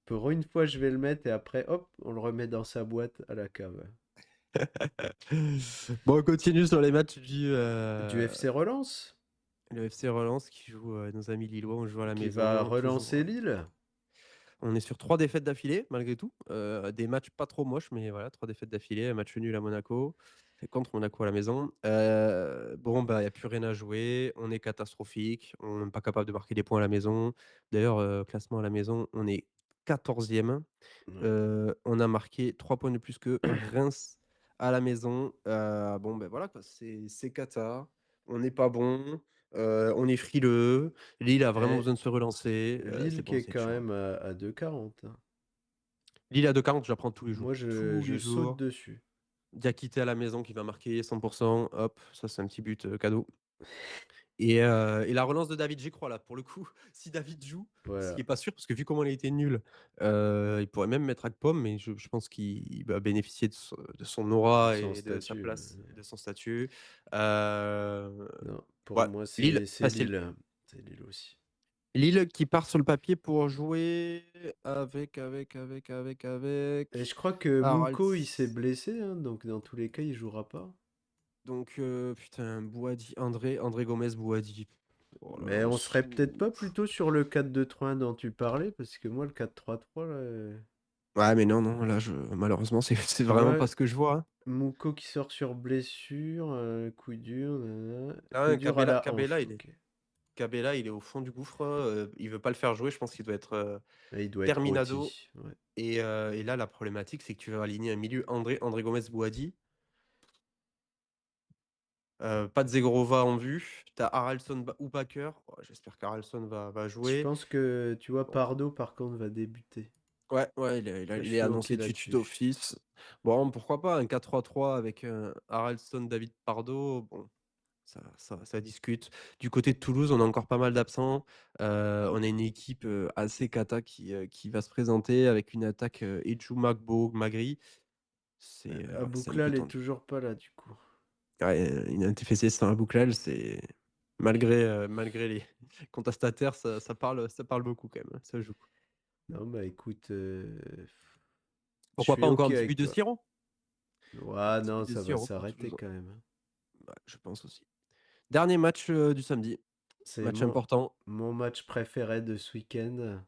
Pour une fois, je vais le mettre et après, hop, on le remet dans sa boîte à la cave. Bon, on continue sur les matchs Du FC Relance, le FC Relance qui joue, nos amis lillois, on joue à la qui va maison, toujours, relancer Lille. on est sur 3 défaites d'affilée malgré tout, des matchs pas trop moches, mais voilà, 3 défaites d'affilée, un match nul à Monaco et contre Monaco à la maison. Bon, bah, il y a plus rien à jouer, on est catastrophique, on n'est pas capable de marquer des points à la maison. D'ailleurs, classement à la maison, on est 14e. Ouais. On a marqué 3 points de plus que Reims à la maison. Bon, ben voilà, quoi, c'est cata. On n'est pas bon, on est frileux. Lille a vraiment Et besoin de se relancer. C'est Lille qui bon, est c'est quand dur, hein. même à 2,40, hein. Lille à 2,40, j'apprends tous les jours. Moi, Tous je les saute jours. dessus. Diakité à la maison qui va marquer 100%. Hop, ça c'est un petit but cadeau. Et la relance de David, j'y crois là, pour le coup. Si David joue, ce qui Voilà, est pas sûr, parce que vu comment il a été nul, il pourrait même mettre Akpom, mais je pense qu'il va bénéficier de son de aura son et de sa statut. place et de son statut. Non, pour Ouais, moi, Lille, c'est facile. Lille, hein. C'est Lille aussi. Lille qui part sur le papier pour jouer Et je avec crois que Harald. Mouko, il s'est blessé, hein, donc dans tous les cas, il jouera pas. Donc, putain, Bouhaddi, André Gomez Bouhaddi. Oh là Mais là, on serait peut-être pas souffle. plutôt sur le 4-2-3-1 dont tu parlais, parce que moi, le 4-3-3, là, Ouais, mais non, non, là, malheureusement, c'est tu vraiment vois, pas ce que je vois, hein. Mouko qui sort sur blessure, Ah coup ouais, dur à la Cabella, hanche. Ok. Il est au fond du gouffre, il veut pas le faire jouer, je pense qu'il doit être, Et il doit être terminado rôti. Ouais. et là, la problématique, c'est que tu vas aligner un milieu André Gomez Bouhaddi, pas de Zegrova en vue, tu as Haralson ou Bakker. Oh, j'espère qu'Haralson va Je jouer. pense que, tu vois, Bon, Pardo, par contre, va débuter. ouais, ouais, Ça, je il est suis annoncé OK dessus là-dessus. d'office. Bon, pourquoi pas un 4-3-3 avec, Haralson, David Pardo, bon. Ça discute. Du côté de Toulouse, on a encore pas mal d'absents. On a une équipe assez cata qui va se présenter avec une attaque Edjou, Magbo, Magri. Ouais, c'est un peu Abouklal est tendu. toujours pas là, du coup. Ouais, une NTFC sans un bouclage, c'est malgré les contestataires, ça parle beaucoup quand même, hein, ça joue. Non, bah écoute, je Pourquoi suis pas encore OK un petit but avec de toi. Siro? Un Ouais, petit non, but de ça va Siro pour s'arrêter Toulouse, hein. quand même, hein. Ouais, je pense aussi. Dernier match du samedi, C'est match important mon match préféré de ce week-end.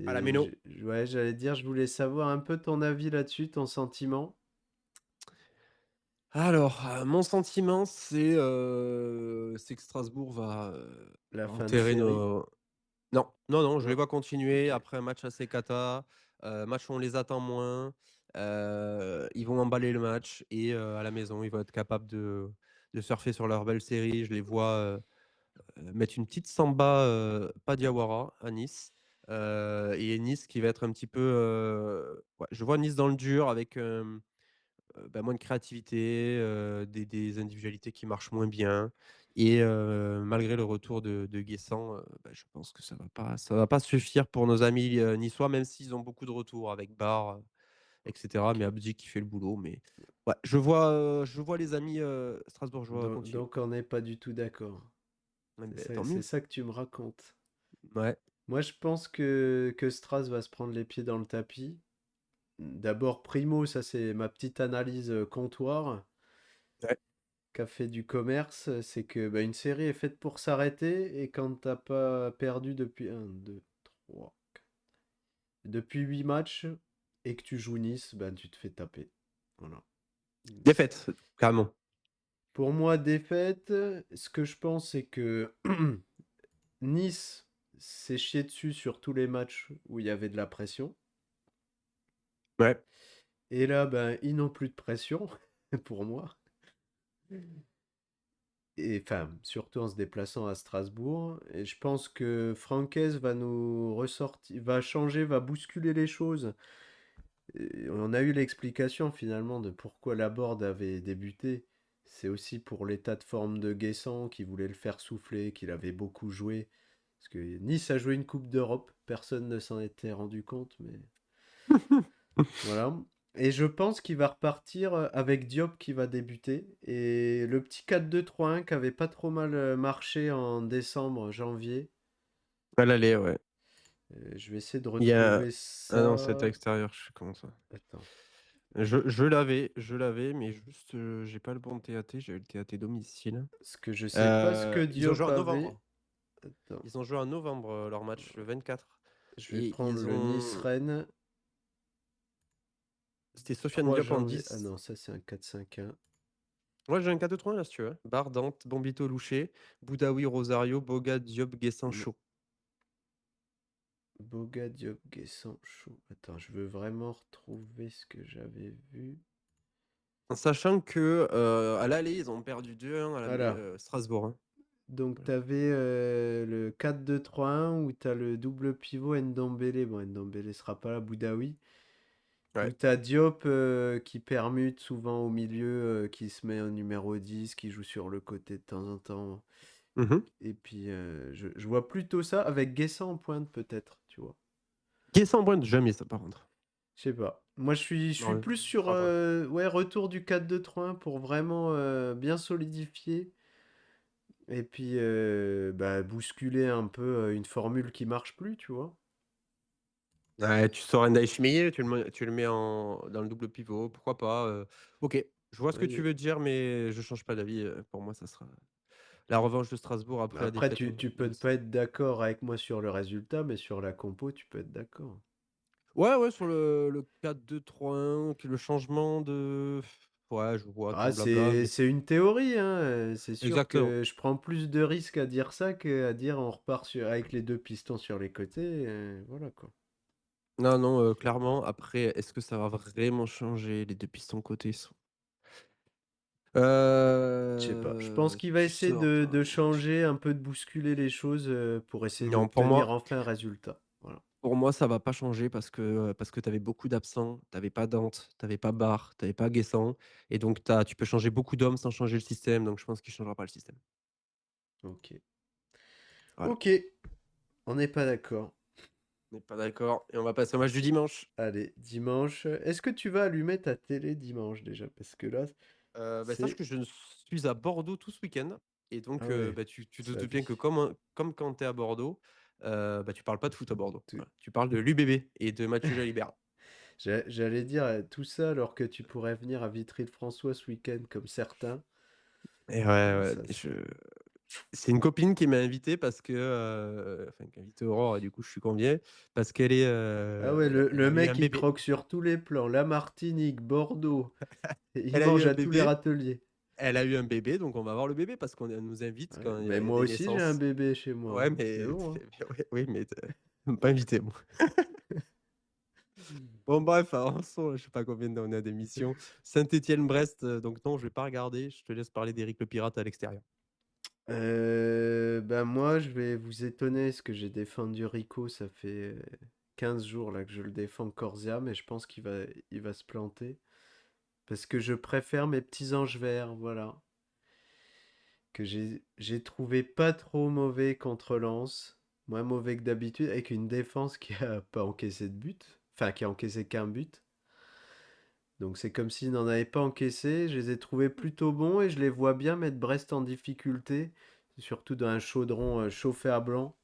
à la Et Méno. ouais, j'allais dire, je voulais savoir un peu ton avis là-dessus, ton sentiment. Alors, mon sentiment, c'est que Strasbourg La va fin de enterrer série. nos. Non, non, non, je les Non, vois continuer ok. après un match assez cata, match où on les attend moins. Ils vont emballer le match et à la maison, ils vont être capables de surfer sur leur belle série. Je les vois mettre une petite samba, pas Diawara, à Nice. Et Nice qui va être un petit peu. Ouais, je vois Nice dans le dur avec. Bah, moins de créativité, des individualités qui marchent moins bien. et malgré le retour de Guessant, bah, je pense que ça va pas suffire pour nos amis, niçois, même s'ils ont beaucoup de retours avec Barre, et cetera. Mais Abdi qui fait le boulot, mais ouais, je vois les amis, strasbourgeois continuer. Donc on n'est pas du tout d'accord. Ouais, beh, tant C'est mieux. ça que tu me racontes. Ouais, Moi, je pense que Stras va se prendre les pieds dans le tapis. D'abord, Primo, ça c'est ma petite analyse comptoir ouais. qu'a fait du commerce. C'est que bah, une série est faite pour s'arrêter et quand t'as pas perdu depuis 3, depuis 8 matchs et que tu joues Nice, ben tu te fais taper. Voilà. Défaite, carrément. Pour moi, défaite, ce que je pense, c'est que Nice s'est chié dessus sur tous les matchs où il y avait de la pression. Ouais. Et là, ben, ils n'ont plus de pression, pour moi. Et enfin, surtout en se déplaçant à Strasbourg. Et je pense que Francaise va nous ressortir, va changer, va bousculer les choses. Et on a eu l'explication finalement de pourquoi Laborde avait débuté. C'est aussi pour l'état de forme de Guessant qui voulait le faire souffler, qu'il avait beaucoup joué. Parce que Nice a joué une Coupe d'Europe, personne ne s'en était rendu compte, mais voilà. Et je pense qu'il va repartir avec Diop qui va débuter. Et le petit 4-2-3-1 qui avait pas trop mal marché en décembre, janvier. À l'aller, ouais. Je vais essayer de Il y a retrouver ah non, c'était à ça. l'extérieur, je sais comment ça. Attends. Je l'avais, mais juste, j'ai pas le bon TAT, j'avais le TAT domicile. Parce que je sais pas ce que Ils ont joué Diop en avait. novembre. Attends. Ils ont joué en novembre, leur match, le 24 Je vais et prendre ils le ont Nice-Rennes. c'était Sofiane 3 Diop en janvier. Ah 10. non, ça c'est un 4-5-1. Ouais, j'ai un 4-2-3 là, si tu veux. Barre, Dante, Bombito, Louché, Boudaoui, Rosario, Boga, Diop, Guessin, Non. Chaud. Boga, Diop, Guessant, Chou. Attends, je veux vraiment retrouver ce que j'avais vu. En sachant que, à l'aller, ils ont perdu 2-1 à la mai Voilà. Strasbourg, hein. Donc Voilà. t'avais le 4-2-3-1 où t'as le double pivot Ndombele. Bon, Ndombele sera pas là, Boudaoui. Où Ouais. t'as Diop qui permute souvent au milieu, qui se met en numéro 10, qui joue sur le côté de temps en temps. Mmh. Et puis je vois plutôt ça avec Guessant en pointe peut-être, tu vois. Guessin en pointe, jamais ça par contre. Je sais pas. Moi je suis Non, plus je sur crois pas. ouais, retour du 4-2-3-1 pour vraiment bien solidifier. Et puis bah, bousculer un peu une formule qui marche plus, tu vois. Ouais, tu sors Ndiaye Chimie, tu le mets dans le double pivot, pourquoi pas, OK, je vois ce que tu Ouais, veux dire, mais je change pas d'avis, pour moi, ça sera la revanche de Strasbourg après la après, défaite tu de peux ne Nice. pas être d'accord avec moi sur le résultat, mais sur la compo, tu peux être d'accord. Ouais, ouais, sur le 4-2-3-1, que le changement de ouais, je vois ton Ah, blabla, mais c'est une théorie, hein. C'est sûr exactement. que je prends plus de risques à dire ça qu'à dire on repart avec les deux pistons sur les côtés. Voilà quoi. Non, non, clairement, après, est-ce que ça va vraiment changer les 2 pistons côté sont Je sais pas. Je pense qu'il va tu essayer sors pas de moi je changer, un peu de bousculer les choses pour essayer non, d'obtenir enfin un résultat. Voilà. pour moi, ça va pas changer parce que tu avais beaucoup d'absents, tu avais pas Dante, tu avais pas Barre, tu avais pas Guessant et donc tu peux changer beaucoup d'hommes sans changer le système, donc je pense qu'il changera pas le système. Ok. Voilà, Ok. On n'est pas d'accord. on n'est pas d'accord et on va passer au match du dimanche. Allez, dimanche. Est-ce que tu vas allumer ta télé dimanche déjà? Parce que là, Bah, sache c'est... que je ne suis à Bordeaux tout ce week-end et Ah donc ouais, bah, tu te sa doutes bien vie. que comme quand tu es à Bordeaux, bah, tu parles pas de foot à Bordeaux. Tout- Voilà. Tu parles de l'UBB et de Mathieu Jalibert. J'allais dire tout ça alors que tu pourrais venir à Vitry-le-François ce week-end comme certains. Et ouais, Ah, ouais, ça, mais c'est... c'est une copine qui m'a invité parce que, enfin qui a invité Aurore et du coup je suis convié parce Ah ouais, elle le a eu un mec il bébé. croque sur tous les plans. La Martinique, Bordeaux. Et il Elle a eu mange un à tous les bébé, râteliers. elle a eu un bébé, donc on va voir le bébé parce qu'on elle nous invite Ouais, quand mais il y a moi des aussi j'ai un naissances. bébé chez moi, Ouais, hein. C'est mais bon, hein. oui, oui, mais tu pas invité moi. Bon bref, avançons, je sais pas combien on a d'émissions. Saint-Étienne-Brest, donc non, je vais pas regarder, je te laisse parler d'Éric le Pirate à l'extérieur. Bah moi je vais vous étonner parce que j'ai défendu Rico, ça fait 15 jours là que je le défends corps et âme et je pense il va se planter. Parce que je préfère mes petits anges verts, voilà. que j'ai trouvé pas trop mauvais contre Lens, moins mauvais que d'habitude, avec une défense qui a pas encaissé de but, enfin qui a encaissé qu'un but. Donc c'est comme s'ils n'en avaient pas encaissé. Je les ai trouvés plutôt bons et je les vois bien mettre Brest en difficulté, surtout dans un chaudron chauffé à blanc.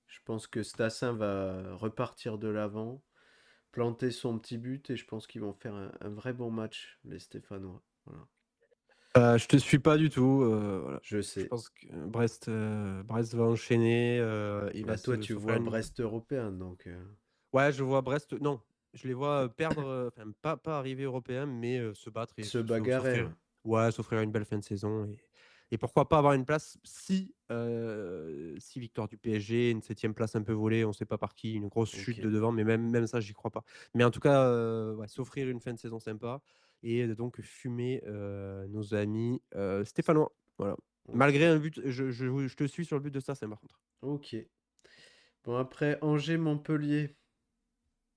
Je pense que Stassin va repartir de l'avant, planter son petit but et je pense qu'ils vont faire un vrai bon match, les Stéphanois. Voilà. Je te suis pas du tout, voilà. Je Je sais. pense que Brest va enchaîner, il va Bah toi, se tu s'offrir vois une. Brest européen, donc Ouais, je vois Brest non, je les vois, perdre, enfin pas arriver européen, mais se battre et se bagarrer. s'offrir Ouais. ouais, s'offrir une belle fin de saison et pourquoi pas avoir une place si victoire du PSG, une 7e place un peu volée, on sait pas par qui, une grosse chute Ok. de devant, mais même ça, j'y crois pas. Mais en tout cas, ouais, s'offrir une fin de saison sympa et donc fumer, nos amis, stéphanois. Voilà. Ok. Malgré un but, je te suis sur le but de Stassin par contre. Ok. Bon après Angers-Montpellier.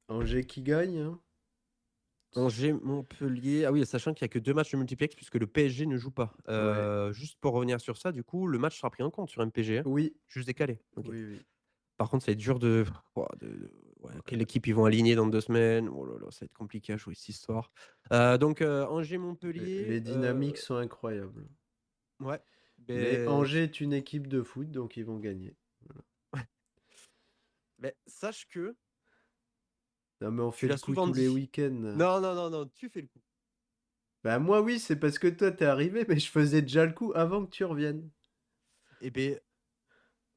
Angers qui gagne, hein. Angers-Montpellier. Ah oui, sachant qu'il y a que 2 matchs de multiplex puisque le PSG ne joue pas. Ouais. Juste pour revenir sur ça, du coup, le match sera pris en compte sur MPG, hein? Oui. Juste décalé? OK. Oui, oui. Par contre, ça va être dur de ouah, ouais, quelle équipe ils vont aligner dans 2 semaines? Oh là là, ça va être compliqué à jouer cette histoire. Donc Angers-Montpellier, Les dynamiques sont incroyables. ouais, Mais beh, Angers est une équipe de foot, donc ils vont gagner. Voilà. sache que Non mais on tu fait le l'as coup souvent tous les dit. week-ends. Non, non, non, non, tu fais le coup. Bah moi oui, c'est parce que toi t'es arrivé, mais je faisais déjà le coup avant que tu reviennes. Eh beh,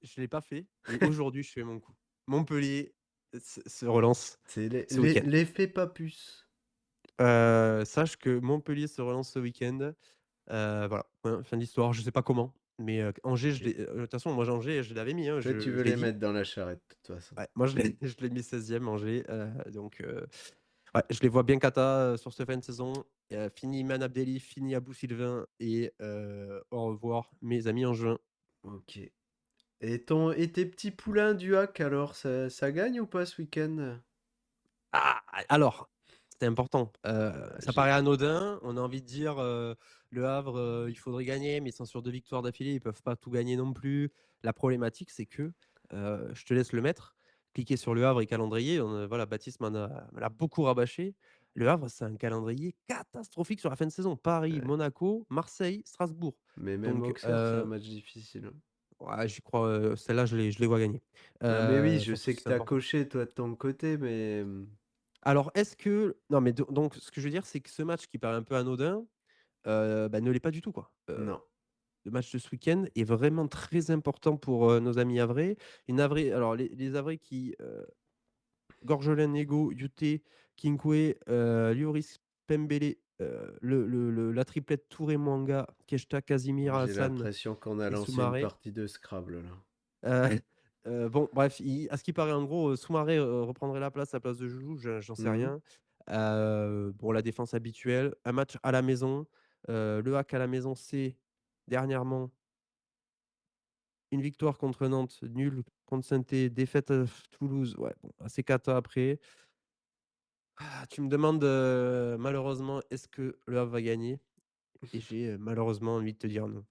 je l'ai pas fait, mais aujourd'hui, je fais mon coup. Montpellier se relance C'est ce week-end. l'effet papus. Sache que Montpellier se relance ce week-end. Voilà, ouais, fin de l'histoire. Je sais pas comment, mais Angers, Ok. de toute façon, moi, Angers, je l'avais mis, hein, Toi tu je veux l'ai les dit. mettre dans la charrette de toute façon. Ouais, moi, je l'ai mis 16e Angers, donc ouais, je les vois bien cata, sur cette fin de saison. Fini Iman Abdelli, fini Abou Sylvain et au revoir mes amis en juin. Ok. Et tes petits poulains du hack alors, ça gagne ou pas ce week-end? Ah! Alors, c'était important. Ça paraît J'ai. anodin, on a envie de dire, Le Havre, il faudrait gagner, mais ils sont sur 2 victoires d'affilée, ils peuvent pas tout gagner non plus. La problématique, c'est que, je te laisse le mettre, cliquez sur Le Havre et calendrier, voilà, Baptiste me l'a beaucoup rabâché. Le Havre, c'est un calendrier catastrophique sur la fin de saison. Paris, Ouais. Monaco, Marseille, Strasbourg. Mais même Donc, Auxerre, c'est un match difficile, hein. ouais, j'y crois, celle-là, je les vois gagner. Non mais oui, je Surtout sais si que c'est t'as important. coché toi de ton côté, mais Alors, est-ce que non, mais donc ce que je veux dire, c'est que ce match qui paraît un peu anodin, bah, ne l'est pas du tout, quoi. non. Le match de ce week-end est vraiment très important pour, nos amis havrais. Les Havrais alors les Havrais qui, Gorgelin, Nego, Yuté, Kinkoué, Lloris, Pembele, la triplette Touré, Mwanga, Keshta, Casimir, J'ai Hassan l'impression qu'on a et lancé une Soumaré. partie de Scrabble là. Heu bon bref, il à ce qui paraît en gros, Soumaré, reprendrait la place de Joujou, j'en sais Mmh. rien. Bon la défense habituelle, un match à la maison, Le Hack à la maison, c'est dernièrement une victoire contre Nantes, nul contre Saint-Étienne, défaite à Toulouse, ouais bon assez cata après. Tu me demandes, malheureusement, est-ce que Le Havre va gagner? Et j'ai, malheureusement envie de te dire non.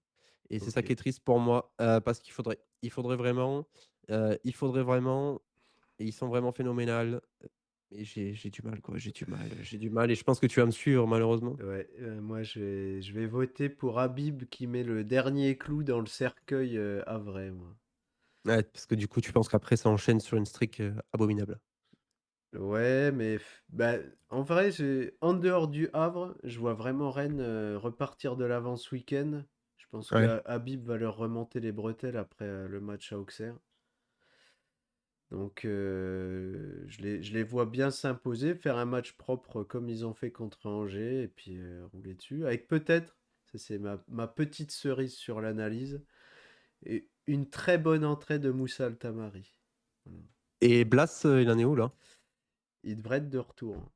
Et c'est ça qui OK. est triste pour moi, parce il faudrait vraiment et ils sont vraiment phénoménales, mais j'ai du mal quoi, j'ai du mal et je pense que tu vas me suivre malheureusement. Ouais, moi je vais voter pour Habib qui met le dernier clou dans le cercueil, havrais, moi. Ouais, parce que du coup, tu penses qu'après ça enchaîne sur une streak, abominable. Ouais, mais bah, en vrai, en dehors du Havre, je vois vraiment Rennes, repartir de l'avant ce week-end. Je pense que Ouais. Habib va leur remonter les bretelles après, le match à Auxerre. Donc je les vois bien s'imposer, faire un match propre comme ils ont fait contre Angers et puis, rouler dessus. Avec peut-être, ça c'est ma petite cerise sur l'analyse, et une très bonne entrée de Moussa Altamari. Voilà. Et Blas, il en est où là? Il devrait être de retour, hein.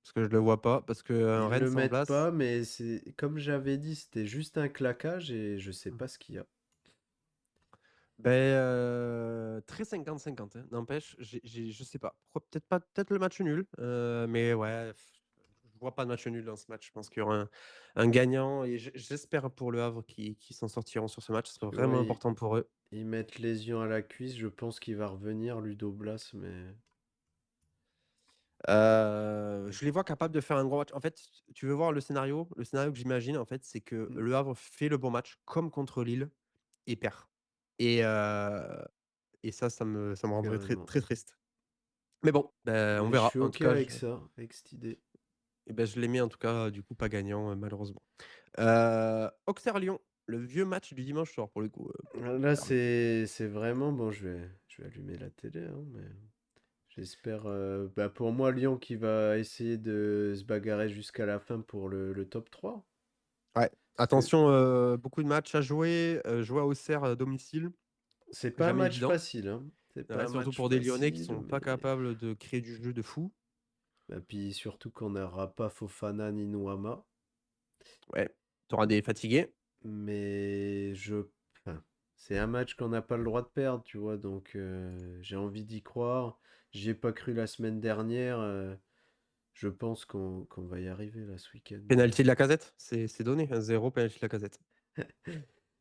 Parce que je le vois pas, parce qu'un Ils Rennes le sans mettent Blas. pas, mais c'est comme j'avais dit, c'était juste un claquage et je sais Mmh. pas ce qu'il y a. Beh, très 50-50, hein. N'empêche, je sais pas. Pourquoi peut-être pas peut-être le match nul, mais ouais, je vois pas de match nul dans ce match. Je pense qu'il y aura un gagnant et j'espère pour Le Havre qui s'en sortiront sur ce match. Ce Parce sera que vraiment ouais, important pour eux. ils mettent lésion à la cuisse. Je pense qu'il va revenir, Ludo Blas, mais Je les vois capables de faire un gros match. En fait, tu veux voir le scénario? Le scénario que j'imagine, en fait, c'est que hmm, Le Havre fait le bon match comme contre Lille et perd et ça me rendrait très, carrément. très triste. Mais bon, on Mais je verra. suis En tout ok cas, avec ça, avec cette idée. je l'ai mis en tout cas, du coup, pas gagnant, malheureusement. Auxerre-Lyon, le vieux match du dimanche soir pour le coup, Là, Hervé. c'est vraiment bon. Je vais allumer la télé, hein, mais j'espère. Bah pour moi, Lyon qui va essayer de se bagarrer jusqu'à la fin pour le top 3. Ouais, Parce que attention, beaucoup de matchs à jouer, jouer à Auxerre à domicile, c'est pas un jamais match évident. facile, hein. C'est pas Ouais, un surtout match pour des Lyonnais qui facile, sont pas mais. capables de créer du jeu de fou. Et puis surtout qu'on n'aura pas Fofana ni Nuama. Ouais, tu auras des fatigués. Mais enfin, c'est un match qu'on n'a pas le droit de perdre, tu vois. Donc j'ai envie d'y croire. J'y ai pas cru la semaine dernière. Je pense qu'on va y arriver là ce week-end. Penalty de Lacazette, c'est donné, 1-0 penalty de Lacazette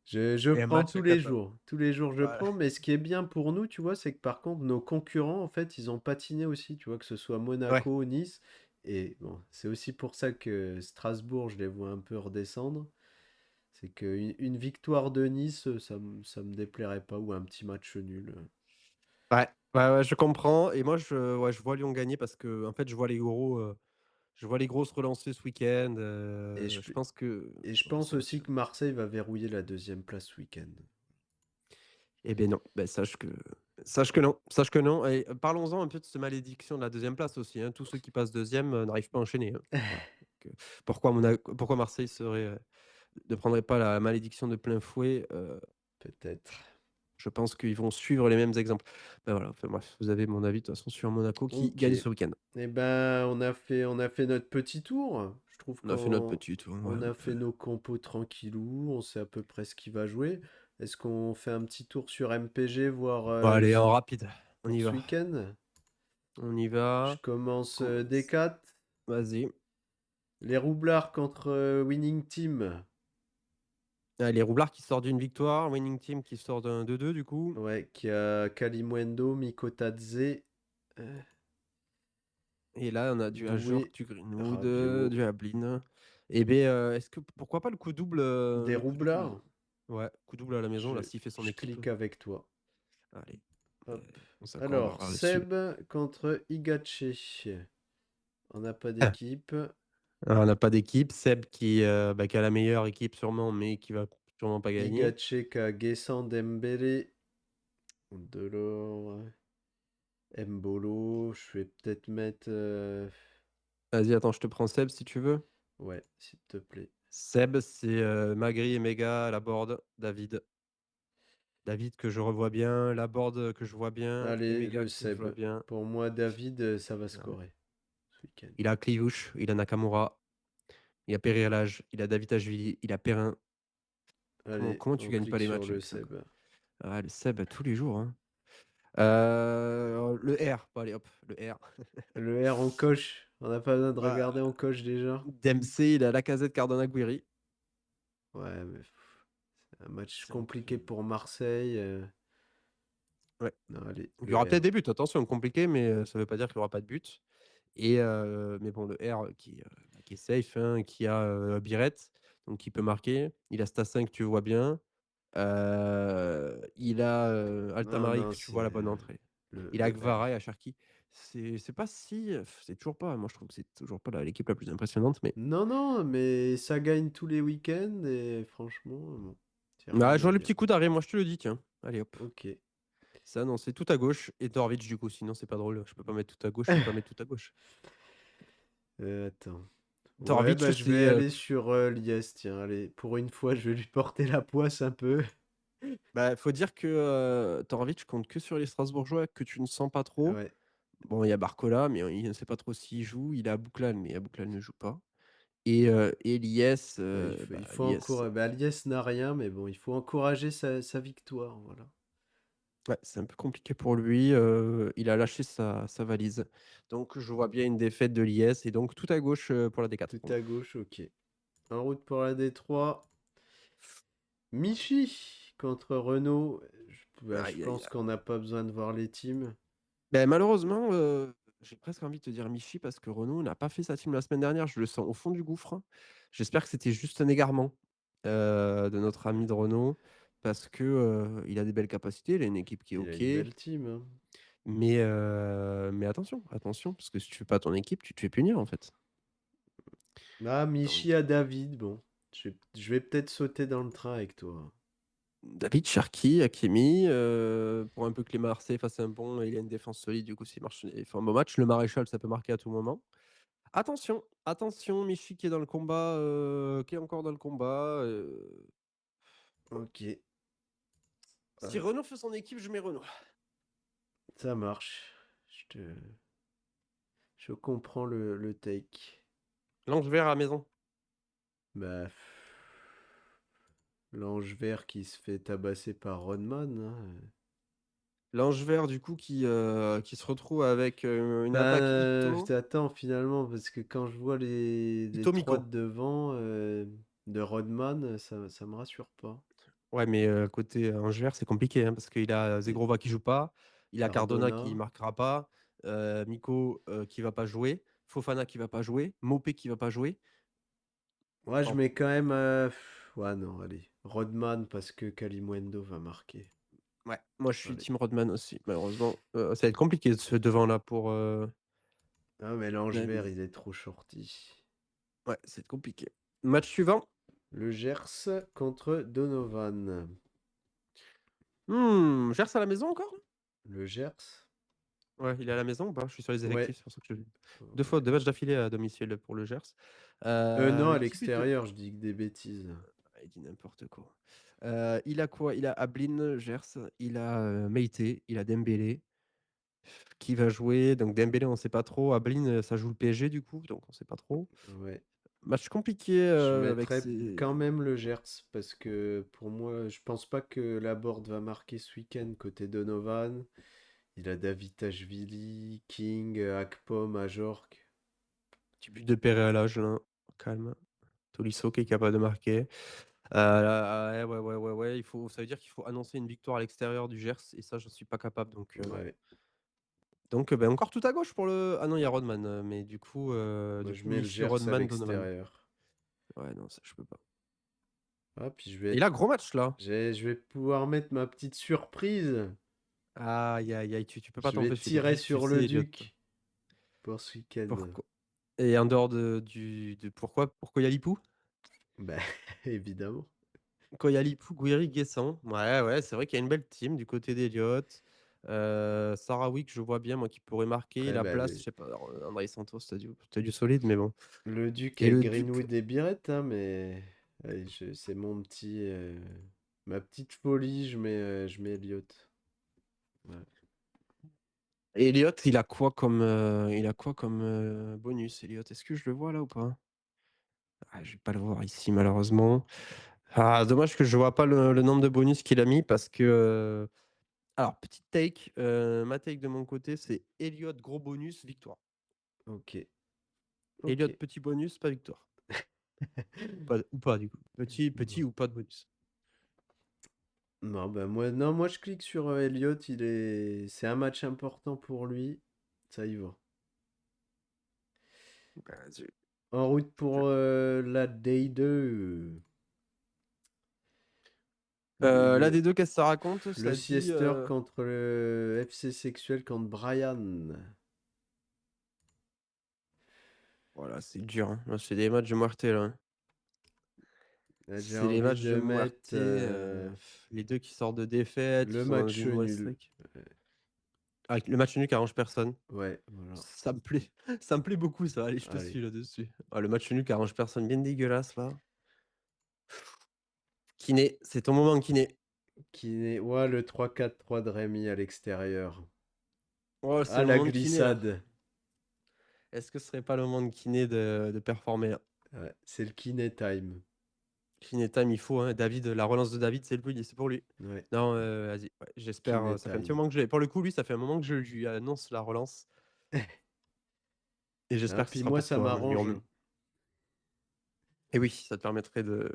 Je et un prends match tous les cata. jours. Tous les jours, je Ouais, prends. Mais ce qui est bien pour nous, tu vois, c'est que par contre, nos concurrents, en fait, ils ont patiné aussi. Tu vois, que ce soit ouais, Monaco, Nice. Et bon, c'est aussi pour ça que Strasbourg, je les vois un peu redescendre. C'est qu'une victoire de Nice, ça me déplairait pas. Ou un petit match nul. ouais, je comprends et moi je vois Lyon gagner parce que en fait, je vois les gros se relancer ce week-end, Et je, je pense que et je voilà, pense ce match aussi que Marseille va verrouiller la deuxième place ce week-end. eh beh, non, sache que non et parlons-en un peu de cette malédiction de la deuxième place aussi, hein. Tous ceux qui passent deuxième e n'arrivent pas à enchaîner, hein. Voilà, donc pourquoi Marseille ne prendrait pas la malédiction de plein fouet? Peut-être. Je pense qu'ils vont suivre les mêmes exemples. Voilà, enfin bref, vous avez mon avis de toute façon sur Monaco qui Ok. gagne ce week-end. Eh ben, on a fait notre petit tour. Je trouve On a fait notre qu'on petit tour, ouais, on a fait nos compos tranquillou. On sait à peu près ce qui va jouer. Est-ce qu'on fait un petit tour sur MPG, voir bon allez, en rapide, on pour y ce va. week-end? On y Je va. commence Commence. D4. Vas-y. Les Roublards contre Winning Team. Les Roublards qui sortent d'une victoire, Winning Team qui sort d'un 2-2 du coup. Ouais, qui a Kalimundo, Mikotadze, Et là, on a du Ajorc, Doué, du Greenwood, Rabiot. du Ablin. Et bien, est-ce que pourquoi pas Des le coup double? roublards, Ouais, coup double à la maison, là, je, s'il fait son je équipe. clique avec toi. Allez, Hop. on s'accorde Alors, alors là-dessus. Seb contre Igache. On n'a pas d'équipe. Alors, on n'a pas d'équipe. Seb qui a la meilleure équipe sûrement, mais qui va sûrement pas gagner. Igache qui a Guessant, Dembélé, Delors, Mbolo. Je vais peut-être mettre. Vas-y, attends, je te prends Seb si tu veux. Ouais, s'il te plaît. Seb, c'est Magri et Mega, Laborde, David. David que je revois bien, Laborde que je vois bien, et Allez, Mega le que je vois Seb. bien. Pour moi, David, ça va Allez. scorer ce week-end. Il a Kliouche, il a Nakamura, il a Pereira, il a David Ashvili, il a Perrin. Allez, Comment tu on gagnes pas clique les sur matchs le avec ça, Seb. quoi? Ah, le Seb tous les jours, hein. Le R. Bon, allez, hop, le R. Le R, on coche. On n'a pas besoin de Bah, regarder, on coche déjà. Dempsey, il a Lacazette, Cardona, Guiri. Ouais, mais c'est un match C'est un peu. compliqué pour Marseille. Ouais. Non, allez, Il y le aura peut-être R. des buts, attention, compliqué, mais ça veut pas dire qu'il y aura pas de but. Mais bon, le R qui est safe, hein, qui a Biret, donc qui peut marquer. Il a Stassin que tu vois bien. Il a Non, Altamari non, que tu vois à c'est la bonne entrée. Il a le Gvara et R. Cherki. C'est pas si. C'est toujours pas. Moi, je trouve que c'est toujours pas l'équipe la plus impressionnante. Mais Non, non, mais ça gagne tous les week-ends et franchement, bon, y a ah, rien je à vois le dire. petit coup d'arrêt, moi, je te le dis, tiens. Allez, hop. Ok. Ça, non, c'est tout à gauche. Et Dorvic, du coup, sinon, c'est pas drôle. Je peux pas mettre tout à gauche, je peux pas mettre tout à gauche. Attends. Ouais, Dorvic, bah je vais c'est. aller sur Lies, tiens, allez. Pour une fois, je vais lui porter la poisse un peu. Bah, faut dire que Dorvic compte que sur les Strasbourgeois que tu ne sens pas trop. Ouais, Bon, il y a Barcola, mais il ne sait pas trop s'il joue. Il a Bouclal, mais Bouclal ne joue pas. Et Lies, ouais, il faut Lies, encourager. Bah, Lies n'a rien, mais bon, il faut encourager sa victoire, voilà. Ouais, c'est un peu compliqué pour lui, il a lâché sa valise. Donc je vois bien une défaite de l'IS et donc tout à gauche, pour la D4. Tout à gauche, ok. En route pour la D3. Michi contre Renault. Je Aïe, aïe, pense aïe. qu'on n'a pas besoin de voir les teams. Beh, malheureusement, j'ai presque envie de te dire Michi parce que Renaud n'a pas fait sa team la semaine dernière, je le sens au fond du gouffre. J'espère que c'était juste un égarement, de notre ami de Renault parce que, il a des belles capacités, il a une équipe qui est Il a OK, une belle team, hein. mais attention, attention, parce que si tu fais pas ton équipe, tu te fais punir, en fait. Ah, Donc Michi à David, bon. Je vais peut-être sauter dans le train avec toi. David, Cherki, Hakimi, pour un peu que les Marseillais fassent un bond, il a une défense solide, du coup s'il marche il fait un bon match. Le Maréchal, ça peut marquer à tout moment. Attention, attention, Michi qui est dans le combat, qui est encore dans le combat. Ok, Si Renault fait son équipe, je mets Renault. ça marche. Je te... Je comprends le take. L'ange vert à la maison. Bah, l'ange vert qui se fait tabasser par Rodman, hein. L'ange vert, du coup, qui se retrouve avec une Ben, attaque Ito. t'attends finalement, parce que quand je vois les Ito trois Miko. de devant de Rodman, ça me rassure pas. Ouais, mais côté ange vert, c'est compliqué hein, parce qu'il a Et Zegrova qui joue pas, il a Cardona qui Cardona. marquera pas, Miko qui va pas jouer, Fofana qui va pas jouer, Mopé qui va pas jouer. Moi, je En- mets quand même. Ouais, non, allez. Rodman, parce que Kalimundo va marquer. Ouais, moi je suis Allez. Team Rodman aussi, malheureusement. Ça va être compliqué ce devant-là pour Ah, mais l'ange vert, l'ami. il est trop shorty. Ouais, c'est compliqué. Match suivant. Le Gers contre Donovan. Gers à la maison encore? Le Gers? Ouais, il est à la maison ou pas? Je suis sur les Ouais. effectifs, c'est pour ça que je deux fois, 2 matchs d'affilée à domicile pour le Gers. Non, à Qui buteur? l'extérieur, je dis que des bêtises. Ah, il dit n'importe quoi. Il a quoi? Il a Ablin, Gers, il a, Meïté, il a Dembélé. Qui va jouer? Donc Dembélé, on sait pas trop. Ablin, ça joue le PSG du coup, donc on sait pas trop. Ouais. Match compliqué, Je avec mettrais ses quand même le Gers, parce que pour moi, je pense pas que Laborde va marquer ce week-end côté Donovan. Il a Davitashvili, King, Akpom, Ajork. petits buts de Perret à l'âge là, calme. Tolisso qui est capable de marquer. Ouais, ouais, ouais, ouais, ouais, ça veut dire qu'il faut annoncer une victoire à l'extérieur du Gers et ça, je suis pas capable Ouais. donc ben, encore tout à gauche pour le ah non, il y a Rodman, mais Moi, du je coup, mets le Michi, Gers à Rodman, Donovan. l'extérieur. Ouais, non, ça, je peux pas. Ah, puis Et là, gros match là. je vais pouvoir mettre ma petite surprise. Aïe, aïe, aïe, tu peux pas Je vais t'empêcher de tirer vivre, tu sur sais, le Elliot. Duc pour ce week-end. Pourquoi? Et en dehors de pourquoi Yalipou? Bah, évidemment. Quand Yalipou, Gouiri, Guessant. Ouais, ouais, c'est vrai qu'il y a une belle team du côté d'Elliot. Sarawi, que je vois bien, moi, qui pourrait marquer. Après, La bah, place, je sais pas, alors, André Santos, t'as du solide, mais bon. le Duc Et avec le Duc, Greenwood et Biret, hein, mais allez, c'est mon petit, ma petite folie. Je mets Elliot. Ouais. Elliot, il a quoi comme bonus, Elliot? Est-ce que je le vois là ou pas? Ah, je vais pas le voir ici, malheureusement. Ah, dommage que je vois pas le nombre de bonus qu'il a mis parce que. Alors, petite take, ma take de mon côté, c'est Elliot, gros bonus, victoire. Ok. Ok. Elliot, petit bonus, pas victoire. Ou pas, du coup. Petit Bon. ou pas de bonus. Non, bah moi je clique sur Elliot. C'est un match important pour lui. Ça y va. Vas-y. En route pour la Day 2. Là, Le, des deux, qu'est-ce que ça raconte? le Ça dit. Siester contre le FC Sexuel contre Brian. Voilà, c'est dur, hein. Là, c'est des matchs de Muerte, là, hein. Là, j'ai C'est les envie matchs de de Muerte. mettre Les deux qui sortent de défaite, ils le sont dans match une mauvaise nul. streak. Ah, le match nul qui arrange personne. Ouais, voilà. Ça me plaît. Ça me plaît beaucoup, ça. Allez, je te Allez. suis là-dessus. Ah, le match nul qui arrange personne, bien dégueulasse, là. Kiné, c'est ton moment, Kiné. Ouais, le 3-4-3 de Rémi à l'extérieur. Oh, c'est Ah, le la moment de Kiné, là. glissade. Est-ce que ce serait pas le moment de Kiné de performer, là? Ouais, c'est le kiné time. Clean time, il faut, hein. David, la relance de David, c'est pour lui. Ouais, Non, vas-y, ouais, j'espère, Kiné ça fait un petit Time. moment que je pour le coup, lui, ça fait un moment que je lui annonce la relance et Ah, j'espère que ce puis sera moi, pour ça toi, hein. Lui m'arrange. rem Et oui, ça te permettrait de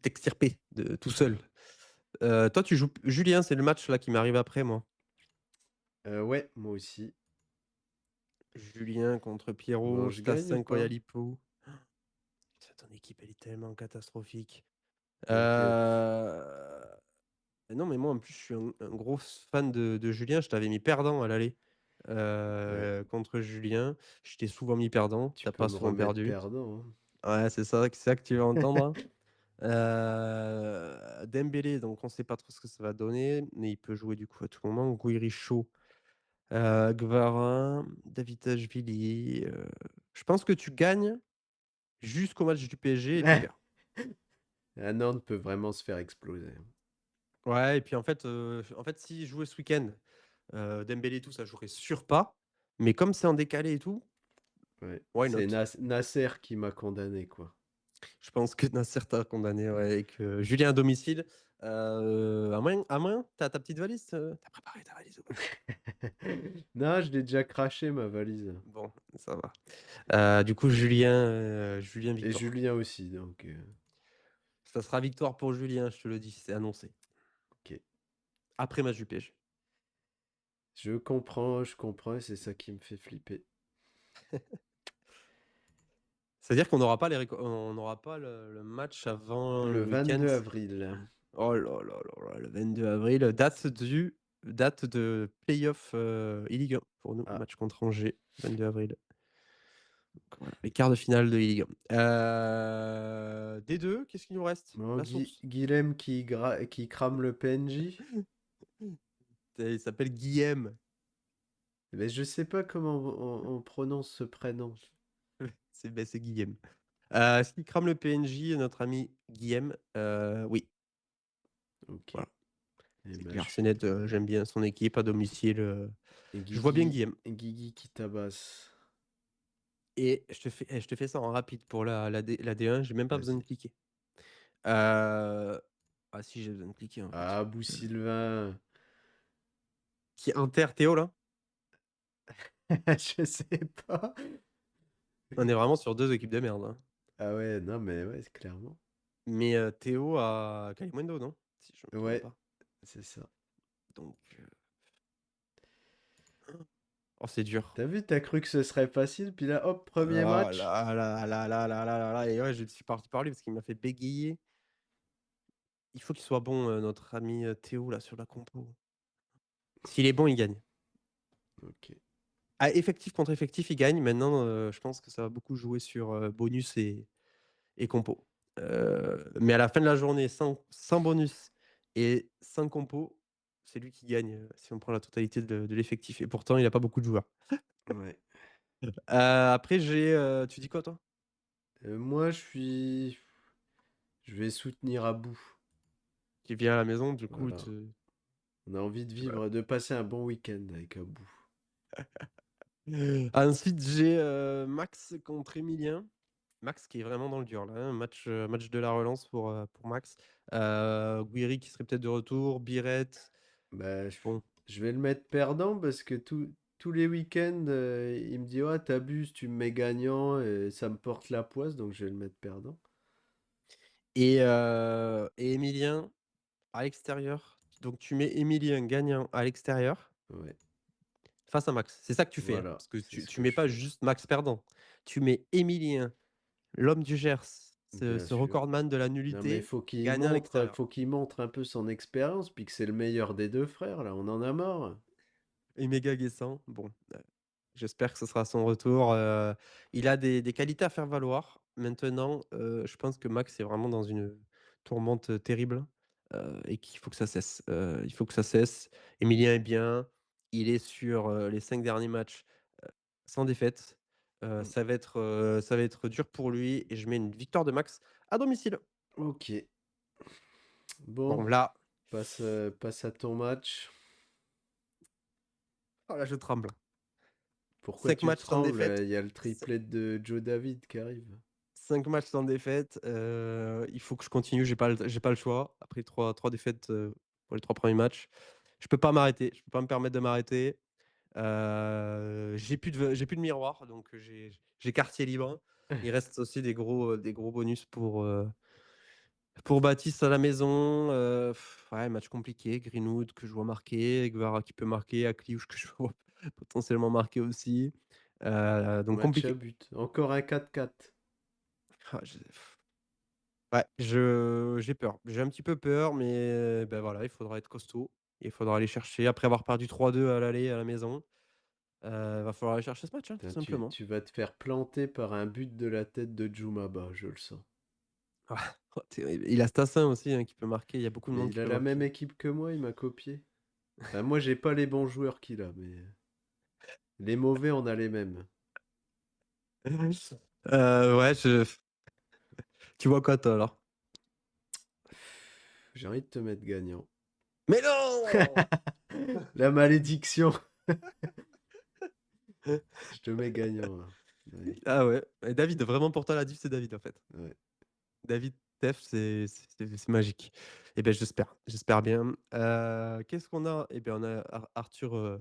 t'extirper de tout seul. Toi, tu joues Julien, c'est le match là qui m'arrive après moi. Ouais, moi aussi. Julien contre Bon, Pierrot, je gagne ou Stassin, pas? Koyalipo. Putain, ton équipe, elle est tellement catastrophique. T'inquiète. Non, mais moi, en plus, je suis un gros fan de Julien. Je t'avais mis perdant à l'aller Ouais, contre Julien. Je t'ai souvent mis perdant. tu T'as peux pas me souvent remettre perdu. perdant, Ouais, c'est ça que tu vas entendre. Dembélé, donc on sait pas trop ce que ça va donner, mais il peut jouer du coup à tout moment. Guirichot, Gvarin, Davidashvili. Je pense que tu gagnes jusqu'au match du PSG et tu hein. perds. Ah, Nantes peut vraiment se faire exploser. Ouais, et puis en fait, s'il jouait ce week-end, Dembélé et tout, ça jouerait sur pas. Mais comme c'est en décalé et tout, Ouais. why C'est not? Nasser qui m'a condamné, quoi. Je pense que Nasser t'a condamné, ouais, et que Julien à domicile, à moins, t'as ta petite valise, tu préparé ta valise ou pas? Non, je l'ai déjà craché, ma valise. Bon, ça va. Du coup, Julien Et victoire. Julien aussi, donc Ça sera victoire pour Julien, je te le dis, c'est annoncé. ok. Après match du PSG. Je comprends, et c'est ça qui me fait flipper. C'est-à-dire qu'on n'aura pas on n'aura pas le match avant Le le week-end. 22 avril. Oh là là là là, le 22 avril, date de playoff e-Ligue 1 pour nous, Ah, match contre Angers, 22 avril. Donc voilà, les quarts de finale de e-Ligue 1. D2, qu'est-ce qu'il nous reste? bon, La source. Guilhem qui crame le PNJ. Il s'appelle Guillaume. Mais je sais pas comment on prononce ce prénom. C'est Guillaume. Est-ce qu'il crame le PNJ, notre ami Guillaume? Oui, Ok. voilà, Et c'est ben, clair, c'est net. J'aime bien son équipe à domicile. et Je vois bien Guillaume. Guigui qui tabasse. Et je te fais ça en rapide pour la D1, j'ai même pas besoin de Vas-y. cliquer. Euh, Ah si, j'ai besoin de cliquer en fait. Ah, Abou Sylvain. Qui est Inter Théo là? Je sais pas. On est vraiment sur 2 équipes de merde, hein. Ah ouais, non, mais ouais, clairement. Mais Théo a Kalimundo, non? Si je me trompe Ouais, pas. c'est ça. Donc, oh c'est dur. T'as vu, t'as cru que ce serait facile, puis là, hop, Oh premier là match. là là là là là là là là, et ouais, je suis parti par lui parce qu'il m'a fait bégayer. Il faut qu'il soit bon, notre ami, Théo là sur la compo. S'il est bon, il gagne. Ok. Ah, effectif contre effectif, il gagne. Maintenant, je pense que ça va beaucoup jouer sur, bonus et compo. Mais à la fin de la journée, sans bonus et sans compo, c'est lui qui gagne, si on prend la totalité de l'effectif et pourtant il a pas beaucoup de joueurs. Ouais. Après tu dis quoi toi? Moi, je vais soutenir Abou. Qui vient à la maison, du coup Voilà. te On a envie de voilà. vivre, de passer un bon week-end avec Abou. Ensuite j'ai, Max contre Emilien. Max qui est vraiment dans le dur là, hein, match de la relance pour Max. Guiri qui serait peut-être de retour, Biret, Bah, bon. je vais le mettre perdant parce que tous les week-ends, il me dit: «Ah, t'abuses, tu me mets gagnant», et ça me porte la poisse, donc je vais le mettre perdant. Et Emilien à l'extérieur. Donc tu mets Emilien gagnant à l'extérieur Ouais, face à Max. C'est ça que tu fais, hein? voilà, Parce que c'est ce tu que mets je pas fais. juste Max perdant. Tu mets Emilien, l'homme du Gers, Bien ce sûr. recordman de la Non, mais nullité, gagnant à faut l'extérieur. qu'il montre un peu son expérience, puis que c'est le meilleur des 2 frères, là, on en a marre. Et méga Guessant, bon, j'espère que ce sera son retour. Il a des qualités à faire valoir. Maintenant, je pense que Max est vraiment dans une tourmente, terrible, et qu'il faut que ça cesse. Il faut que ça cesse. Emilien est bien. Il est sur, les 5 derniers matchs, sans défaite. Mmh. Ça va être dur pour lui et je mets une victoire de Max à domicile. OK. Bon Bon, là, passe à ton match. oh là je tremble. Pourquoi 5 tu matchs sans trembles? défaite, Il y a le c triplet de Joe David qui arrive. 5 matchs sans défaite, il faut que je continue, j'ai pas le choix. Après trois défaites, pour les 3 premiers matchs. Je peux pas m'arrêter, je peux pas me permettre de m'arrêter. J'ai plus de miroir, donc j'ai quartier libre. Il reste aussi des gros bonus pour Baptiste à la maison. Ouais, match compliqué. Greenwood que je vois marquer, Guevara qui peut marquer, Akliouche que je vois potentiellement marquer aussi. Donc Match à compliqué. but. Encore un 4-4. Ah, ouais, j'ai peur. J'ai un petit peu peur, mais ben voilà, il faudra être costaud. Il faudra aller chercher après avoir perdu 3-2 à l'aller à la maison. Va falloir aller chercher ce match, hein, tout Putain, simplement. tu vas te faire planter par un but de la tête de Djoumaba, je le sens. Ah, oh, terrible. Il a Stassin aussi, hein, qui peut marquer. Il y a beaucoup de Mais monde qui il a peut la même marquer. équipe que moi, il m'a copié. Enfin, moi, j'ai pas les bons joueurs qu'il a, mais les mauvais, on a les mêmes. Ouais, tu vois quoi toi alors? J'ai envie de te mettre gagnant. Mais non! La malédiction. Je te mets gagnant, là. Allez, Ah ouais, et David, vraiment pour toi la diff c'est David en fait. ouais. David, Tef, c'est magique. Et ben j'espère bien. Qu'est-ce qu'on a? Eh bien on a Arthur,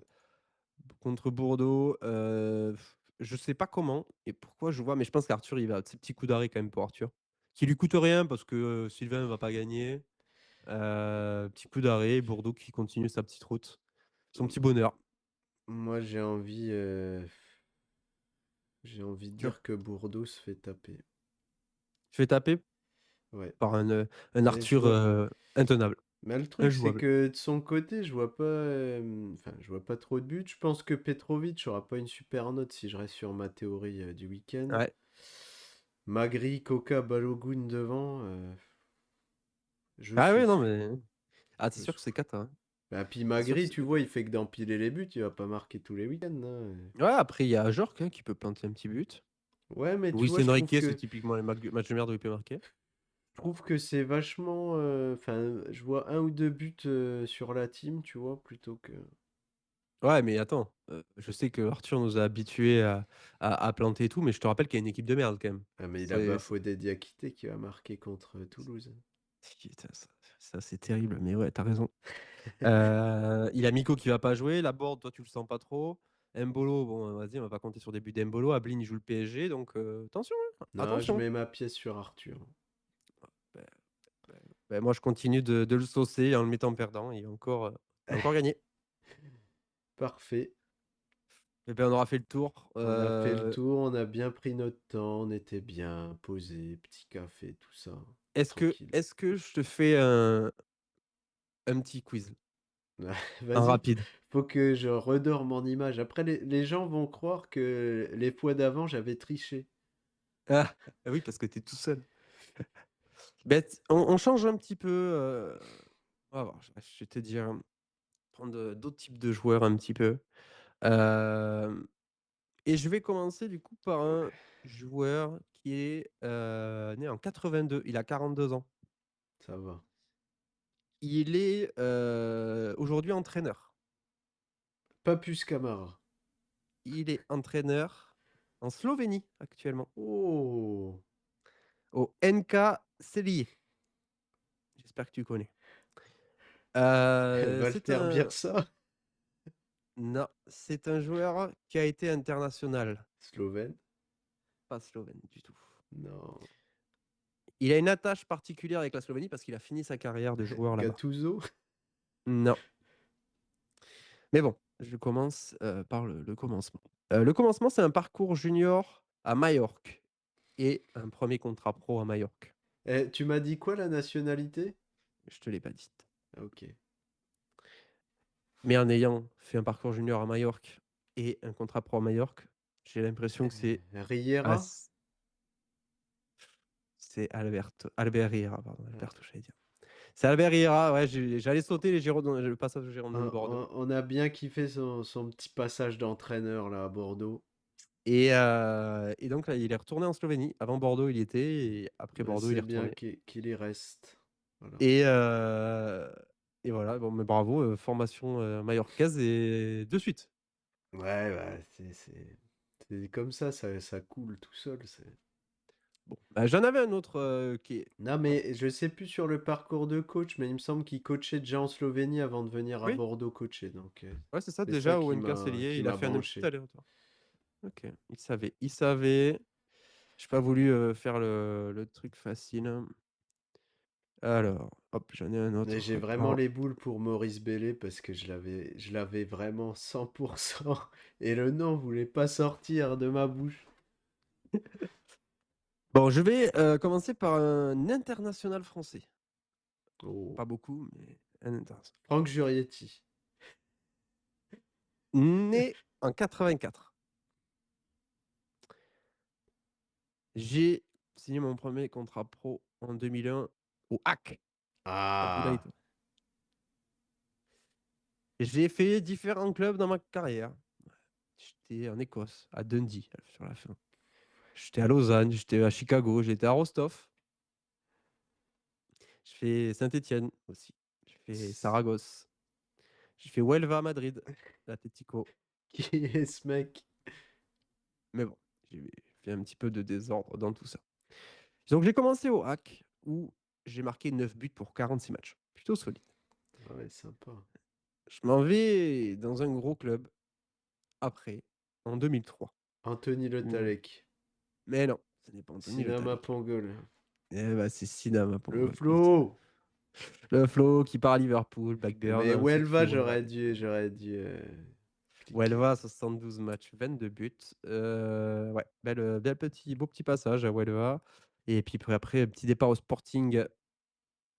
contre Bordeaux, je sais pas comment et pourquoi je vois, mais je pense qu'Arthur il va, tu sais, petit coup d'arrêt quand même pour Arthur, qui lui coûte rien parce que, Sylvain va pas gagner. Petit coup d'arrêt, Bordeaux qui continue sa petite route, son petit bonheur. Moi, j'ai envie de Sûr. dire que Bordeaux se fait taper. Tu fais taper Ouais. par un Mais je Arthur, vois. intenable, Mais le truc, c'est injouable. que de son côté, je vois pas. Enfin, je vois pas trop de buts. Je pense que Petrovic aura pas une super note si je reste sur ma théorie du week-end. Ouais. Magri, Coca, Balogun devant. Je Ah ouais, non, souffle. mais c'est Je sûr que c'est souffle. cata, hein. Bah, puis C'est sûr que Magri, c'est tu cata. vois, il fait que d'empiler les buts. Il va pas marquer tous les week-ends, hein. Ouais, après il y a Jork, hein, qui peut planter un petit but. Ouais, mais tu Luis vois, Enrique, c'est typiquement les matchs de merde où il peut marquer. je trouve que c'est vachement. Enfin, je vois un ou deux buts sur la team, tu vois, plutôt que. Ouais, mais attends, je sais que Arthur nous a habitués à planter et tout, mais je te rappelle qu'il y a une équipe de merde quand même. Ah, mais il a C'est Bafodé Diakité qui va marquer contre Toulouse. putain, ça c'est terrible, mais ouais, t'as raison. Il a Miko qui va pas jouer, Laborde, toi tu le sens pas trop. Mbolo, bon, vas-y, on va pas compter sur des buts d'Embolo. Ablin, il joue le PSG, donc attention, hein, Non, je attention. mets ma pièce sur Arthur. Bah, moi, je continue de le saucer en le mettant perdant. Il va encore gagner. Parfait. Et ben, on aura fait le tour. On a fait le tour, on a bien pris notre temps, on était bien posé, petit café, tout ça. Est-ce que, Tranquille. est-ce que je te fais un petit quiz, un Vas-y, rapide? faut que je redorme en image. Après, les gens vont croire que les fois d'avant, j'avais triché. Ah, ah oui, parce que tu es tout seul. Ben, on change un petit peu. On va voir, je vais te dire, prendre d'autres types de joueurs un petit peu. Euh, et je vais commencer du coup par un joueur qui est né en 82. Il a 42 ans. Ça va. Il est aujourd'hui entraîneur. Papus Camara. Il est entraîneur en Slovénie actuellement, Oh, au NK Celje. J'espère que tu connais. C'est Walter un Birsa, non, c'est un joueur qui a été international, slovène. pas slovène du tout. Non. Il a une attache particulière avec la Slovénie parce qu'il a fini sa carrière de joueur là-bas. Gattuso. Non, mais bon, je commence par le commencement. Le commencement, c'est un parcours junior à Majorque et un premier contrat pro à Majorque. Tu m'as dit quoi la nationalité? Je te l'ai pas dit. Ah, ok. Mais en ayant fait un parcours junior à Majorque et un contrat pro à Majorque, j'ai l'impression que Riera? c'est Albert Riera, pardon, Alberto, j'allais dire. C'est Albert Riera, ouais, j'allais sauter le passage de Girondins de Bordeaux. On a bien kiffé son petit passage d'entraîneur là à Bordeaux. Et donc là, il est retourné en Slovénie. Avant Bordeaux, il y était, et après Mais Bordeaux, il c'est est bien retourné. qu'il y reste. Voilà. Et, euh, et voilà, bon, mais bravo, formation majorcaise et de suite. Ouais, c'est comme ça coule tout seul. Bon, bah, j'en avais un autre, qui est Non, mais je sais plus sur le parcours de coach, mais il me semble qu'il coachait déjà en Slovénie avant de venir à oui, Bordeaux coacher, donc ouais, c'est ça c'est ça déjà au NK Cellier, qui il a m'a fait un petit branché. aller-retour. OK, il savait. J'ai pas voulu, faire le truc facile. Alors, hop, j'en ai un Mais autre. j'ai vraiment Attends. les boules pour Maurice Bellé parce que je l'avais vraiment 100% et le nom voulait pas sortir de ma bouche. Bon, je vais, commencer par un international français. Oh. Pas beaucoup, mais un international. Franck Jurietti. Né en 84. J'ai signé mon premier contrat pro en 2001 au HAC, à Ah, Boulaïdon. J'ai fait différents clubs dans ma carrière. J'étais en Écosse, à Dundee, sur la fin. J'étais à Lausanne, j'étais à Chicago, j'étais à Rostov. J'ai fait Saint-Étienne aussi. J'ai fait Saragosse. J'ai fait Huelva à Madrid, l'Atlético. qui est ce mec? Mais bon, j'ai fait un petit peu de désordre dans tout ça. Donc j'ai commencé au HAC où j'ai marqué 9 buts pour 46 matchs. Plutôt solide. Ah ouais, sympa. Je m'en vais dans un gros club après, en 2003. Anthony Le Où... Tallec. Mais non, ce n'est pas Anthony Le Cinema Tallec. Pangol. Eh bah, c'est Sinama Le Pongolle, bien sûr. Flo! Le Flo qui part à Liverpool, Blackburn, Mais ensuite Huelva, Fiorentina. j'aurais dû cliquer. Huelva, 72 matchs, 22 buts. Ouais, beau petit passage à Huelva. Et puis après, un petit départ au Sporting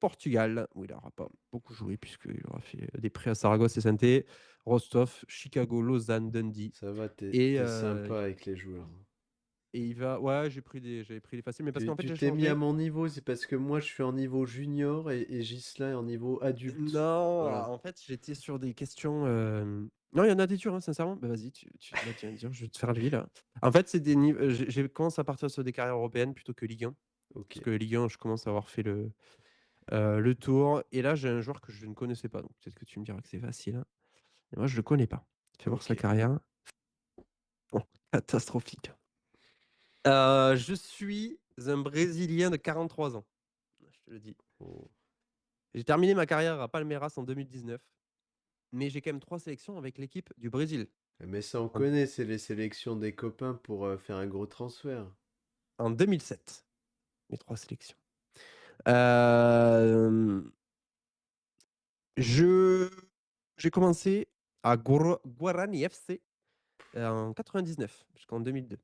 Portugal, où il n'aura pas beaucoup joué, puisqu'il aura fait des prêts à Saragosse et Saint-Étienne, Rostov, Chicago, Lausanne, Dundee. Ça va, Et, t'es sympa avec les joueurs. et il va. Ouais, j'avais pris des faciles, mais parce qu'en fait, Tu j'ai t'es mis à changé. mon niveau, c'est parce que moi je suis en niveau junior et Ghislain est en niveau adulte. Non, Voilà. en fait, j'étais sur des questions. Non, il y en a des durs, hein, sincèrement. Bah, vas-y, bah, tiens, je vais te faire lui là. En fait, c'est des niveaux. J'ai commencé à partir sur des carrières européennes plutôt que Ligue 1. Ok, Parce que Ligue 1, je commence à avoir fait le tour. Et là, j'ai un joueur que je ne connaissais pas. Donc peut-être que tu me diras que c'est facile, hein. Et moi, je le connais pas. Fais voir ok. sa carrière. Bon, catastrophique. Je suis un Brésilien de 43 ans. Je te le dis. Oh. J'ai terminé ma carrière à Palmeiras en 2019. Mais j'ai quand même 3 sélections avec l'équipe du Brésil. Mais ça on En, connaît, c'est les sélections des copains pour faire un gros transfert. en 2007, mes 3 sélections. Euh, je, j'ai commencé à Guarani FC en 99 jusqu'en 2002.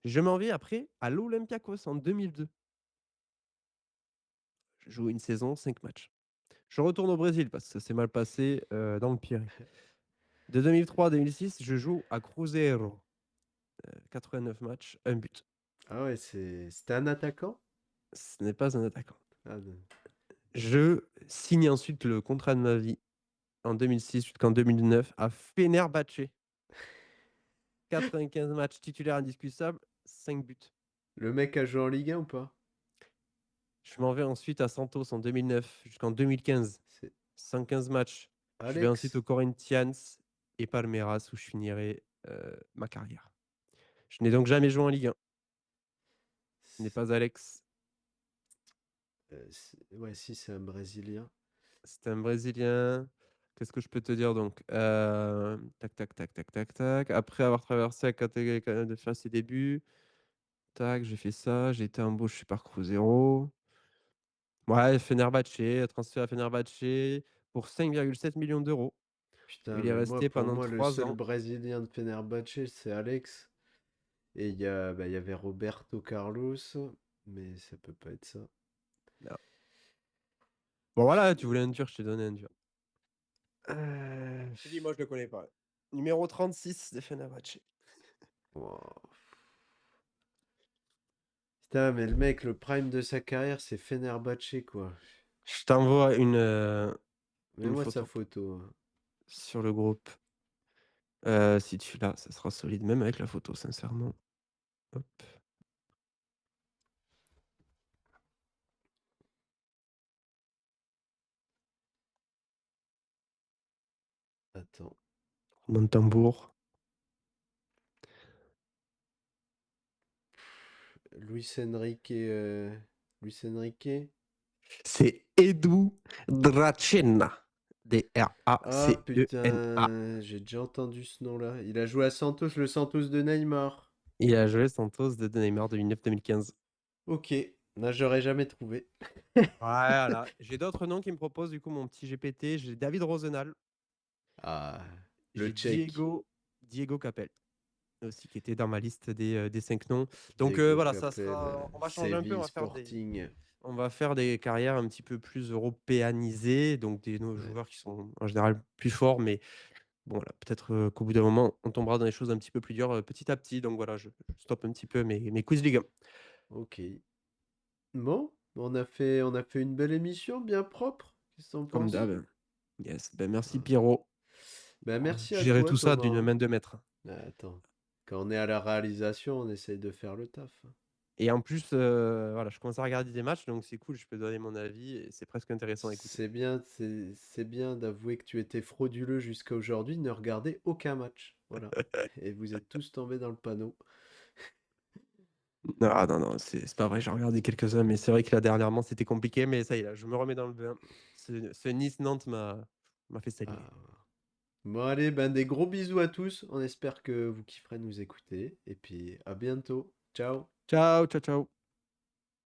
Je m'en vais après à l'Olympiakos en 2002. Je joue une saison, 5 matchs. Je retourne au Brésil parce que ça s'est mal passé dans le Pirée. De 2003 à 2006, je joue à Cruzeiro. 89 matchs, un but. Ah ouais, c'était un attaquant? Ce n'est pas un attaquant. Ah, Je signe ensuite le contrat de ma vie en 2006 jusqu'en 2009 à Fenerbahçe. 95 matchs titulaires indiscutables, 5 buts. le mec a joué en Ligue 1 ou pas? Je m'en vais ensuite à Santos en 2009 jusqu'en 2015. C'est 115 matchs. Je vais ensuite Alex? au Corinthians et Palmeiras où je finirai ma carrière. Je n'ai donc jamais joué en Ligue 1. Ce n'est pas Alex, Ouais, si, c'est un Brésilien. c'est un Brésilien. Qu'est-ce que je peux te dire donc? Tac, tac, tac, tac, tac, tac. Après avoir traversé la catégorie de faire ses débuts, tac, j'ai fait ça. J'ai été embauché par Cruzeiro. Ouais, Fenerbahçe, transfert à Fenerbahçe pour 5,7 millions d'euros. Putain, Il est mais resté pour pendant moi, le 3 seul ans. Brésilien de Fenerbahçe, c'est Alex. Et il y avait Roberto Carlos, mais ça peut pas être ça. Non. Bon, voilà, tu voulais un dur, je t'ai donné un dur. Euh, Je te dis, moi, je le connais pas. Numéro 36 de Fenerbahçe. wow. Putain, mais le mec, le prime de sa carrière, c'est Fenerbahçe, quoi. Je t'envoie une Mets-moi sa photo photo, hein. sur le groupe. Si tu l'as, ça sera solide, même avec la photo, sincèrement. Hop. Attends. Mon tambour. Luis Enrique. Luis Enrique. C'est Edu Dracena. Ah Dracena. putain, j'ai déjà entendu ce nom-là. Il a joué à Santos, le Santos de Neymar. Il a joué Santos de Neymar 2009-2015. Ok, là j'aurais jamais trouvé. Voilà. J'ai d'autres noms qui me proposent du coup mon petit GPT. J'ai David Rosenal. Ah, le J'ai Tchèque. Diego Capel aussi qui était dans ma liste des 5 noms. Donc Diego voilà, ça Capel, sera. On va changer un peu. Séville Sporting. On va faire des carrières un petit peu plus européanisées, donc des Ouais, joueurs qui sont en général plus forts, mais bon, voilà, peut-être qu'au bout d'un moment, on tombera dans des choses un petit peu plus dures petit à petit. Donc voilà, je stoppe un petit peu mes quiz Ligue 1. ok. Bon, on a fait une belle émission, bien propre. Qu'est-ce que t'en Comme penses? d'hab. Yes, ben merci Ah. Pierrot Ben, pour merci à gérer toi, tout ça d'une Thomas. main de maître. Ah, attends, quand on est à la réalisation, on essaye de faire le taf. Et en plus, voilà, je commence à regarder des matchs, donc c'est cool, je peux donner mon avis et c'est presque intéressant à écouter. C'est bien d'avouer que tu étais frauduleux jusqu'à aujourd'hui, ne regardez aucun match. Voilà. Et vous êtes tous tombés dans le panneau. Ah non, non, c'est pas vrai, j'ai regardé quelques-uns, mais c'est vrai que là, dernièrement, c'était compliqué, mais ça y est, là, je me remets dans le bain. Ce Nice-Nantes m'a fait Ah. saliver. Bon, allez, ben des gros bisous à tous. On espère que vous kifferez nous écouter. Et puis à bientôt. Ciao. Ciao, ciao, ciao.